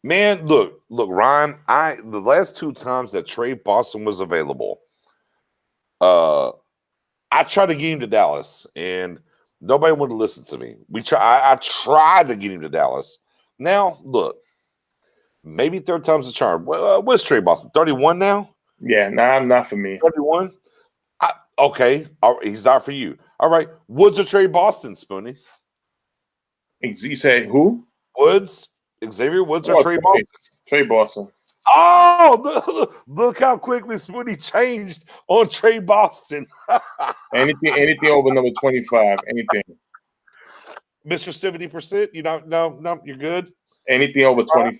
Man, look, Ryan. The last 2 times that Trey Boston was available, I tried to get him to Dallas, and nobody would listen to me. I tried to get him to Dallas. Now, look, maybe 3rd time's the charm. What's Trey Boston? 31 now? Yeah, not for me. 31? Okay, he's not for you. All right, Woods or Trey Boston, Spoonie? You say who? Woods, Xavier Woods or Trey Boston? Trey Boston. Oh, look how quickly Spoonie changed on Trey Boston. anything over number 25, anything. Mr. 70%? You don't? No, you're good? Anything over 25.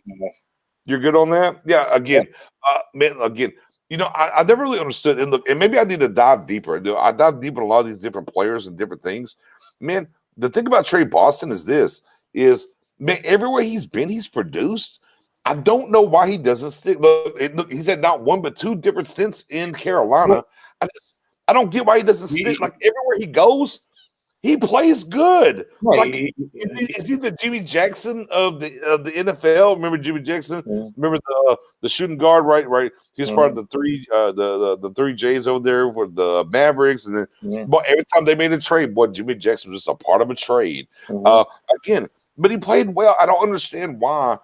You're good on that? Yeah, again, I never really understood. And look, and maybe I need to dive deeper. I dive deeper in a lot of these different players and different things. Man, the thing about Trey Boston is man, everywhere he's been, he's produced. I don't know why he doesn't stick. Look, he's had not 1 but 2 different stints in Carolina. I don't get why he doesn't stick. Like everywhere he goes, he plays good. Like, is he the Jimmy Jackson of the NFL? Remember Jimmy Jackson? Yeah. Remember the shooting guard, right? He was part of the 3 the 3 J's over there for the Mavericks, and then but every time they made a trade, Jimmy Jackson was just a part of a trade. Again, but he played well. I don't understand why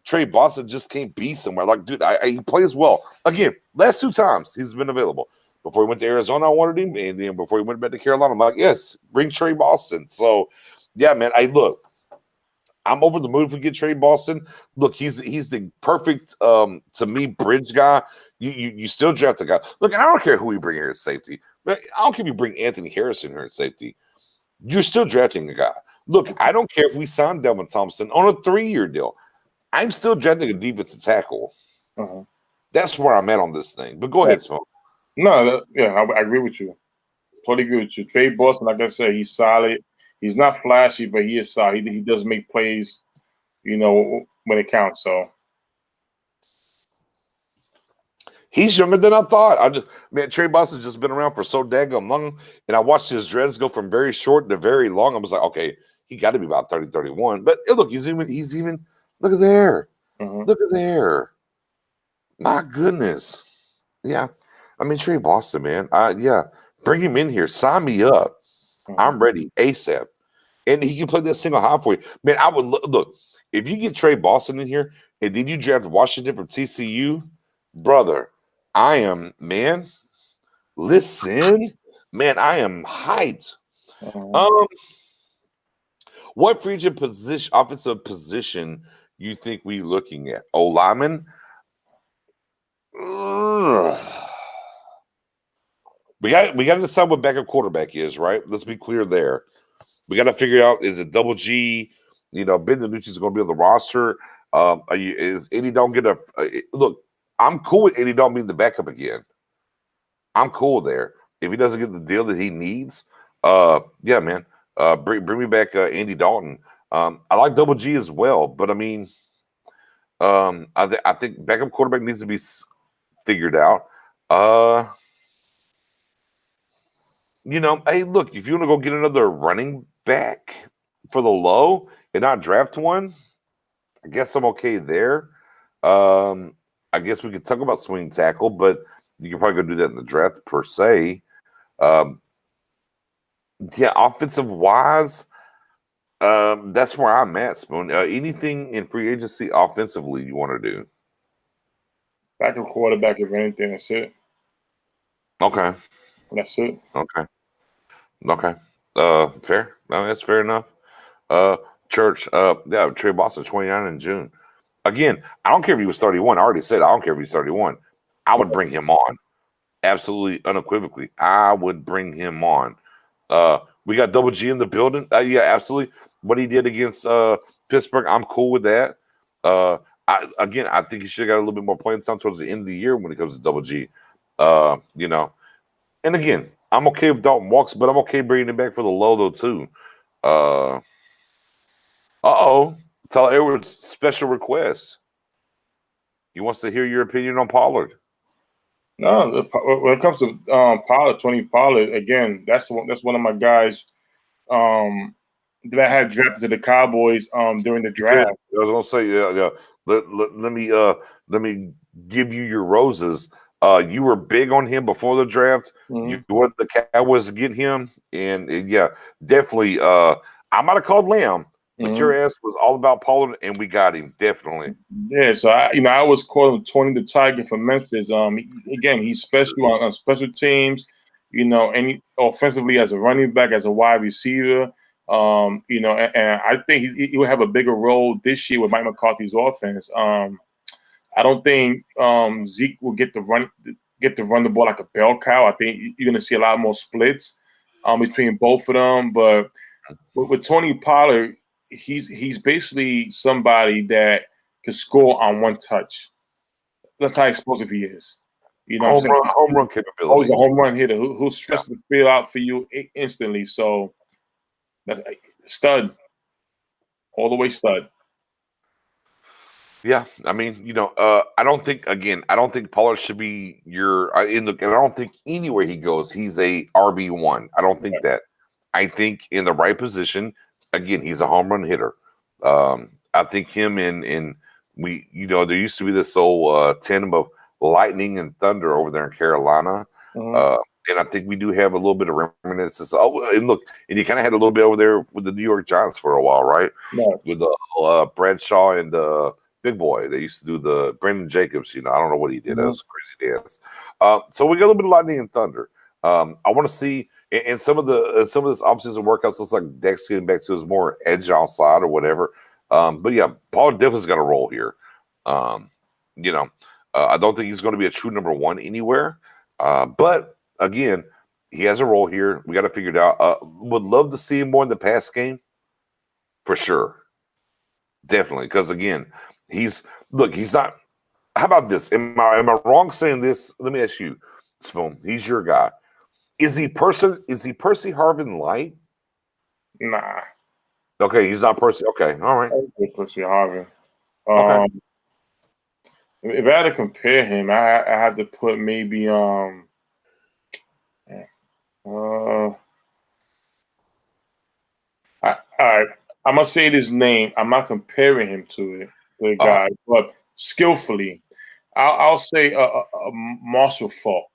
Trey Boston just can't be somewhere. Like, dude, he plays well. Again, last 2 times he's been available. Before he went to Arizona, I wanted him, and then before he went back to Carolina, I'm like, yes, bring Trey Boston. So, yeah, man. I'm over the moon if we get Trey Boston. Look, he's the perfect to me bridge guy. You still draft the guy. Look, I don't care who you bring here at safety. I don't care if you bring Anthony Harrison here at safety. You're still drafting a guy. Look, I don't care if we sign Delvin Thompson on a 3-year deal. I'm still drafting a defensive tackle. That's where I'm at on this thing. But go ahead, Smoke. No, I agree with you. Totally agree with you. Trey Boston, like I said, he's solid. He's not flashy, but he is solid. He does make plays, when it counts. So he's younger than I thought. Trey Boston's just been around for so daggone long, and I watched his dreads go from very short to very long. I was like, okay, he got to be about 30, 31. But look, he's even. Look at there. Look at there. My goodness. Yeah. Trey Boston, man. Bring him in here. Sign me up. I'm ready ASAP. And he can play that single high for you. Man, I would look, if you get Trey Boston in here and then you draft Washington from TCU, brother, I am hyped. What free agent offensive position you think we looking at? O-lineman? We got to decide what backup quarterback is, right? Let's be clear there. We got to figure out, is it double G? Ben DiNucci is going to be on the roster. Is Andy Dalton look? I'm cool with Andy Dalton being the backup again. I'm cool there. If he doesn't get the deal that he needs, yeah, man, bring me back Andy Dalton. I like double G as well, but I think backup quarterback needs to be figured out. Hey, look, if you want to go get another running back for the low and not draft one, I guess I'm okay there. I guess we could talk about swing tackle, but you can probably go do that in the draft per se. Offensive wise, that's where I'm at, Spoon. Anything in free agency offensively you want to do? Backup quarterback, if anything, that's it. Okay. That's it. Okay. Fair. No, that's fair enough. Church, Trey Boston, 29 in June. Again, I don't care if he was 31. I already said I don't care if he's 31. I would bring him on. Absolutely, unequivocally. I would bring him on. We got double G in the building. Yeah, absolutely. What he did against Pittsburgh, I'm cool with that. I think he should have got a little bit more playing time towards the end of the year when it comes to double G. And again, I'm okay if Dalton walks, but I'm okay bringing him back for the low, though, too. Tyler Edwards special request. He wants to hear your opinion on Pollard. No, when it comes to Pollard, Tony Pollard, again, that's one of my guys that I had drafted to the Cowboys during the draft. I was gonna say, yeah. Let me give you your roses. You were big on him before the draft. Mm-hmm. You wanted the Cowboys to get him, and yeah, definitely. I might have called Lamb, but your ass was all about Pollard, and we got him definitely. Yeah, so I was calling Tony the Tiger from Memphis. Again, he's special on special teams. And offensively as a running back, as a wide receiver. And I think he will have a bigger role this year with Mike McCarthy's offense. I don't think Zeke will get to run the ball like a bell cow. I think you're going to see a lot more splits between both of them. But with Tony Pollard, he's basically somebody that can score on one touch. That's how explosive he is. Home run capability. Always a home run hitter who'll stretch the field out for you instantly. So that's stud, all the way stud. Yeah, I mean, I don't think Pollard should be and I don't think anywhere he goes, he's a RB1. I don't think that. I think in the right position, again, he's a home run hitter. I think him and we, there used to be this old tandem of lightning and thunder over there in Carolina. And I think we do have a little bit of reminiscence. And you kind of had a little bit over there with the New York Giants for a while, right? Yeah. With Bradshaw and Big Boy. They used to do the Brandon Jacobs. I don't know what he did. That was a crazy dance. So we got a little bit of lightning and thunder. I want to see, and some of this offseason workouts looks like Dak's getting back to his more agile side or whatever. But yeah, Paul definitely's got a role here. I don't think he's going to be a true number one anywhere. But again, he has a role here. We got to figure it out. Would love to see him more in the pass game, for sure. Definitely, because again, he's not. How about this? Am I wrong saying this? Let me ask you, Spoon. He's your guy. Is he Percy Harvin light? Nah. Okay, he's not Percy. Okay, all right. Percy Harvin. Okay. If I had to compare him, I had to put maybe all right. I'm gonna say this name. I'm not comparing him to the guy, but skillfully, I'll say Marshall Faulk.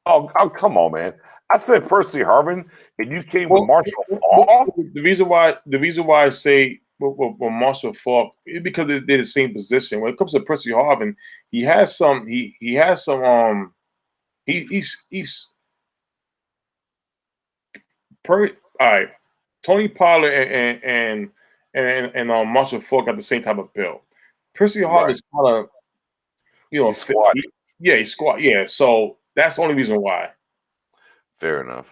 Oh, come on, man! I said Percy Harvin, and you came with Marshall Faulk. The reason why I say Marshall Faulk is because they're the same position. When it comes to Percy Harvin, he's all right. Tony Pollard and Marshall Faulk got the same type of build. Percy Harvin is kind of he's squatty. He's squat. Yeah, so that's the only reason why. Fair enough.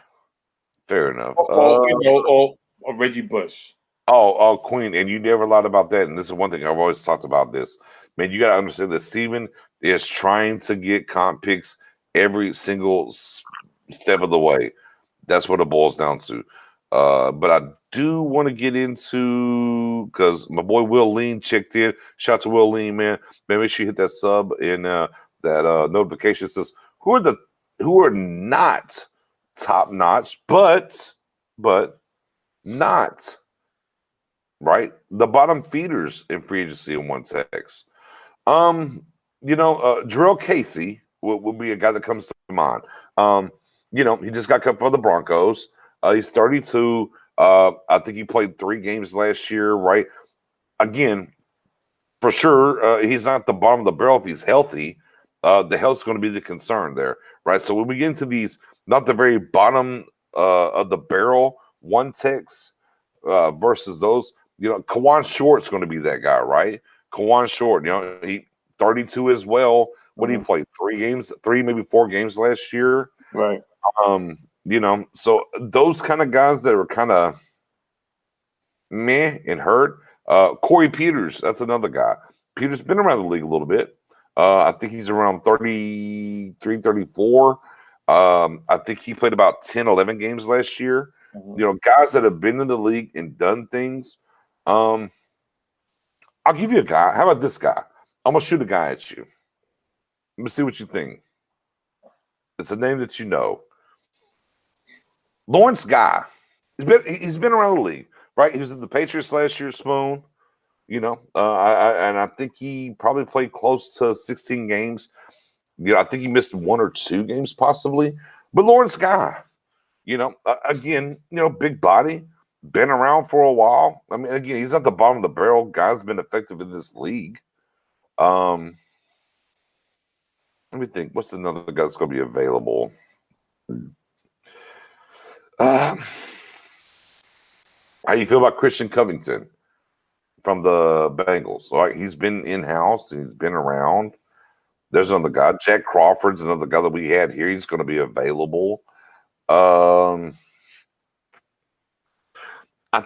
Or Reggie Bush. Oh, Queen, and you never lied about that. And this is one thing I've always talked about. This, man, you got to understand that Steven is trying to get comp picks every single step of the way. That's what it boils down to. But I do want to get into, because my boy Will Lean checked in. Shout out to Will Lean, man. Make sure you hit that sub and that notification says who are not top notch, but not right. The bottom feeders in free agency in one text. Jarrell Casey will be a guy that comes to mind. He just got cut for the Broncos. He's 32. I think he played 3 games last year, right? Again, for sure, he's not the bottom of the barrel if he's healthy. The health's going to be the concern there, right? So when we get into these, not the very bottom of the barrel one techs versus those, Kawan Short's going to be that guy, right? Kawan Short, he 32 as well. What did he play? 3 maybe 4 games last year, right? So those kind of guys that are kind of meh and hurt. Corey Peters, that's another guy. Peters been around the league a little bit. I think he's around 33, 34. I think he played about 10, 11 games last year. Guys that have been in the league and done things. I'll give you a guy. How about this guy? I'm gonna shoot a guy at you. Let me see what you think. It's a name that you know. Lawrence Guy. He's been around the league, right? He was in the Patriots last year, Spoon. I think he probably played close to 16 games. I think he missed 1 or 2 games possibly. But Lawrence Guy, again, big body, been around for a while. I mean, again, he's at the bottom of the barrel. Guy's been effective in this league. Let me think. What's another guy that's going to be available? How do you feel about Christian Covington from the Bengals? All right, he's been in-house. He's been around. There's another guy. Jack Crawford's another guy that we had here. He's going to be available. I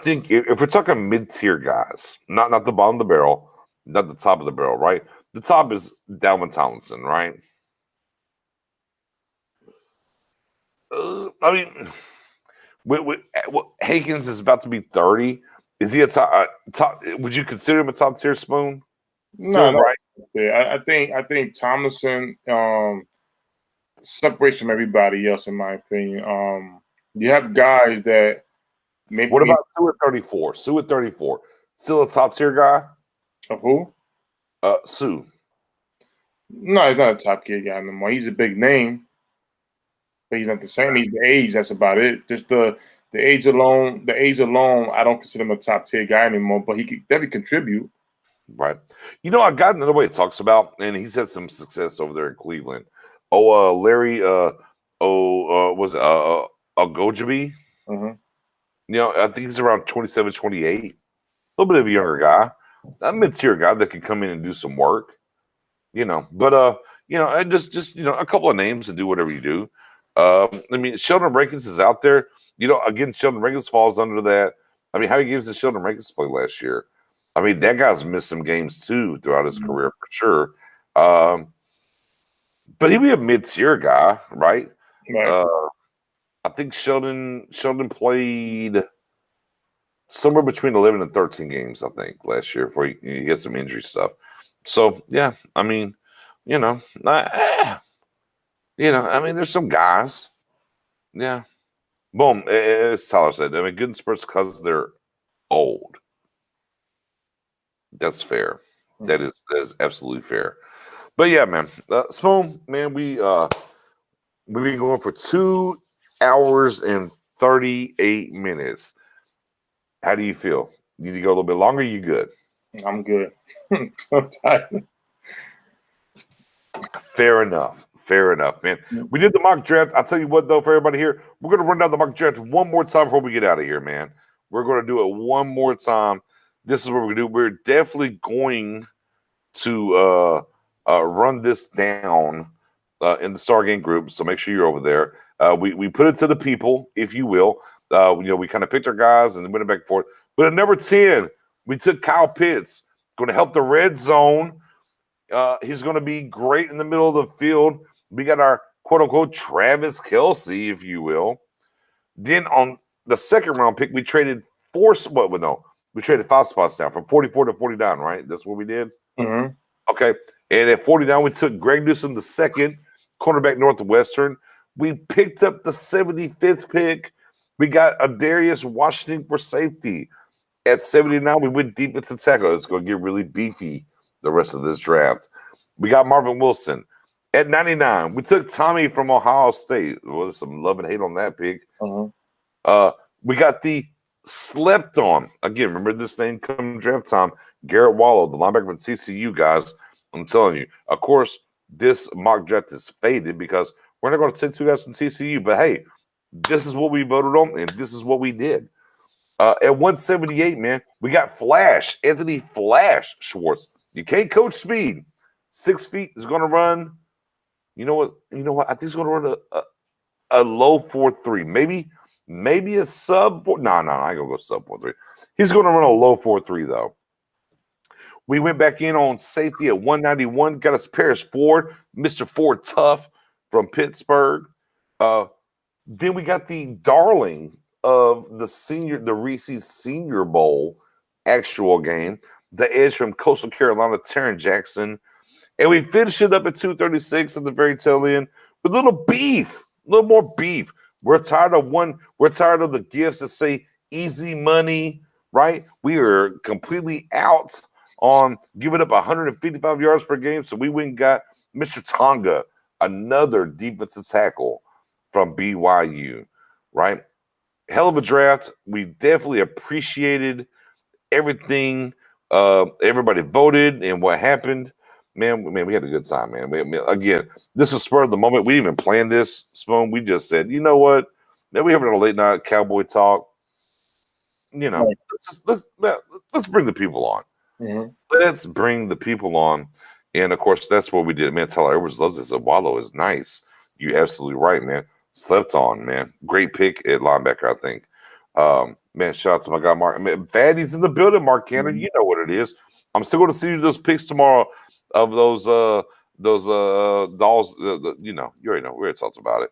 think if we're talking mid-tier guys, not the bottom of the barrel, not the top of the barrel, right? The top is Dalvin Tomlinson, right? Hankins is about to be 30. Is he a top? Would you consider him a top tier, Spoon? No, right. I think Tomlinson separates from everybody else, in my opinion. You have guys that maybe. What about Sue at 34? Sue at 34, still a top tier guy? Of who? Sue. No, he's not a top tier guy anymore. He's a big name, but he's not the same. He's the age. That's about it. Just the age alone. The age alone, I don't consider him a top tier guy anymore. But he could definitely contribute. Right. I got another way it talks about, and he's had some success over there in Cleveland. Larry. Was it Ogojabi? Mm-hmm. I think he's around 27, 28. A little bit of a younger guy, a mid-tier guy that could come in and do some work. But just a couple of names and do whatever you do. Sheldon Rankins is out there. Again, Sheldon Rankins falls under that. How many games did Sheldon Rankins play last year? That guy's missed some games too throughout his career for sure. But he'd be a mid-tier guy, right? Right. I think Sheldon played somewhere between 11 and 13 games, I think, last year before he had some injury stuff. So, yeah, there's some guys. Yeah. Boom. As Tyler said, good in spurts because they're old. That's fair. That is absolutely fair. But yeah, man. Spoon, man, we've been going for 2 hours and 38 minutes. How do you feel? You need to go a little bit longer? You good? I'm good. I'm tired. Fair enough, man. We did the mock draft. I'll tell you what, though, for everybody here, we're going to run down the mock draft one more time before we get out of here, man. We're going to do it one more time. This is what we're going to do. We're definitely going to run this down in the Stargame group, so make sure you're over there. We put it to the people, if you will. We kind of picked our guys and then went back and forth. But at number 10, we took Kyle Pitts, going to help the red zone. He's going to be great in the middle of the field. We got our quote-unquote Travis Kelce, if you will. Then on the second round pick, we traded 5 spots down from 44 to 49, right? That's what we did? Mm-hmm. Okay. And at 49, we took Greg Newsome the second, cornerback Northwestern. We picked up the 75th pick. We got Adarius Washington for safety. At 79, we went defensive tackle. It's going to get really beefy the rest of this draft. We got Marvin Wilson. At 99, we took Tommy from Ohio State. Well, there's some love and hate on that pick. Mm-hmm. We got the slept on. Again, remember this name come draft time. Garrett Wallow, the linebacker from TCU, guys. I'm telling you. Of course, this mock draft is faded because we're not going to take 2 guys from TCU. But, hey, this is what we voted on, and this is what we did. At 178, man, we got Flash, Anthony Flash Schwartz. You can't coach speed. 6 feet is going to run. You know what? I think he's going to run a low 4.3. Maybe a sub 4. No, I ain't going to go sub 4.3. He's going to run a low 4.3, though. We went back in on safety at 191. Got us Paris Ford, Mr. Ford Tough from Pittsburgh. Then we got the darling of the Reese's Senior Bowl actual game. The edge from Coastal Carolina, Taryn Jackson. And we finish it up at 2:36 at the very tail end with a little more beef. We're tired of the gifts that say easy money, right? We are completely out on giving up 155 yards per game. So we went and got Mr. Tonga, another defensive tackle from BYU, right? Hell of a draft. We definitely appreciated everything. Everybody voted and what happened. Man, we had a good time, man. Again, this is spur of the moment. We didn't even plan this, Spoon. We just said, you know what? Now we having a late night Cowboy talk. You know, let's bring the people on. Mm-hmm. Let's bring the people on. And of course, that's what we did. Man, Tyler Edwards loves this. Wallow is nice. You're absolutely right, man. Slept on, man. Great pick at linebacker, I think. Man, shout out to my guy Mark. Man, Fatty's in the building, Mark Cannon. Mm-hmm. You know what it is. I'm still going to see you those picks tomorrow of those dolls. You know, you already know. We already talked about it.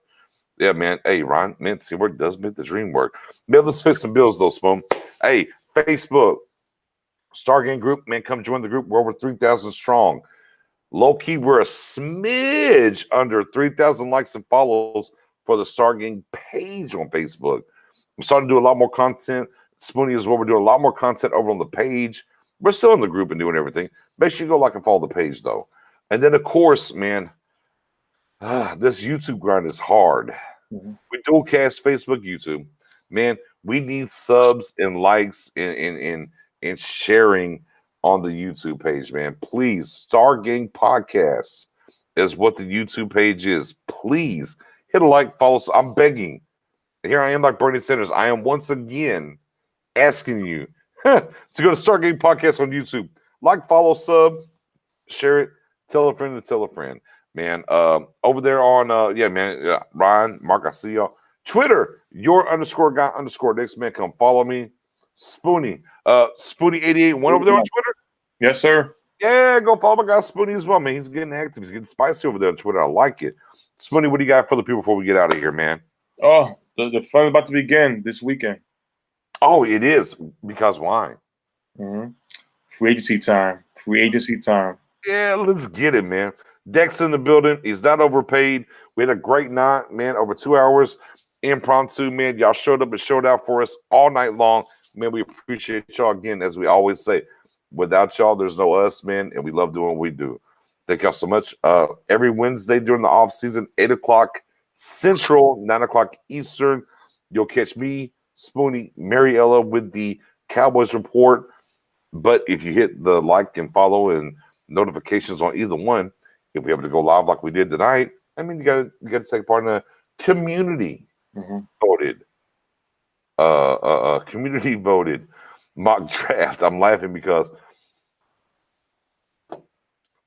Yeah, man. Hey, Ron, man, teamwork does make the dream work. Man, let's pay some bills, though, Spoon. Hey, Facebook, Stargame Group, man, come join the group. We're over 3,000 strong. Low key, we're a smidge under 3,000 likes and follows for the Stargame page on Facebook. I'm starting to do a lot more content. Spoonie is what we're doing. A lot more content over on the page. We're still in the group and doing everything. Make sure you go like and follow the page, though. And then, of course, man, this YouTube grind is hard. Mm-hmm. We dual cast Facebook, YouTube. Man, we need subs and likes and sharing on the YouTube page, man. Please, Stargame Podcast is what the YouTube page is. Please hit a like, follow. I'm begging. Here I am, like Bernie Sanders. I am once again asking you to go to Stargame Podcast on YouTube. Like, follow, sub, share it, tell a friend to tell a friend. Man, over there on, Ryan, Mark, I see y'all. Twitter, your_guy_next man. Come follow me. Spoonie, Spoonie881 over there on Twitter. Yes, sir. Yeah, go follow my guy Spoonie as well, man. He's getting active. He's getting spicy over there on Twitter. I like it. Spoonie, what do you got for the people before we get out of here, man? Oh, the fun is about to begin this weekend. Oh, it is. Because why? Mm-hmm. Free agency time. Yeah, let's get it, man. Dex in the building. He's not overpaid. We had a great night, man. Over 2 hours. Impromptu, man. Y'all showed up and showed out for us all night long. Man, we appreciate y'all again, as we always say. Without y'all, there's no us, man. And we love doing what we do. Thank y'all so much. Every Wednesday during the off season, 8 o'clock Central, 9 o'clock Eastern, you'll catch me, Spoonie, Mariella with the Cowboys Report. But if you hit the like and follow and notifications on either one, if we happen to go live like we did tonight, I mean, you gotta take part in a community voted mock draft. I'm laughing because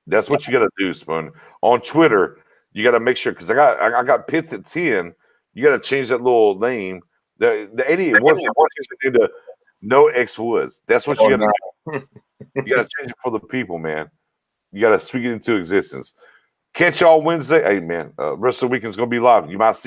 that's what you gotta do, Spoon. On Twitter, you gotta make sure, because I got Pitts at 10. You gotta change that little name. The 88 was into No X Woods. That's what you gotta do. You gotta change it for the people, man. You gotta speak it into existence. Catch y'all Wednesday. Hey, man, rest of the weekend's gonna be live. You might see